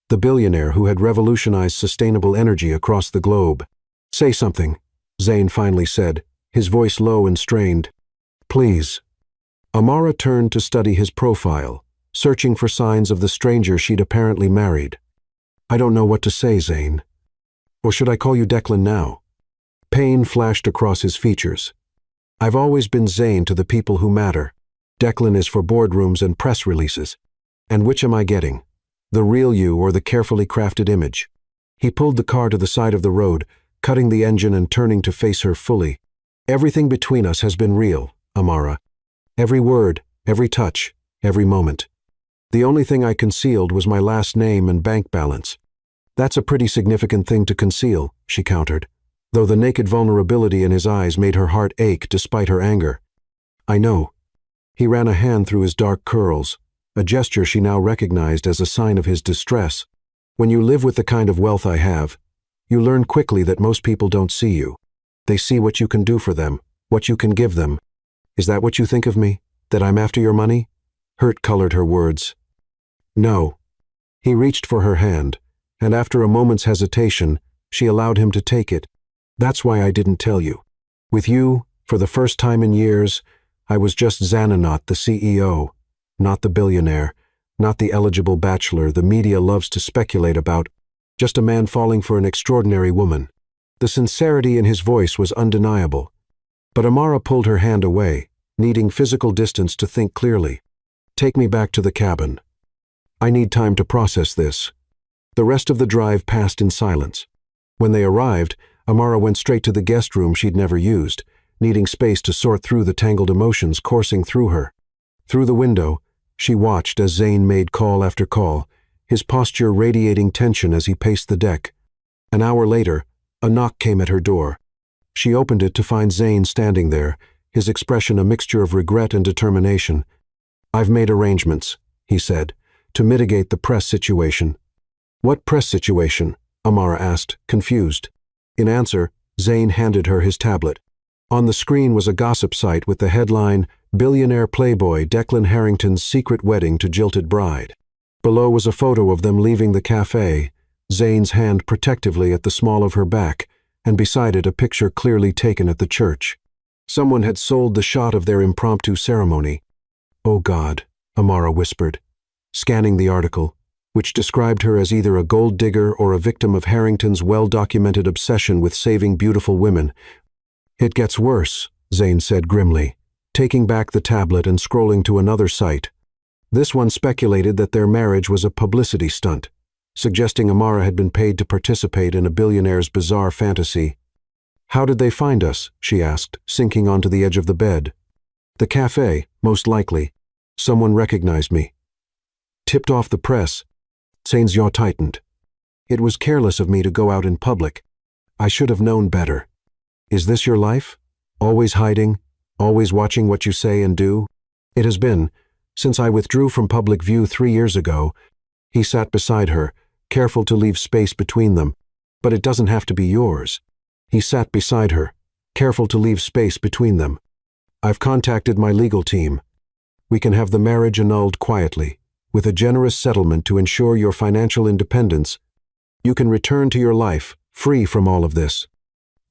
The billionaire who had revolutionized sustainable energy across the globe. "Say something," Zane finally said, his voice low and strained. "Please." Amara turned to study his profile, searching for signs of the stranger she'd apparently married. "I don't know what to say, Zane. Or should I call you Declan now?" Pain flashed across his features. "I've always been Zane to the people who matter. Declan is for boardrooms and press releases. And which am I getting? The real you or the carefully crafted image?" He pulled the car to the side of the road, cutting the engine and turning to face her fully. "Everything between us has been real, Amara. Every word, every touch, every moment. The only thing I concealed was my last name and bank balance." "That's a pretty significant thing to conceal," she countered, though the naked vulnerability in his eyes made her heart ache despite her anger. "I know." He ran a hand through his dark curls, a gesture she now recognized as a sign of his distress. "When you live with the kind of wealth I have, you learn quickly that most people don't see you. They see what you can do for them, what you can give them. Is that what you think of me? That I'm after your money? Hurt colored her words. No. He reached for her hand, and after a moment's hesitation, she allowed him to take it. That's why I didn't tell you. With you, for the first time in years, I was just Xananaut, the CEO, not the billionaire, not the eligible bachelor the media loves to speculate about, just a man falling for an extraordinary woman. The sincerity in his voice was undeniable. But Amara pulled her hand away, needing physical distance to think clearly. Take me back to the cabin. I need time to process this. The rest of the drive passed in silence. When they arrived, Amara went straight to the guest room she'd never used, needing space to sort through the tangled emotions coursing through her. Through the window, she watched as Zane made call after call, his posture radiating tension as he paced the deck. An hour later, a knock came at her door. She opened it to find Zane standing there, his expression a mixture of regret and determination. I've made arrangements, he said, to mitigate the press situation. What press situation? Amara asked, confused. In answer, Zane handed her his tablet. On the screen was a gossip site with the headline, Billionaire Playboy Declan Harrington's Secret Wedding to Jilted Bride. Below was a photo of them leaving the cafe, Zane's hand protectively at the small of her back, and beside it a picture clearly taken at the church. Someone had sold the shot of their impromptu ceremony. Oh God, Amara whispered, scanning the article, which described her as either a gold digger or a victim of Harrington's well-documented obsession with saving beautiful women. It gets worse, Zane said grimly, taking back the tablet and scrolling to another site. This one speculated that their marriage was a publicity stunt, suggesting Amara had been paid to participate in a billionaire's bizarre fantasy. How did they find us? She asked, sinking onto the edge of the bed. The cafe, most likely. Someone recognized me. Tipped off the press. Zane's jaw tightened. It was careless of me to go out in public. I should have known better. Is this your life? Always hiding? Always watching what you say and do? It has been, since I withdrew from public view 3 years ago. He sat beside her, careful to leave space between them. But it doesn't have to be yours. He sat beside her, careful to leave space between them. I've contacted my legal team. We can have the marriage annulled quietly, with a generous settlement to ensure your financial independence. You can return to your life, free from all of this.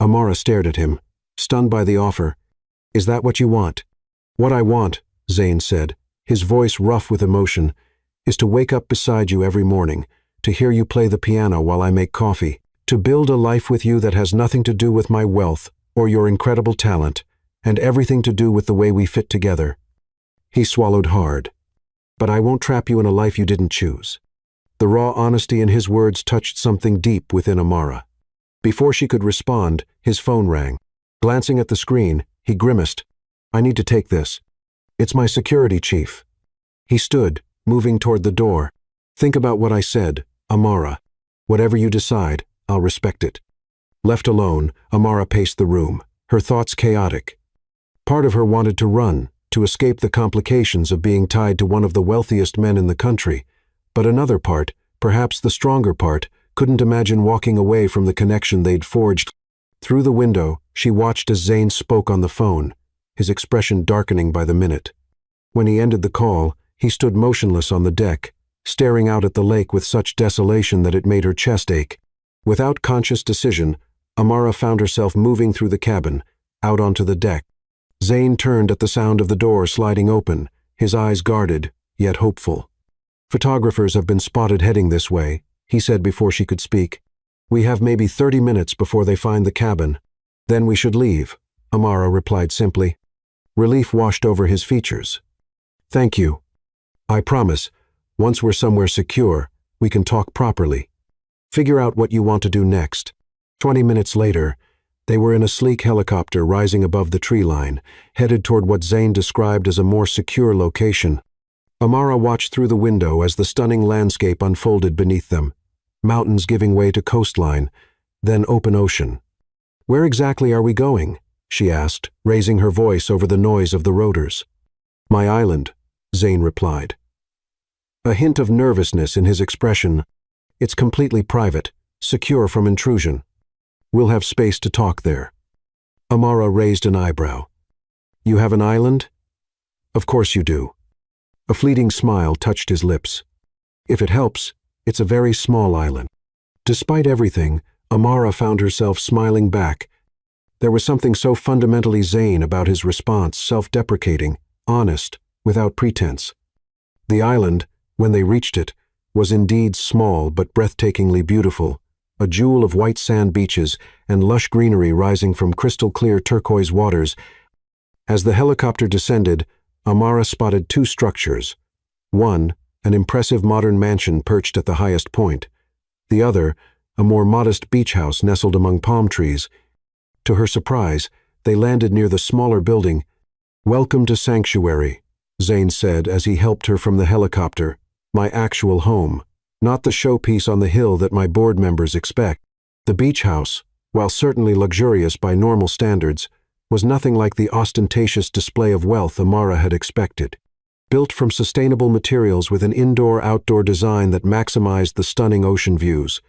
Amara stared at him, stunned by the offer. Is that what you want? What I want, Zane said, his voice rough with emotion, is to wake up beside you every morning, to hear you play the piano while I make coffee, to build a life with you that has nothing to do with my wealth or your incredible talent, and everything to do with the way we fit together. He swallowed hard. But I won't trap you in a life you didn't choose. The raw honesty in his words touched something deep within Amara. Before she could respond, his phone rang. Glancing at the screen, he grimaced. I need to take this. It's my security chief. He stood, moving toward the door. Think about what I said, Amara. Whatever you decide, I'll respect it. Left alone, Amara paced the room, her thoughts chaotic. Part of her wanted to run, to escape the complications of being tied to one of the wealthiest men in the country, but another part, perhaps the stronger part, couldn't imagine walking away from the connection they'd forged. Through the window, she watched as Zane spoke on the phone, his expression darkening by the minute. When he ended the call, he stood motionless on the deck, staring out at the lake with such desolation that it made her chest ache. Without conscious decision, Amara found herself moving through the cabin, out onto the deck. Zane turned at the sound of the door sliding open, his eyes guarded, yet hopeful. Photographers have been spotted heading this way, he said before she could speak. We have maybe 30 minutes before they find the cabin. Then we should leave, Amara replied simply. Relief washed over his features. Thank you. I promise, once we're somewhere secure, we can talk properly. Figure out what you want to do next. 20 minutes later, they were in a sleek helicopter rising above the tree line, headed toward what Zane described as a more secure location. Amara watched through the window as the stunning landscape unfolded beneath them, mountains giving way to coastline, then open ocean. Where exactly are we going? She asked, raising her voice over the noise of the rotors. My island, Zane replied. A hint of nervousness in his expression. It's completely private, secure from intrusion. We'll have space to talk there. Amara raised an eyebrow. You have an island? Of course you do. A fleeting smile touched his lips. If it helps, it's a very small island. Despite everything, Amara found herself smiling back. There was something so fundamentally Zane about his response, self-deprecating, honest, without pretense. The island, when they reached it, was indeed small but breathtakingly beautiful, a jewel of white sand beaches and lush greenery rising from crystal-clear turquoise waters. As the helicopter descended, Amara spotted two structures. One, an impressive modern mansion perched at the highest point. The other, a more modest beach house nestled among palm trees. To her surprise, they landed near the smaller building. "Welcome to Sanctuary," Zane said as he helped her from the helicopter. "My actual home, not the showpiece on the hill that my board members expect." The beach house, while certainly luxurious by normal standards, was nothing like the ostentatious display of wealth Amara had expected. Built from sustainable materials with an indoor-outdoor design that maximized the stunning ocean views,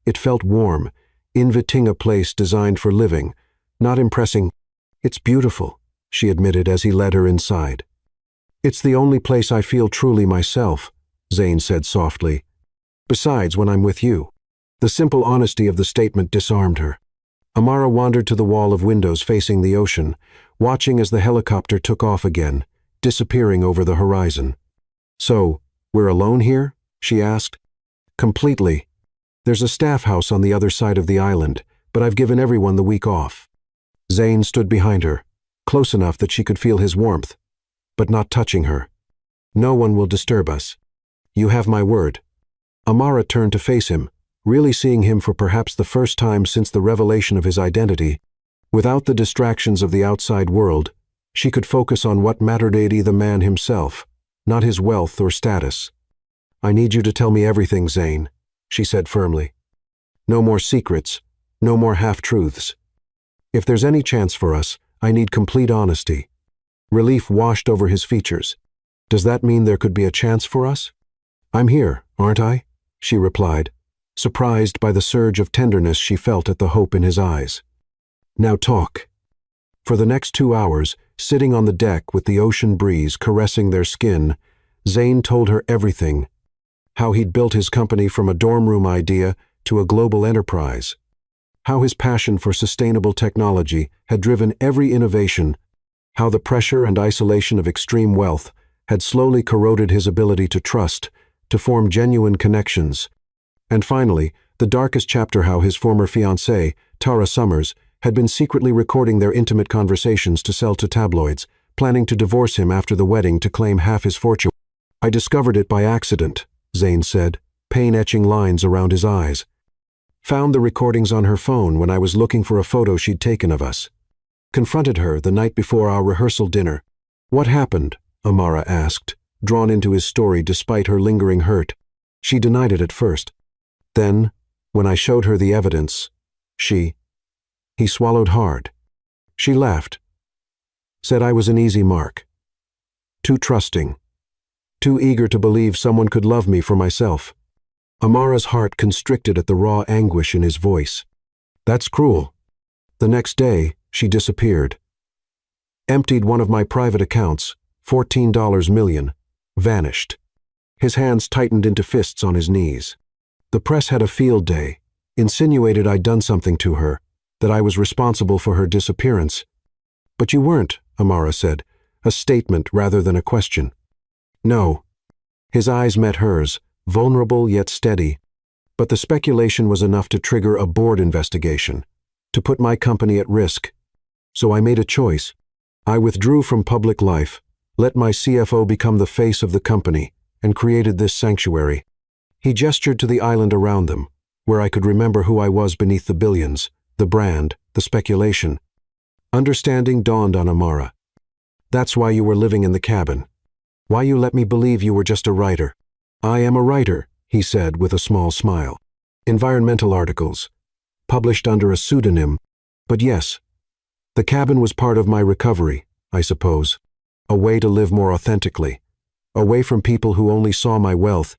it felt warm, inviting, a place designed for living, not impressing. "It's beautiful," she admitted as he led her inside. "It's the only place I feel truly myself," Zane said softly. "Besides, when I'm with you." The simple honesty of the statement disarmed her. Amara wandered to the wall of windows facing the ocean, watching as the helicopter took off again, disappearing over the horizon. "So, we're alone here?" she asked. "Completely. There's a staff house on the other side of the island, but I've given everyone the week off." Zane stood behind her, close enough that she could feel his warmth, but not touching her. "No one will disturb us. You have my word." Amara turned to face him, really seeing him for perhaps the first time since the revelation of his identity. Without the distractions of the outside world, she could focus on what mattered to the man himself, not his wealth or status. "I need you to tell me everything, Zane," she said firmly. "No more secrets, no more half-truths. If there's any chance for us, I need complete honesty." Relief washed over his features. "Does that mean there could be a chance for us?" "I'm here, aren't I?" she replied, surprised by the surge of tenderness she felt at the hope in his eyes. "Now talk." For the next 2 hours, sitting on the deck with the ocean breeze caressing their skin, Zane told her everything. How he'd built his company from a dorm room idea to a global enterprise. How his passion for sustainable technology had driven every innovation. How the pressure and isolation of extreme wealth had slowly corroded his ability to trust, to form genuine connections. And finally, the darkest chapter: how his former fiancée, Tara Summers, had been secretly recording their intimate conversations to sell to tabloids, planning to divorce him after the wedding to claim half his fortune. "I discovered it by accident," Zane said, pain-etching lines around his eyes. "Found the recordings on her phone when I was looking for a photo she'd taken of us. Confronted her the night before our rehearsal dinner." "What happened?" Amara asked, drawn into his story despite her lingering hurt. She denied it at first. Then, when I showed her the evidence, He swallowed hard. She laughed. Said I was an easy mark. Too trusting. Too eager to believe someone could love me for myself. Amara's heart constricted at the raw anguish in his voice. "That's cruel." The next day, she disappeared. Emptied one of my private accounts, $14 million, vanished. His hands tightened into fists on his knees. The press had a field day, insinuated I'd done something to her, that I was responsible for her disappearance. "But you weren't," Amara said, a statement rather than a question. "No." His eyes met hers, vulnerable yet steady. "But the speculation was enough to trigger a board investigation, to put my company at risk. So I made a choice. I withdrew from public life, let my CFO become the face of the company, and created this sanctuary." He gestured to the island around them, where I could remember who I was beneath the billions, the brand, the speculation. Understanding dawned on Amara. "That's why you were living in the cabin. Why you let me believe you were just a writer." "I am a writer," he said with a small smile. "Environmental articles, published under a pseudonym. But yes, the cabin was part of my recovery, I suppose. A way to live more authentically. Away from people who only saw my wealth.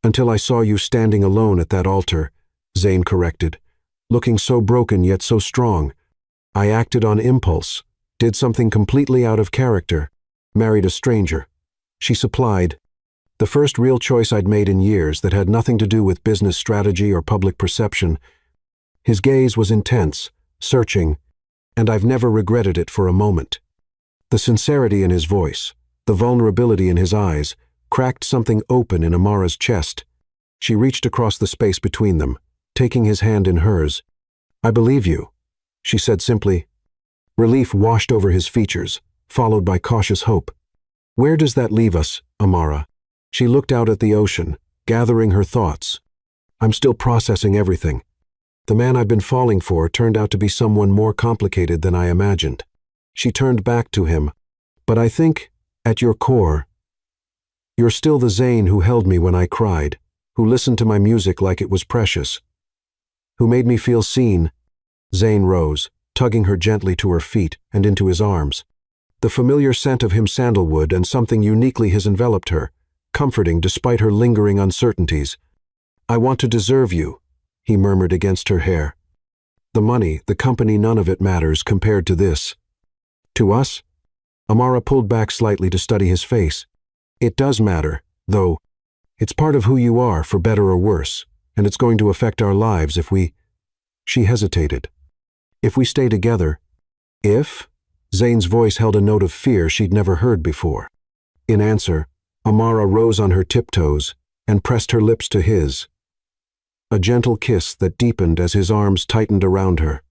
Until I saw you standing alone at that altar," Zane corrected, "looking so broken yet so strong, I acted on impulse, did something completely out of character, married a stranger. She supplied. The first real choice I'd made in years that had nothing to do with business strategy or public perception. His gaze was intense, searching, and I've never regretted it for a moment. The sincerity in his voice, the vulnerability in his eyes, cracked something open in Amara's chest. She reached across the space between them, taking his hand in hers. "I believe you," she said simply. Relief washed over his features, followed by cautious hope. "Where does that leave us, Amara?" She looked out at the ocean, gathering her thoughts. "I'm still processing everything. The man I've been falling for turned out to be someone more complicated than I imagined." She turned back to him. "But I think, at your core, you're still the Zane who held me when I cried, who listened to my music like it was precious, who made me feel seen." Zane rose, tugging her gently to her feet and into his arms. The familiar scent of him sandalwood and something uniquely his enveloped her, comforting despite her lingering uncertainties. "I want to deserve you," he murmured against her hair. "The money, the company, none of it matters compared to this." "To us?" Amara pulled back slightly to study his face. "It does matter, though. It's part of who you are, for better or worse, and it's going to affect our lives if we—" She hesitated. "If we stay together." "If?" Zane's voice held a note of fear she'd never heard before. In answer, Amara rose on her tiptoes and pressed her lips to his. A gentle kiss that deepened as his arms tightened around her,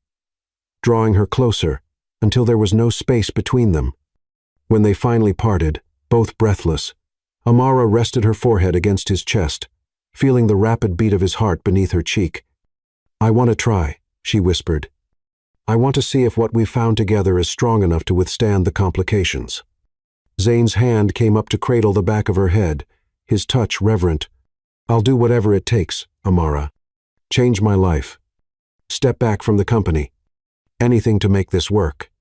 drawing her closer until there was no space between them. When they finally parted, both breathless, Amara rested her forehead against his chest, feeling the rapid beat of his heart beneath her cheek. "I want to try," she whispered. "I want to see if what we've found together is strong enough to withstand the complications." Zane's hand came up to cradle the back of her head, his touch reverent. "I'll do whatever it takes, Amara. Change my life. Step back from the company. Anything to make this work."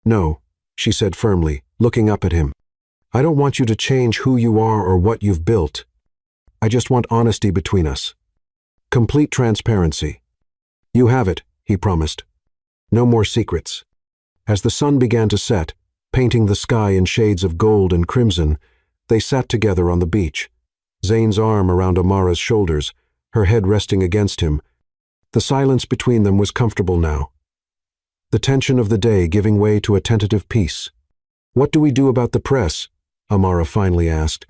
"No," she said firmly, looking up at him. "I don't want you to change who you are or what you've built. I just want honesty between us. Complete transparency." "You have it," he promised. "No more secrets." As the sun began to set, painting the sky in shades of gold and crimson, they sat together on the beach, Zane's arm around Amara's shoulders, her head resting against him. The silence between them was comfortable now, the tension of the day giving way to a tentative peace. "What do we do about the press?" Amara finally asked.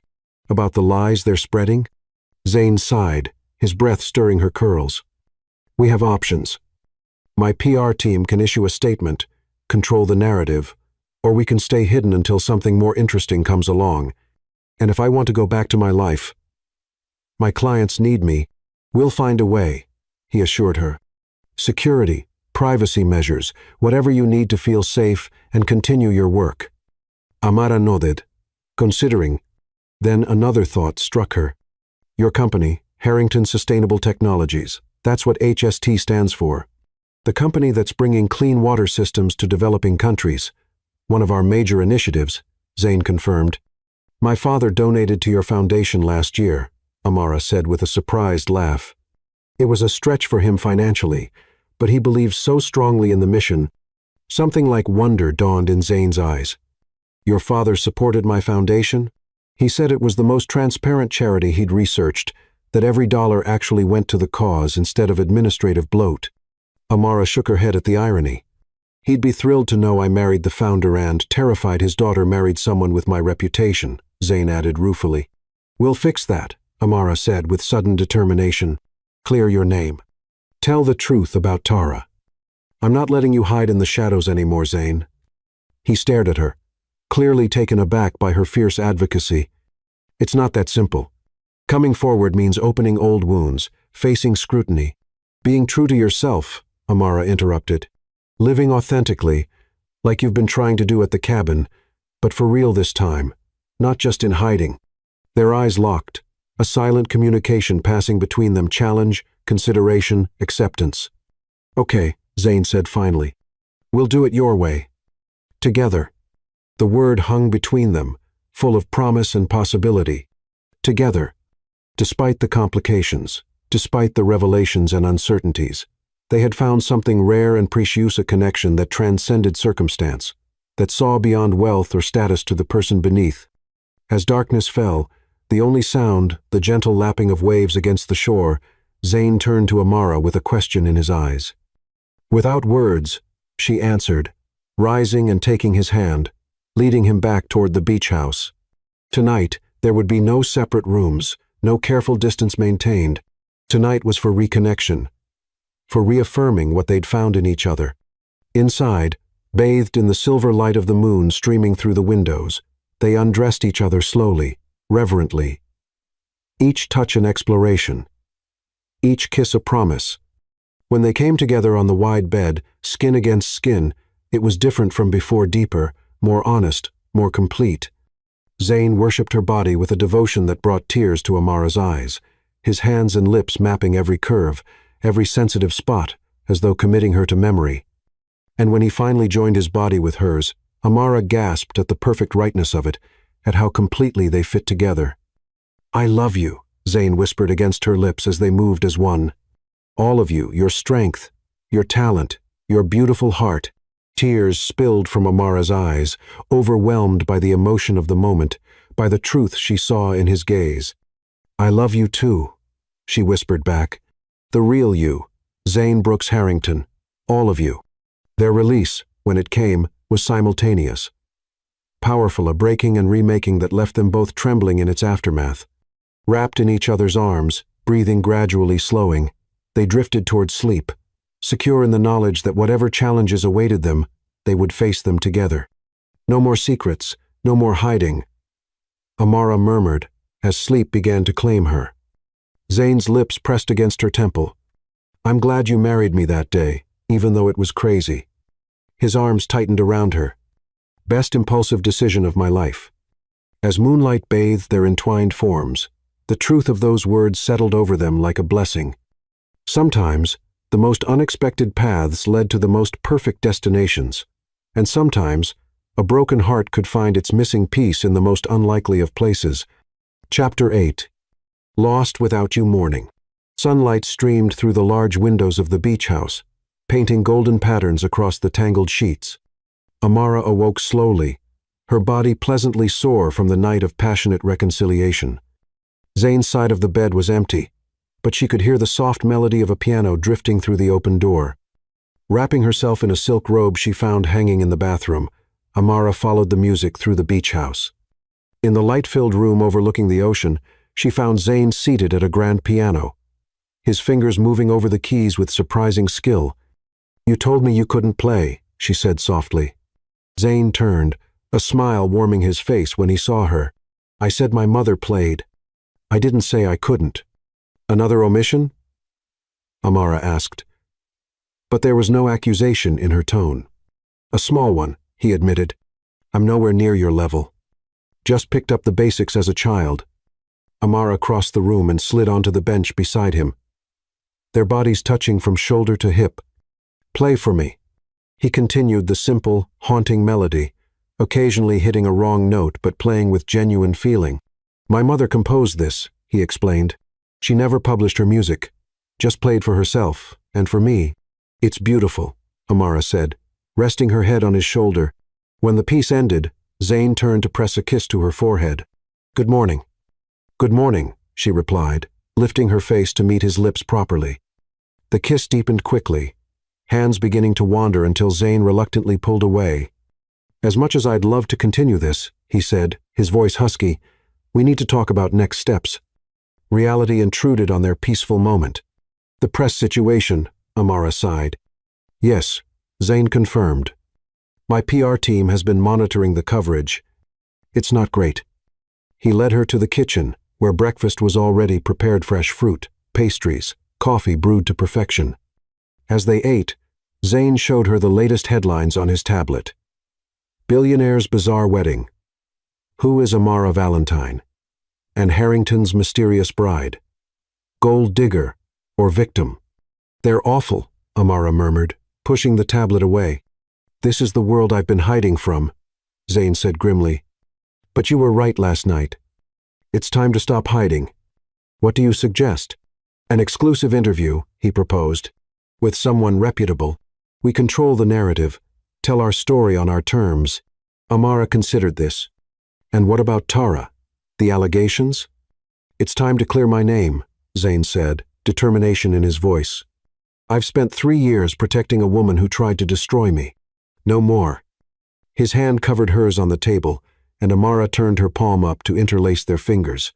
"About the lies they're spreading?" Zane sighed, his breath stirring her curls. "We have options. My PR team can issue a statement, control the narrative, or we can stay hidden until something more interesting comes along. And if I want to go back to my life, my clients need me. We'll find a way," he assured her. "Security, privacy measures, whatever you need to feel safe and continue your work." Amara nodded, considering. Then another thought struck her. "Your company, Harrington Sustainable Technologies, that's what HST stands for. The company that's bringing clean water systems to developing countries. One of our major initiatives," Zane confirmed. "My father donated to your foundation last year," Amara said with a surprised laugh. It was a stretch for him financially, but he believed so strongly in the mission. Something like wonder dawned in Zane's eyes. "Your father supported my foundation?" He said it was the most transparent charity he'd researched, that every dollar actually went to the cause instead of administrative bloat. Amara shook her head at the irony. "He'd be thrilled to know I married the founder and terrified his daughter married someone with my reputation," Zane added ruefully. "We'll fix that," Amara said with sudden determination. "Clear your name. Tell the truth about Tara. I'm not letting you hide in the shadows anymore, Zane." He stared at her, clearly taken aback by her fierce advocacy. "It's not that simple. Coming forward means opening old wounds, facing scrutiny. Being true to yourself," Amara interrupted. "Living authentically, like you've been trying to do at the cabin, but for real this time, not just in hiding." Their eyes locked, a silent communication passing between them, challenge, consideration, acceptance. "Okay," Zane said finally. "We'll do it your way. Together." The word hung between them, full of promise and possibility. Together. Despite the complications, despite the revelations and uncertainties. They had found something rare and precious, a connection that transcended circumstance, that saw beyond wealth or status to the person beneath. As darkness fell, the only sound, the gentle lapping of waves against the shore, Zayn turned to Amara with a question in his eyes. Without words, she answered, rising and taking his hand, leading him back toward the beach house. Tonight, there would be no separate rooms, no careful distance maintained. Tonight was for reconnection, for reaffirming what they'd found in each other. Inside, bathed in the silver light of the moon streaming through the windows, they undressed each other slowly, reverently. Each touch an exploration, each kiss a promise. When they came together on the wide bed, skin against skin, it was different from before, deeper, more honest, more complete. Zayn worshipped her body with a devotion that brought tears to Amara's eyes, his hands and lips mapping every curve, every sensitive spot, as though committing her to memory. And when he finally joined his body with hers, Amara gasped at the perfect rightness of it, at how completely they fit together. "I love you," Zayn whispered against her lips as they moved as one. "All of you, your strength, your talent, your beautiful heart." Tears spilled from Amara's eyes, overwhelmed by the emotion of the moment, by the truth she saw in his gaze. "I love you too," she whispered back. "The real you, Zayn Brooks Harrington, all of you." Their release, when it came, was simultaneous. Powerful, a breaking and remaking that left them both trembling in its aftermath. Wrapped in each other's arms, breathing gradually slowing, they drifted toward sleep, secure in the knowledge that whatever challenges awaited them, they would face them together. No more secrets, no more hiding. Amara murmured, as sleep began to claim her. Zayn's lips pressed against her temple. "I'm glad you married me that day, even though it was crazy." His arms tightened around her. "Best impulsive decision of my life." As moonlight bathed their entwined forms, the truth of those words settled over them like a blessing. Sometimes, the most unexpected paths led to the most perfect destinations, and sometimes, a broken heart could find its missing piece in the most unlikely of places. Chapter 8. Lost Without You Morning. Sunlight streamed through the large windows of the beach house, painting golden patterns across the tangled sheets. Amara awoke slowly, her body pleasantly sore from the night of passionate reconciliation. Zayn's side of the bed was empty, but she could hear the soft melody of a piano drifting through the open door. Wrapping herself in a silk robe she found hanging in the bathroom, Amara followed the music through the beach house. In the light-filled room overlooking the ocean, she found Zayn seated at a grand piano, his fingers moving over the keys with surprising skill. "You told me you couldn't play," she said softly. Zayn turned, a smile warming his face when he saw her. "I said my mother played. I didn't say I couldn't." "Another omission?" Amara asked. But there was no accusation in her tone. "A small one," he admitted. "I'm nowhere near your level. Just picked up the basics as a child." Amara crossed the room and slid onto the bench beside him, their bodies touching from shoulder to hip. "Play for me." He continued the simple, haunting melody, occasionally hitting a wrong note but playing with genuine feeling. "My mother composed this," he explained. "She never published her music, just played for herself, and for me." "It's beautiful," Amara said, resting her head on his shoulder. When the piece ended, Zayn turned to press a kiss to her forehead. "Good morning." "Good morning," she replied, lifting her face to meet his lips properly. The kiss deepened quickly, hands beginning to wander until Zayn reluctantly pulled away. "As much as I'd love to continue this," he said, his voice husky, "we need to talk about next steps." Reality intruded on their peaceful moment. "The press situation," Amara sighed. "Yes," Zayn confirmed. "My PR team has been monitoring the coverage. It's not great." He led her to the kitchen, where breakfast was already prepared: fresh fruit, pastries, coffee brewed to perfection. As they ate, Zayn showed her the latest headlines on his tablet. "Billionaire's Bizarre Wedding," "Who is Amara Valentine?" and "Harrington's Mysterious Bride." "Gold digger or victim?" "They're awful," Amara murmured, pushing the tablet away. "This is the world I've been hiding from," Zayn said grimly. "But you were right last night. It's time to stop hiding. What do you suggest?" "An exclusive interview," he proposed. With someone reputable, we control the narrative, tell our story on our terms. Amara considered this. And what about Tara? The allegations? It's time to clear my name, Zain said, determination in his voice. I've spent 3 years protecting a woman who tried to destroy me. No more. His hand covered hers on the table, and Amara turned her palm up to interlace their fingers.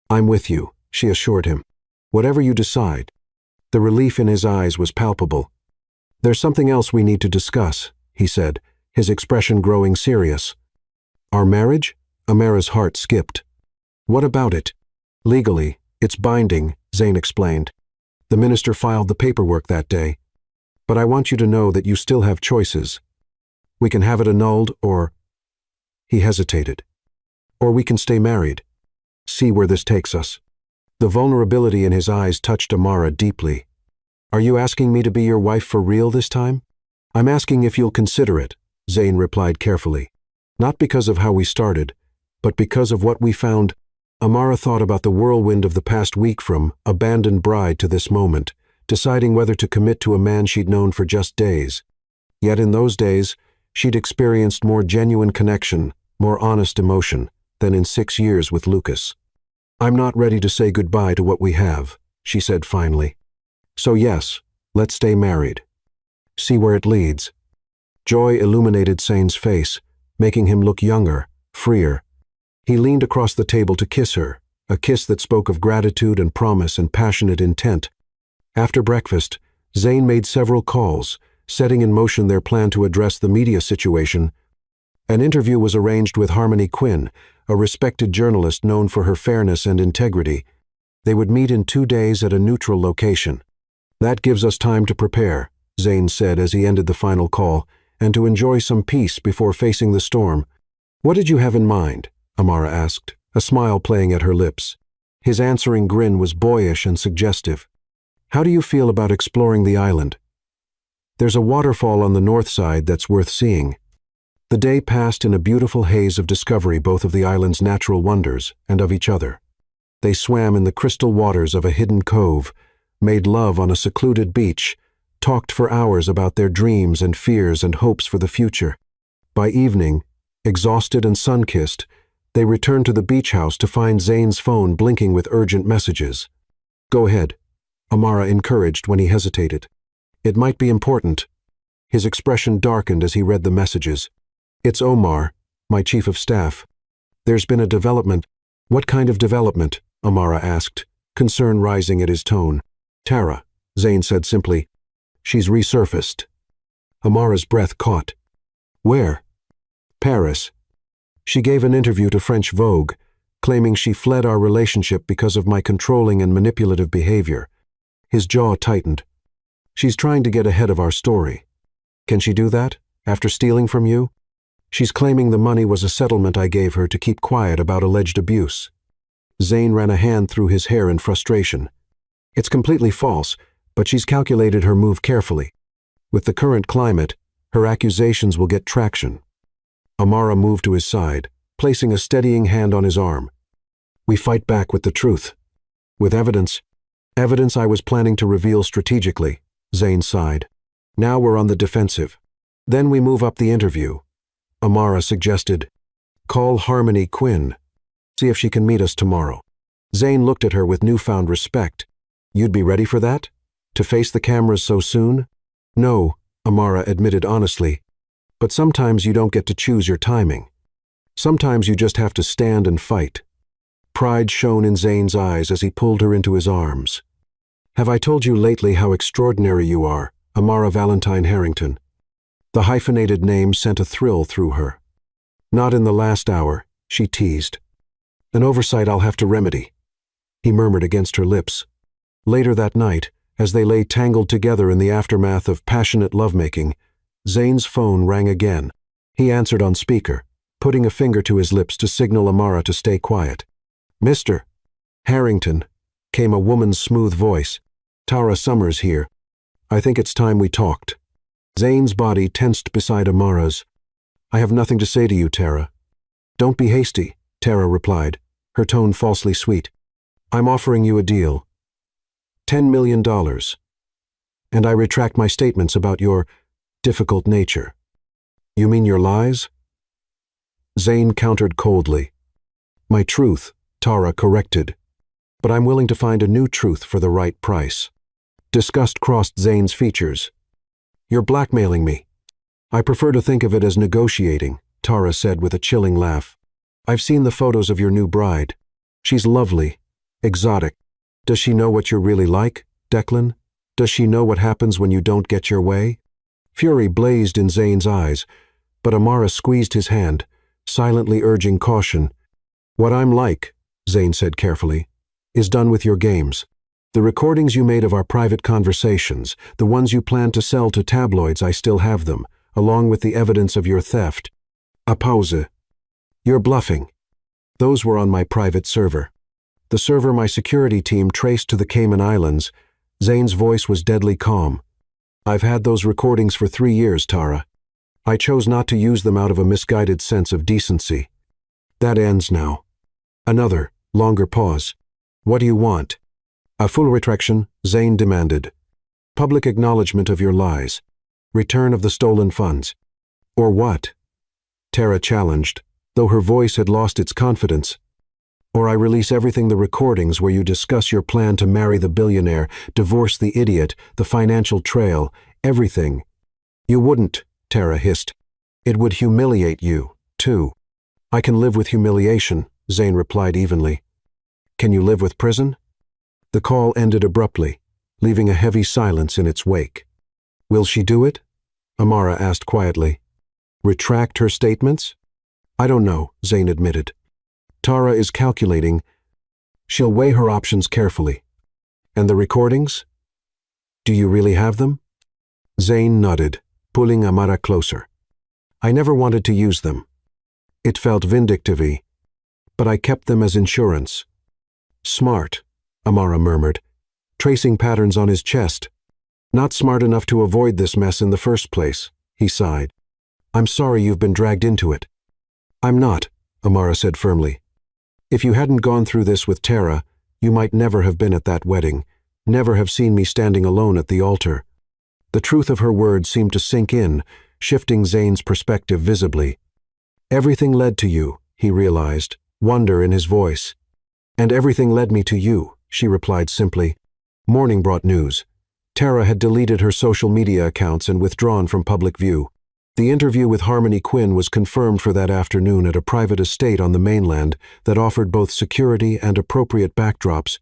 I'm with you, she assured him. Whatever you decide. The relief in his eyes was palpable. There's something else we need to discuss, he said, his expression growing serious. Our marriage? Amara's heart skipped. What about it? Legally, it's binding, Zain explained. The minister filed the paperwork that day. But I want you to know that you still have choices. We can have it annulled, or... He hesitated. Or we can stay married. See where this takes us. The vulnerability in his eyes touched Amara deeply. Are you asking me to be your wife for real this time? I'm asking if you'll consider it, Zain replied carefully. Not because of how we started, but because of what we found. Amara thought about the whirlwind of the past week from abandoned bride to this moment, deciding whether to commit to a man she'd known for just days. Yet in those days, she'd experienced more genuine connection, more honest emotion, than in 6 years with Lucas. I'm not ready to say goodbye to what we have, she said finally. So yes, let's stay married. See where it leads. Joy illuminated Zain's face, making him look younger, freer. He leaned across the table to kiss her, a kiss that spoke of gratitude and promise and passionate intent. After breakfast, Zain made several calls, setting in motion their plan to address the media situation. An interview was arranged with Harmony Quinn, a respected journalist known for her fairness and integrity. They would meet in 2 days at a neutral location. That gives us time to prepare, Zain said as he ended the final call, and to enjoy some peace before facing the storm. What did you have in mind? Amara asked, a smile playing at her lips. His answering grin was boyish and suggestive. How do you feel about exploring the island? There's a waterfall on the north side that's worth seeing. The day passed in a beautiful haze of discovery both of the island's natural wonders and of each other. They swam in the crystal waters of a hidden cove, made love on a secluded beach, talked for hours about their dreams and fears and hopes for the future. By evening, exhausted and sun-kissed, they returned to the beach house to find Zain's phone blinking with urgent messages. Go ahead, Amara encouraged when he hesitated. It might be important. His expression darkened as he read the messages. It's Omar, my chief of staff. There's been a development. What kind of development? Amara asked, concern rising at his tone. Tara, Zain said simply. She's resurfaced. Amara's breath caught. Where? Paris. She gave an interview to French Vogue, claiming she fled our relationship because of my controlling and manipulative behavior. His jaw tightened. She's trying to get ahead of our story. Can she do that, after stealing from you? She's claiming the money was a settlement I gave her to keep quiet about alleged abuse. Zain ran a hand through his hair in frustration. It's completely false, but she's calculated her move carefully. With the current climate, her accusations will get traction. Amara moved to his side, placing a steadying hand on his arm. We fight back with the truth. With evidence I was planning to reveal strategically, Zain sighed. Now we're on the defensive. Then we move up the interview. Amara suggested, call Harmony Quinn. See if she can meet us tomorrow. Zain looked at her with newfound respect. You'd be ready for that? To face the cameras so soon? No, Amara admitted honestly. But sometimes you don't get to choose your timing. Sometimes you just have to stand and fight. Pride shone in Zain's eyes as he pulled her into his arms. Have I told you lately how extraordinary you are, Amara Valentine Harrington? The hyphenated name sent a thrill through her. Not in the last hour, she teased. An oversight I'll have to remedy, he murmured against her lips. Later that night, as they lay tangled together in the aftermath of passionate lovemaking, Zain's phone rang again. He answered on speaker, putting a finger to his lips to signal Amara to stay quiet. Mr. Harrington, came a woman's smooth voice. Tara Summers here. I think it's time we talked. Zain's body tensed beside Amara's. I have nothing to say to you, Tara. Don't be hasty, Tara replied, her tone falsely sweet. I'm offering you a deal. $10 million. and I retract my statements about your difficult nature. You mean your lies? Zayn countered coldly. My truth, Tara corrected. But I'm willing to find a new truth for the right price. Disgust crossed Zayn's features. You're blackmailing me. I prefer to think of it as negotiating, Tara said with a chilling laugh. I've seen the photos of your new bride. She's lovely, exotic. Does she know what you're really like, Declan? Does she know what happens when you don't get your way? Fury blazed in Zayn's eyes, but Amara squeezed his hand, silently urging caution. What I'm like, Zayn said carefully, is done with your games. The recordings you made of our private conversations, the ones you planned to sell to tabloids, I still have them, along with the evidence of your theft. A pause. You're bluffing. Those were on my private server. The server my security team traced to the Cayman Islands. Zayn's voice was deadly calm. I've had those recordings for 3 years, Tara. I chose not to use them out of a misguided sense of decency. That ends now. Another, longer pause. What do you want? A full retraction, Zayn demanded. Public acknowledgement of your lies. Return of the stolen funds. Or what? Tara challenged, though her voice had lost its confidence. Or I release everything, the recordings where you discuss your plan to marry the billionaire, divorce the idiot, the financial trail, everything. You wouldn't, Tara hissed. It would humiliate you, too. I can live with humiliation, Zayn replied evenly. Can you live with prison? The call ended abruptly, leaving a heavy silence in its wake. Will she do it? Amara asked quietly. Retract her statements? I don't know, Zayn admitted. Tara is calculating. She'll weigh her options carefully. And the recordings? Do you really have them? Zayn nodded, pulling Amara closer. I never wanted to use them. It felt vindictive-y, but I kept them as insurance. Smart, Amara murmured, tracing patterns on his chest. Not smart enough to avoid this mess in the first place, he sighed. I'm sorry you've been dragged into it. I'm not, Amara said firmly. If you hadn't gone through this with Tara, you might never have been at that wedding, never have seen me standing alone at the altar. The truth of her words seemed to sink in, shifting Zayn's perspective visibly. Everything led to you, he realized, wonder in his voice. And everything led me to you, she replied simply. Morning brought news. Tara had deleted her social media accounts and withdrawn from public view. The interview with Harmony Quinn was confirmed for that afternoon at a private estate on the mainland that offered both security and appropriate backdrops.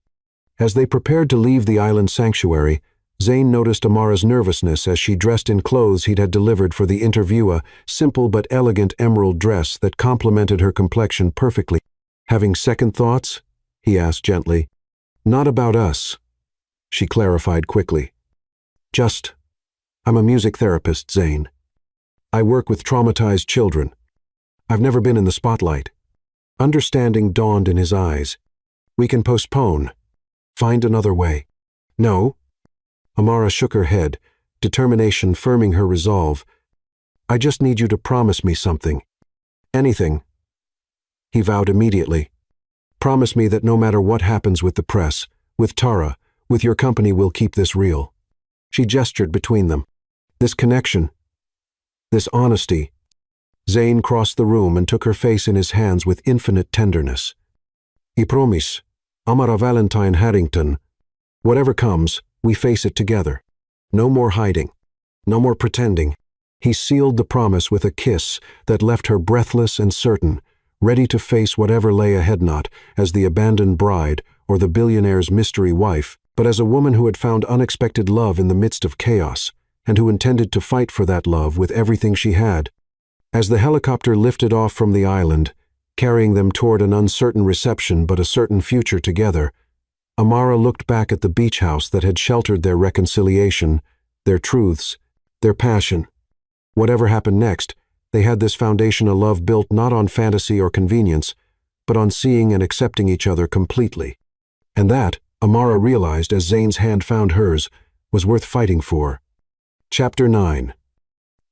As they prepared to leave the island sanctuary, Zayn noticed Amara's nervousness as she dressed in clothes he'd had delivered for the interview, a simple but elegant emerald dress that complemented her complexion perfectly. Having second thoughts? He asked gently. Not about us, she clarified quickly. Just, I'm a music therapist, Zayn. I work with traumatized children. I've never been in the spotlight. Understanding dawned in his eyes. We can postpone. Find another way. No. Amara shook her head, determination firming her resolve. I just need you to promise me something. Anything. He vowed immediately. Promise me that no matter what happens with the press, with Tara, with your company, we'll keep this real. She gestured between them. This connection. This honesty. Zayn crossed the room and took her face in his hands with infinite tenderness. I promise, Amara Valentine Harrington. Whatever comes, we face it together. No more hiding. No more pretending. He sealed the promise with a kiss that left her breathless and certain, ready to face whatever lay ahead, not as the abandoned bride or the billionaire's mystery wife, but as a woman who had found unexpected love in the midst of chaos, and who intended to fight for that love with everything she had. As the helicopter lifted off from the island, carrying them toward an uncertain reception but a certain future together, Amara looked back at the beach house that had sheltered their reconciliation, their truths, their passion. Whatever happened next, they had this foundation of love built not on fantasy or convenience, but on seeing and accepting each other completely. And that, Amara realized as Zayn's hand found hers, was worth fighting for. Chapter 9.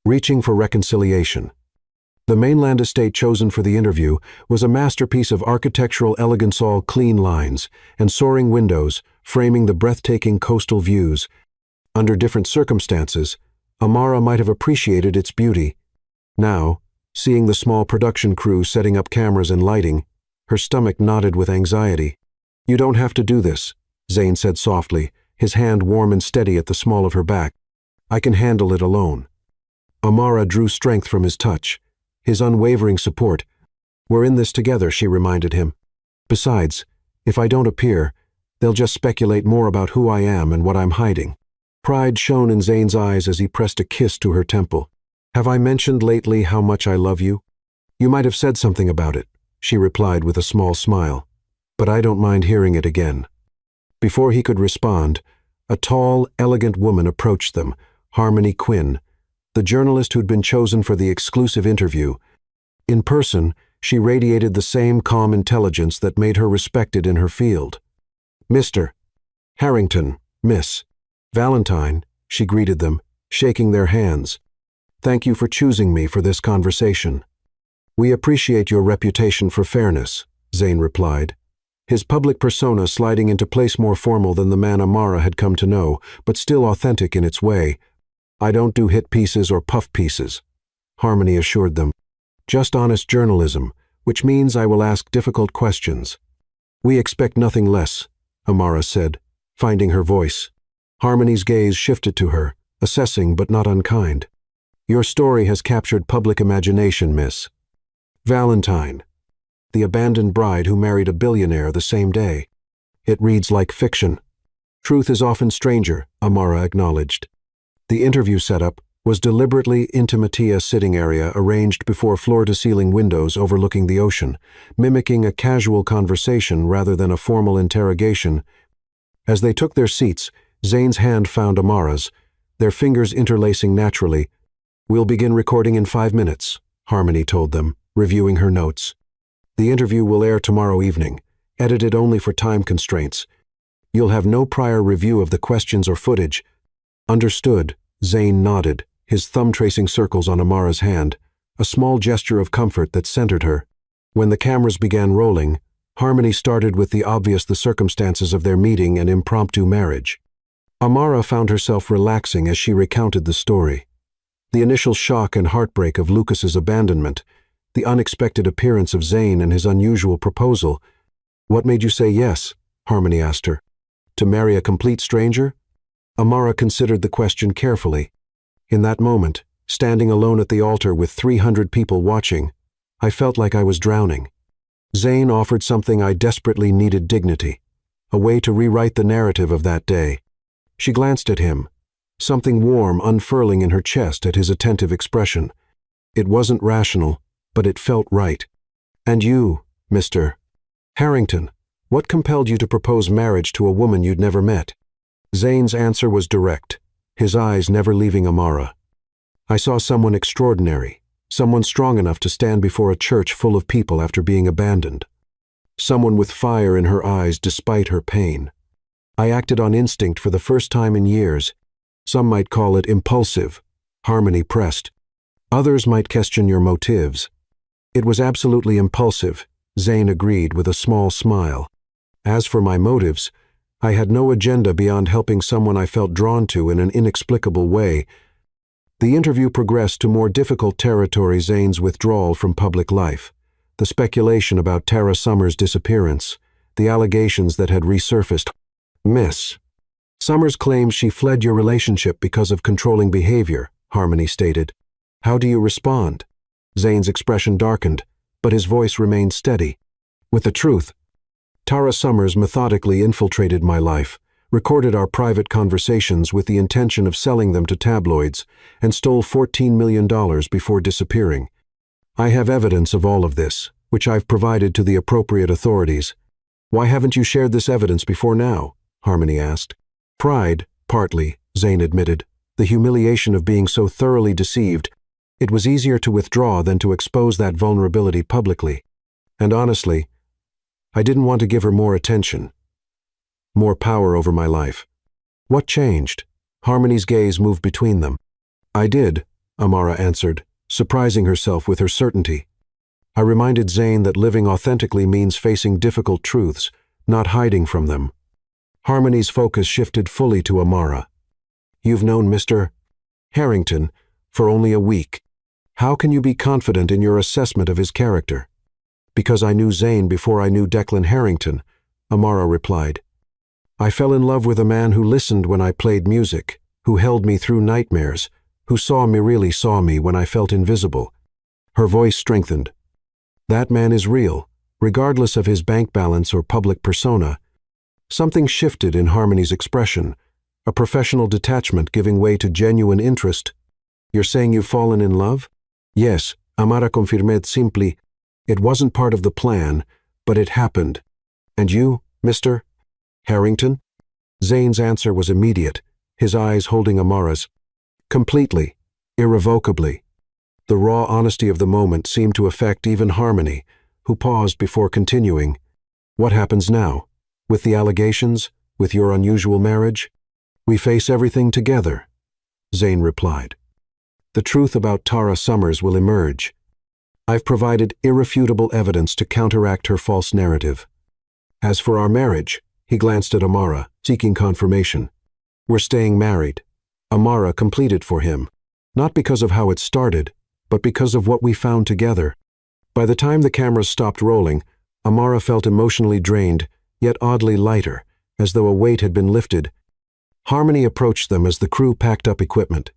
Reaching for Reconciliation. The mainland estate chosen for the interview was a masterpiece of architectural elegance, all clean lines and soaring windows framing the breathtaking coastal views. Under different circumstances, Amara might have appreciated its beauty. Now, seeing the small production crew setting up cameras and lighting, her stomach knotted with anxiety. "You don't have to do this," Zane said softly, his hand warm and steady at the small of her back. "I can handle it alone." Amara drew strength from his touch, his unwavering support. "We're in this together," she reminded him. "Besides, if I don't appear, they'll just speculate more about who I am and what I'm hiding." Pride shone in Zane's eyes as he pressed a kiss to her temple. "Have I mentioned lately how much I love you?" "You might have said something about it," she replied with a small smile, "but I don't mind hearing it again." Before he could respond, a tall, elegant woman approached them, Harmony Quinn, the journalist who'd been chosen for the exclusive interview. In person, she radiated the same calm intelligence that made her respected in her field. "Mr. Harrington, Miss Valentine," she greeted them, shaking their hands. "Thank you for choosing me for this conversation." "We appreciate your reputation for fairness," Zane replied, his public persona sliding into place more formal than the man Amara had come to know, but still authentic in its way. "I don't do hit pieces or puff pieces," Harmony assured them. "Just honest journalism, which means I will ask difficult questions." "We expect nothing less," Amara said, finding her voice. Harmony's gaze shifted to her, assessing but not unkind. "Your story has captured public imagination, Miss Valentine, the abandoned bride who married a billionaire the same day. It reads like fiction." "Truth is often stranger," Amara acknowledged. The interview setup was deliberately intimate sitting area arranged before floor-to-ceiling windows overlooking the ocean, mimicking a casual conversation rather than a formal interrogation. As they took their seats, Zane's hand found Amara's, their fingers interlacing naturally. "We'll begin recording in 5 minutes," Harmony told them, reviewing her notes. "The interview will air tomorrow evening, edited only for time constraints. You'll have no prior review of the questions or footage." "Understood," Zane nodded, his thumb tracing circles on Amara's hand, a small gesture of comfort that centered her. When the cameras began rolling, Harmony started with the circumstances of their meeting and impromptu marriage. Amara found herself relaxing as she recounted the story. The initial shock and heartbreak of Lucas's abandonment, the unexpected appearance of Zane and his unusual proposal. "What made you say yes?" Harmony asked her. "To marry a complete stranger?" Amara considered the question carefully. "In that moment, standing alone at the altar with 300 people watching, I felt like I was drowning. Zane offered something I desperately needed: dignity, a way to rewrite the narrative of that day." She glanced at him, something warm unfurling in her chest at his attentive expression. It wasn't rational, but it felt right. "And you, Mr. Harrington, what compelled you to propose marriage to a woman you'd never met?" Zane's answer was direct, his eyes never leaving Amara. "I saw someone extraordinary, someone strong enough to stand before a church full of people after being abandoned. Someone with fire in her eyes despite her pain. I acted on instinct for the first time in years. Some might call it impulsive," Harmony pressed. "Others might question your motives." "It was absolutely impulsive," Zane agreed with a small smile. "As for my motives, I had no agenda beyond helping someone I felt drawn to in an inexplicable way." The interview progressed to more difficult territory: Zane's withdrawal from public life, the speculation about Tara Summers' disappearance, the allegations that had resurfaced. "Miss Summers claims she fled your relationship because of controlling behavior," Harmony stated. "How do you respond?" Zane's expression darkened, but his voice remained steady. "With the truth. Tara Summers methodically infiltrated my life, recorded our private conversations with the intention of selling them to tabloids, and stole $14 million before disappearing. I have evidence of all of this, which I've provided to the appropriate authorities." "Why haven't you shared this evidence before now?" Harmony asked. "Pride, partly," Zane admitted. "The humiliation of being so thoroughly deceived. It was easier to withdraw than to expose that vulnerability publicly. And honestly, I didn't want to give her more attention, more power over my life." "What changed?" Harmony's gaze moved between them. "I did," Amara answered, surprising herself with her certainty. "I reminded Zane that living authentically means facing difficult truths, not hiding from them." Harmony's focus shifted fully to Amara. You've known Mr. Harrington for only a week. How can you be confident in your assessment of his character? Because I knew Zane before I knew Declan Harrington, Amara replied. I fell in love with a man who listened when I played music, who held me through nightmares, who really saw me when I felt invisible. Her voice strengthened. That man is real, regardless of his bank balance or public persona. Something shifted in Harmony's expression, a professional detachment giving way to genuine interest. You're saying you've fallen in love? Yes, Amara confirmed simply. It wasn't part of the plan, but it happened. And you, Mr. Harrington? Zane's answer was immediate, his eyes holding Amara's. Completely, irrevocably. The raw honesty of the moment seemed to affect even Harmony, who paused before continuing. What happens now? With the allegations? With your unusual marriage? We face everything together, Zane replied. The truth about Tara Summers will emerge. I've provided irrefutable evidence to counteract her false narrative. As for our marriage, he glanced at Amara, seeking confirmation. We're staying married. Amara completed for him, not because of how it started, but because of what we found together. By the time the cameras stopped rolling, Amara felt emotionally drained, yet oddly lighter, as though a weight had been lifted. Harmony approached them as the crew packed up equipment.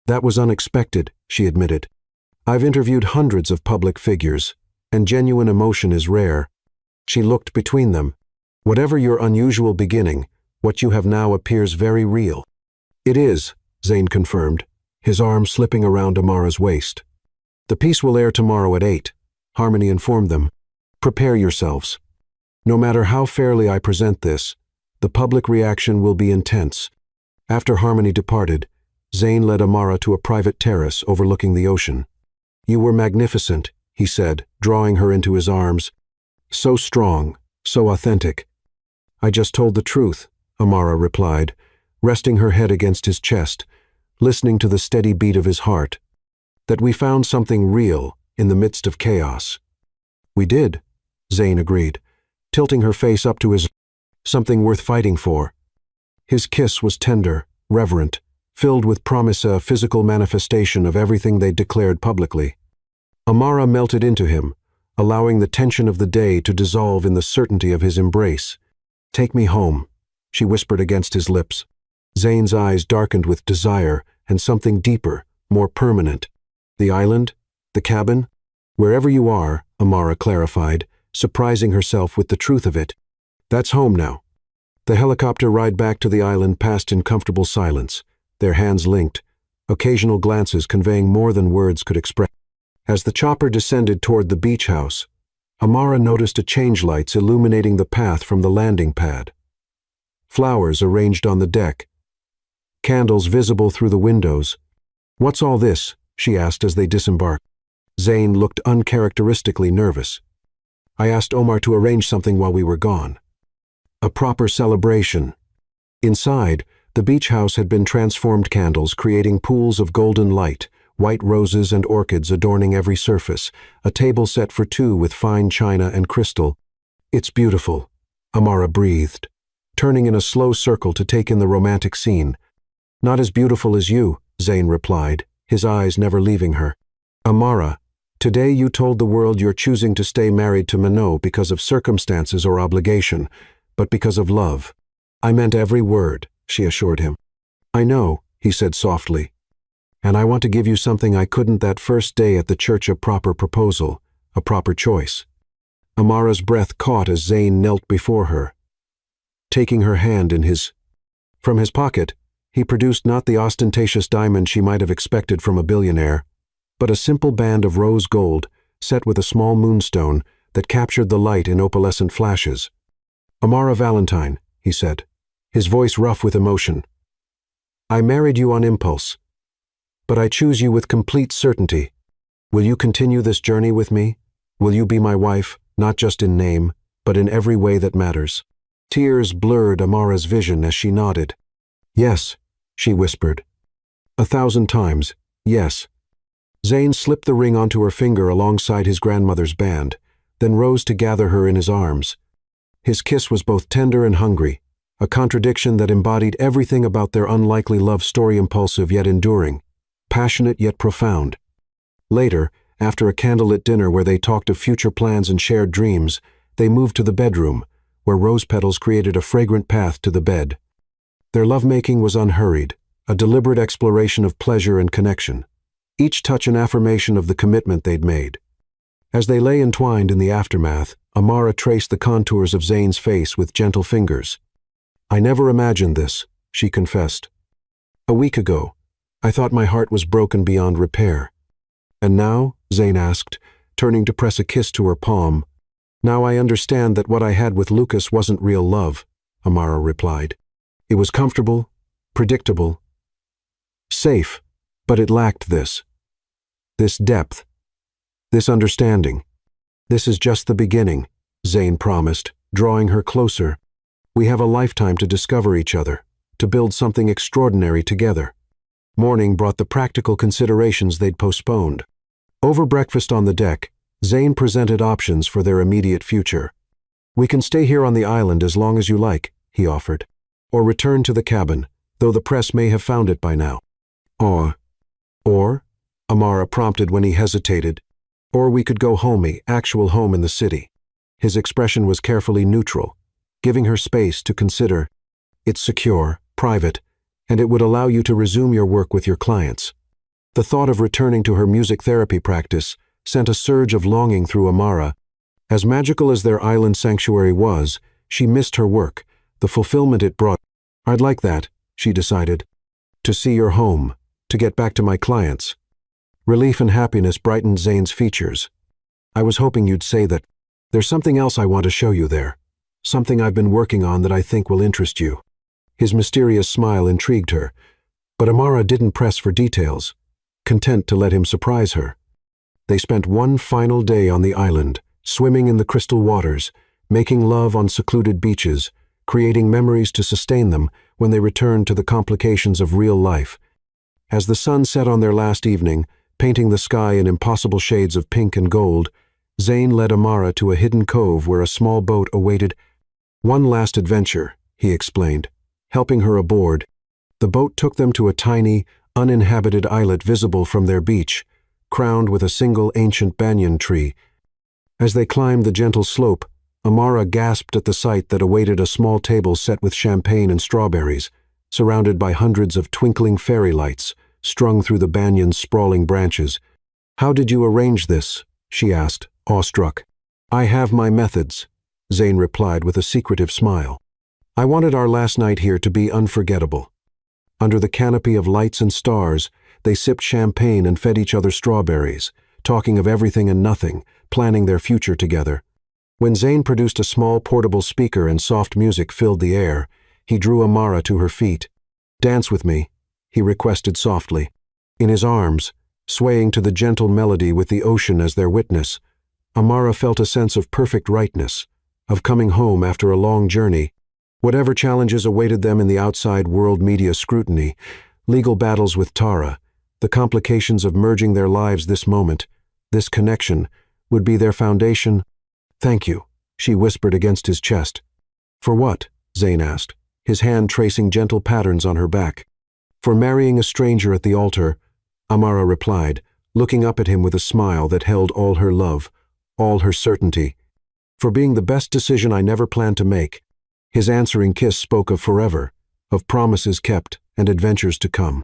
That was unexpected, she admitted. I've interviewed hundreds of public figures, and genuine emotion is rare. She looked between them. Whatever your unusual beginning, what you have now appears very real. It is, Zane confirmed, his arm slipping around Amara's waist. The piece will air tomorrow at 8, Harmony informed them. Prepare yourselves. No matter how fairly I present this, the public reaction will be intense. After Harmony departed, Zane led Amara to a private terrace overlooking the ocean. You were magnificent, he said, drawing her into his arms. So strong, so authentic. I just told the truth, Amara replied, resting her head against his chest, listening to the steady beat of his heart. That we found something real in the midst of chaos. We did, Zane agreed, tilting her face up to his. Something worth fighting for. His kiss was tender, reverent, filled with promise, a physical manifestation of everything they'd declared publicly. Amara melted into him, allowing the tension of the day to dissolve in the certainty of his embrace. Take me home, she whispered against his lips. Zane's eyes darkened with desire and something deeper, more permanent. The island? The cabin? Wherever you are, Amara clarified, surprising herself with the truth of it. That's home now. The helicopter ride back to the island passed in comfortable silence, their hands linked, occasional glances conveying more than words could express. As the chopper descended toward the beach house, Amara noticed a change lights illuminating the path from the landing pad. Flowers arranged on the deck, candles visible through the windows. What's all this? She asked as they disembarked. Zane looked uncharacteristically nervous. I asked Omar to arrange something while we were gone. A proper celebration. Inside, the beach house had been transformed candles creating pools of golden light, white roses and orchids adorning every surface, a table set for two with fine china and crystal. It's beautiful, Amara breathed, turning in a slow circle to take in the romantic scene. Not as beautiful as you, Zane replied, his eyes never leaving her. Amara, today you told the world you're choosing to stay married to Minot because of circumstances or obligation, but because of love. I meant every word, she assured him. I know, he said softly. And I want to give you something I couldn't that first day at the church, a proper proposal, a proper choice. Amara's breath caught as Zane knelt before her, taking her hand in his. From his pocket, he produced not the ostentatious diamond she might have expected from a billionaire, but a simple band of rose gold set with a small moonstone that captured the light in opalescent flashes. Amara Valentine, he said, his voice rough with emotion. I married you on impulse, but I choose you with complete certainty. Will you continue this journey with me? Will you be my wife, not just in name, but in every way that matters? Tears blurred Amara's vision as she nodded. Yes, she whispered. 1,000 times, yes. Zane slipped the ring onto her finger alongside his grandmother's band, then rose to gather her in his arms. His kiss was both tender and hungry, a contradiction that embodied everything about their unlikely love story, impulsive yet enduring, passionate yet profound. Later, after a candlelit dinner where they talked of future plans and shared dreams, they moved to the bedroom, where rose petals created a fragrant path to the bed. Their lovemaking was unhurried, a deliberate exploration of pleasure and connection, each touch an affirmation of the commitment they'd made. As they lay entwined in the aftermath, Amara traced the contours of Zayn's face with gentle fingers. "I never imagined this," she confessed. "A week ago, I thought my heart was broken beyond repair. And now," Zayn asked, turning to press a kiss to her palm, "now I understand that what I had with Lucas wasn't real love," Amara replied. "It was comfortable, predictable, safe, but it lacked this depth, this understanding. This is just the beginning," Zayn promised, drawing her closer. "We have a lifetime to discover each other, to build something extraordinary together." Morning brought the practical considerations they'd postponed. Over breakfast on the deck, Zayn presented options for their immediate future. "We can stay here on the island as long as you like," he offered, "or return to the cabin, though the press may have found it by now." Or, Amara prompted when he hesitated, "or we could go home, actual home in the city." His expression was carefully neutral, giving her space to consider. "It's secure, private, and it would allow you to resume your work with your clients." The thought of returning to her music therapy practice sent a surge of longing through Amara. As magical as their island sanctuary was, she missed her work, the fulfillment it brought. "I'd like that," she decided. "To see your home, to get back to my clients." Relief and happiness brightened Zayn's features. "I was hoping you'd say that. There's something else I want to show you there. Something I've been working on that I think will interest you." His mysterious smile intrigued her, but Amara didn't press for details, content to let him surprise her. They spent one final day on the island, swimming in the crystal waters, making love on secluded beaches, creating memories to sustain them when they returned to the complications of real life. As the sun set on their last evening, painting the sky in impossible shades of pink and gold, Zayn led Amara to a hidden cove where a small boat awaited. "One last adventure," he explained, helping her aboard. The boat took them to a tiny, uninhabited islet visible from their beach, crowned with a single ancient banyan tree. As they climbed the gentle slope, Amara gasped at the sight that awaited a small table set with champagne and strawberries, surrounded by hundreds of twinkling fairy lights, strung through the banyan's sprawling branches. "How did you arrange this?" she asked, awestruck. "I have my methods," Zayn replied with a secretive smile. "I wanted our last night here to be unforgettable." Under the canopy of lights and stars, they sipped champagne and fed each other strawberries, talking of everything and nothing, planning their future together. When Zayn produced a small portable speaker and soft music filled the air, he drew Amara to her feet. "Dance with me," he requested softly. In his arms, swaying to the gentle melody with the ocean as their witness, Amara felt a sense of perfect rightness, of coming home after a long journey. Whatever challenges awaited them in the outside world, media scrutiny, legal battles with Tara, the complications of merging their lives, this moment, this connection, would be their foundation. "Thank you," she whispered against his chest. "For what?" Zayn asked, his hand tracing gentle patterns on her back. "For marrying a stranger at the altar," Amara replied, looking up at him with a smile that held all her love, all her certainty. "For being the best decision I never planned to make." His answering kiss spoke of forever, of promises kept and adventures to come.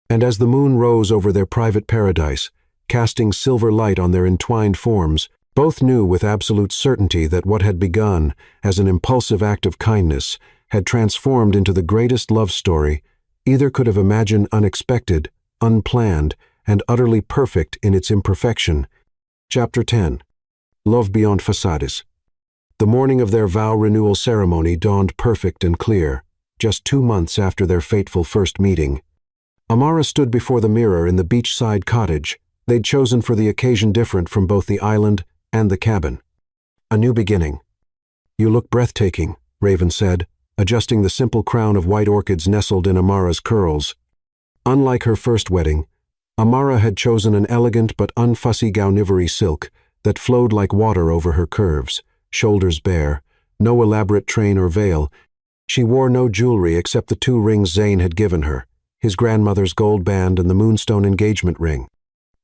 And as the moon rose over their private paradise, casting silver light on their entwined forms, both knew with absolute certainty that what had begun as an impulsive act of kindness had transformed into the greatest love story either could have imagined, unexpected, unplanned, and utterly perfect in its imperfection. Chapter 10. Love Beyond Facades. The morning of their vow renewal ceremony dawned perfect and clear, just 2 months after their fateful first meeting. Amara stood before the mirror in the beachside cottage they'd chosen for the occasion, different from both the island and the cabin. A new beginning. "You look breathtaking," Raven said, adjusting the simple crown of white orchids nestled in Amara's curls. Unlike her first wedding, Amara had chosen an elegant but unfussy Gaunivari silk that flowed like water over her curves, shoulders bare, no elaborate train or veil, She wore no jewelry except the 2 rings Zane had given her, his grandmother's gold band and the moonstone engagement ring.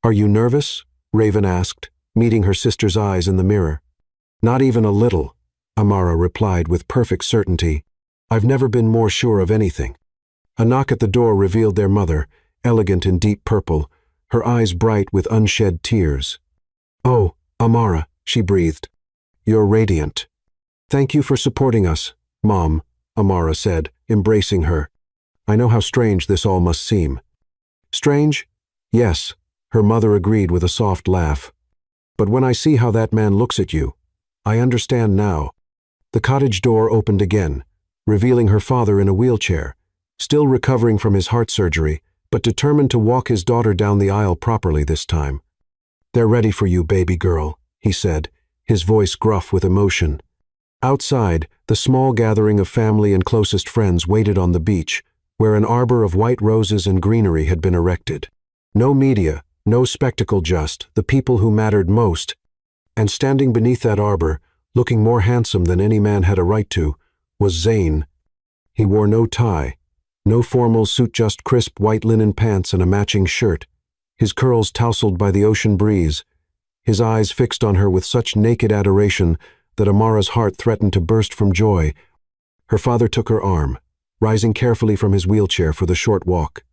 "Are you nervous?" Raven asked, meeting her sister's eyes in the mirror. "Not even a little," Amara replied with perfect certainty. "I've never been more sure of anything." A knock at the door revealed their mother, elegant in deep purple, her eyes bright with unshed tears. "Oh, Amara," she breathed. "You're radiant." "Thank you for supporting us, Mom," Amara said, embracing her. "I know how strange this all must seem." "Strange? Yes," her mother agreed with a soft laugh. "But when I see how that man looks at you, I understand now." The cottage door opened again, revealing her father in a wheelchair, still recovering from his heart surgery, but determined to walk his daughter down the aisle properly this time. "They're ready for you, baby girl," he said, his voice gruff with emotion. Outside, the small gathering of family and closest friends waited on the beach, where an arbor of white roses and greenery had been erected. No media, no spectacle, just the people who mattered most. And standing beneath that arbor, looking more handsome than any man had a right to, was Zane. He wore no tie, no formal suit, just crisp white linen pants and a matching shirt, his curls tousled by the ocean breeze, his eyes fixed on her with such naked adoration that Amara's heart threatened to burst from joy. Her father took her arm, rising carefully from his wheelchair for the short walk.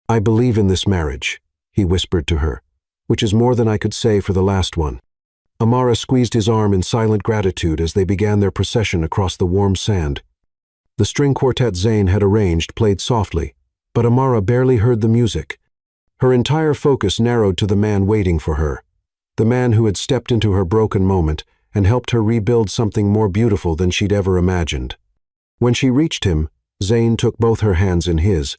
"I believe in this marriage," he whispered to her, "which is more than I could say for the last one." Amara squeezed his arm in silent gratitude as they began their procession across the warm sand. The string quartet Zane had arranged played softly, but Amara barely heard the music. Her entire focus narrowed to the man waiting for her, the man who had stepped into her broken moment and helped her rebuild something more beautiful than she'd ever imagined. When she reached him, Zane took both her hands in his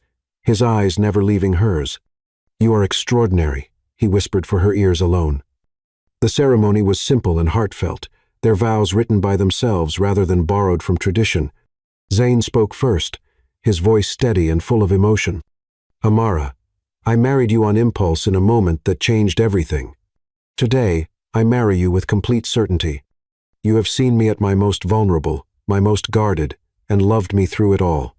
eyes never leaving hers. "You are extraordinary," he whispered for her ears alone. The ceremony was simple and heartfelt, their vows written by themselves rather than borrowed from tradition. Zane spoke first, his voice steady and full of emotion. "Amara, I married you on impulse in a moment that changed everything. Today, I marry you with complete certainty. You have seen me at my most vulnerable, my most guarded, and loved me through it all.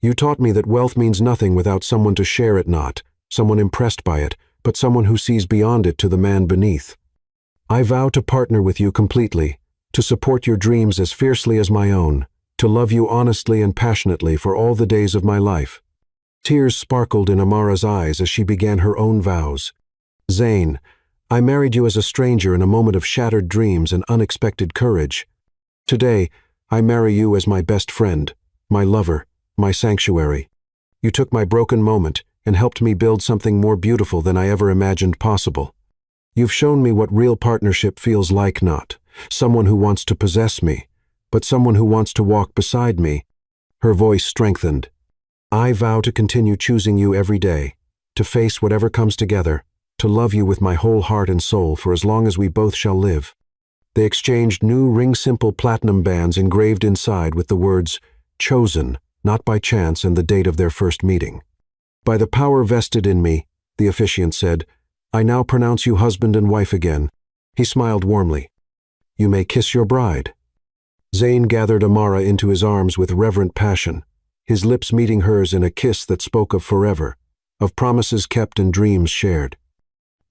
You taught me that wealth means nothing without someone to share it, not someone impressed by it, but someone who sees beyond it to the man beneath. I vow to partner with you completely, to support your dreams as fiercely as my own, to love you honestly and passionately for all the days of my life." Tears sparkled in Amara's eyes as she began her own vows. "Zane, I married you as a stranger in a moment of shattered dreams and unexpected courage. Today, I marry you as my best friend, my lover, my sanctuary. You took my broken moment and helped me build something more beautiful than I ever imagined possible. You've shown me what real partnership feels like, not someone who wants to possess me, but someone who wants to walk beside me." Her voice strengthened. "I vow to continue choosing you every day, to face whatever comes together, to love you with my whole heart and soul for as long as we both shall live." They exchanged new ring-simple platinum bands engraved inside with the words, "Chosen, not by chance," and the date of their first meeting. "By the power vested in me," the officiant said, "I now pronounce you husband and wife again." He smiled warmly. "You may kiss your bride." Zane gathered Amara into his arms with reverent passion, his lips meeting hers in a kiss that spoke of forever, of promises kept and dreams shared.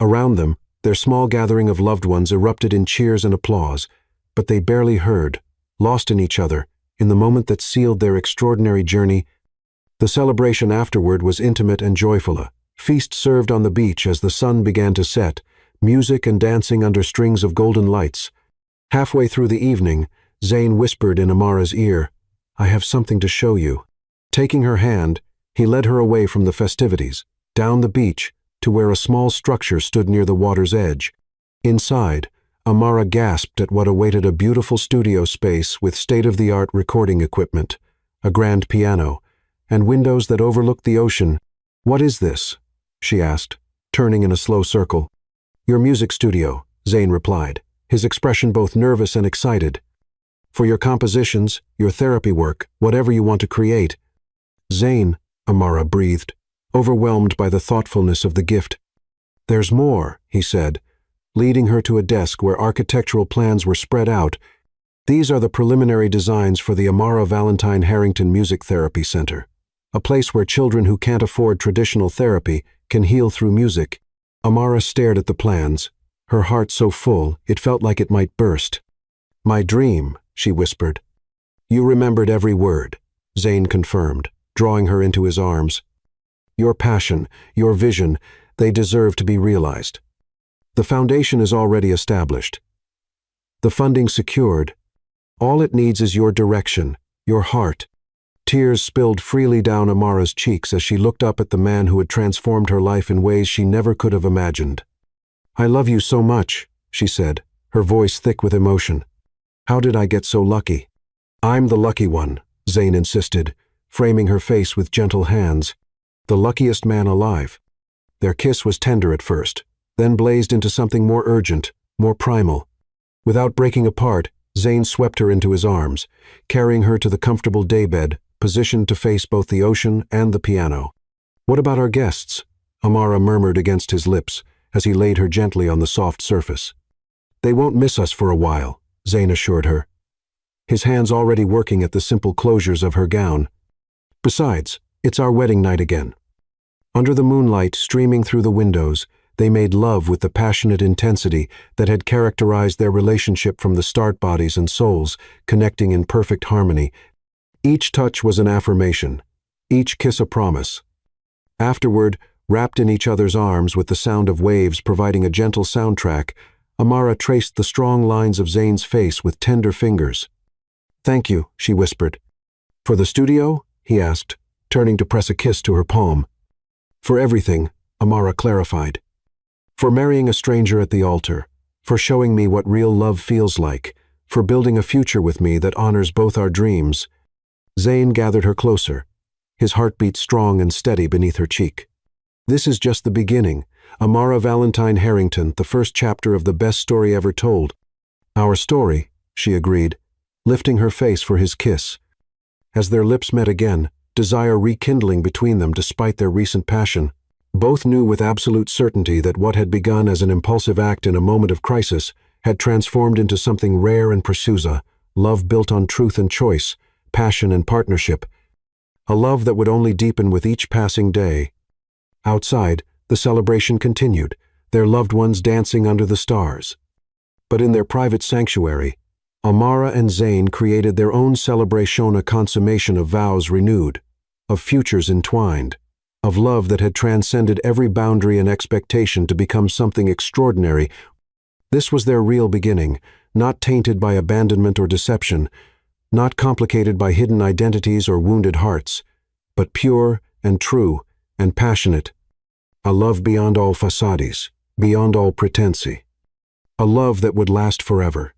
Around them, their small gathering of loved ones erupted in cheers and applause, but they barely heard, lost in each other, in the moment that sealed their extraordinary journey. The celebration afterward was intimate and joyful, a feast served on the beach as the sun began to set, music and dancing under strings of golden lights. Halfway through the evening, Zane whispered in Amara's ear, "I have something to show you." Taking her hand, he led her away from the festivities, down the beach, to where a small structure stood near the water's edge. Inside, Amara gasped at what awaited a beautiful studio space with state-of-the-art recording equipment, a grand piano, and windows that overlooked the ocean. "What is this?" she asked, turning in a slow circle. "Your music studio," Zane replied, his expression both nervous and excited. "For your compositions, your therapy work, whatever you want to create." "Zane," Amara breathed, overwhelmed by the thoughtfulness of the gift. "There's more," he said, leading her to a desk where architectural plans were spread out. These are the preliminary designs for the Amara Valentine Harrington Music Therapy Center, a place where children who can't afford traditional therapy can heal through music. Amara stared at the plans, her heart so full it felt like it might burst. "My dream," she whispered. "You remembered every word," Zane confirmed, drawing her into his arms. "Your passion, your vision, they deserve to be realized. The foundation is already established. The funding secured. All it needs is your direction, your heart." Tears spilled freely down Amara's cheeks as she looked up at the man who had transformed her life in ways she never could have imagined. "I love you so much," she said, her voice thick with emotion. "How did I get so lucky?" "I'm the lucky one," Zane insisted, framing her face with gentle hands. "The luckiest man alive." Their kiss was tender at first, then blazed into something more urgent, more primal. Without breaking apart, Zane swept her into his arms, carrying her to the comfortable daybed, positioned to face both the ocean and the piano. "What about our guests?" Amara murmured against his lips as he laid her gently on the soft surface. "They won't miss us for a while," Zane assured her, his hands already working at the simple closures of her gown. "Besides, it's our wedding night again." Under the moonlight streaming through the windows, they made love with the passionate intensity that had characterized their relationship from the start, bodies and souls connecting in perfect harmony. Each touch was an affirmation, each kiss a promise. Afterward, wrapped in each other's arms with the sound of waves providing a gentle soundtrack, Amara traced the strong lines of Zane's face with tender fingers. "Thank you," she whispered. "For the studio?" he asked, turning to press a kiss to her palm. "For everything," Amara clarified. "For marrying a stranger at the altar, for showing me what real love feels like, for building a future with me that honors both our dreams." Zane gathered her closer, his heartbeat strong and steady beneath her cheek. "This is just the beginning. Amara Valentine Harrington, the first chapter of the best story ever told." "Our story," she agreed, lifting her face for his kiss. As their lips met again, desire rekindling between them despite their recent passion. Both knew with absolute certainty that what had begun as an impulsive act in a moment of crisis had transformed into something rare and pursues love built on truth and choice, passion and partnership, a love that would only deepen with each passing day. Outside, the celebration continued, their loved ones dancing under the stars. But in their private sanctuary, Amara and Zane created their own celebration, a consummation of vows renewed, of futures entwined, of love that had transcended every boundary and expectation to become something extraordinary. This was their real beginning, not tainted by abandonment or deception, not complicated by hidden identities or wounded hearts, but pure and true and passionate. A love beyond all facades, beyond all pretense. A love that would last forever.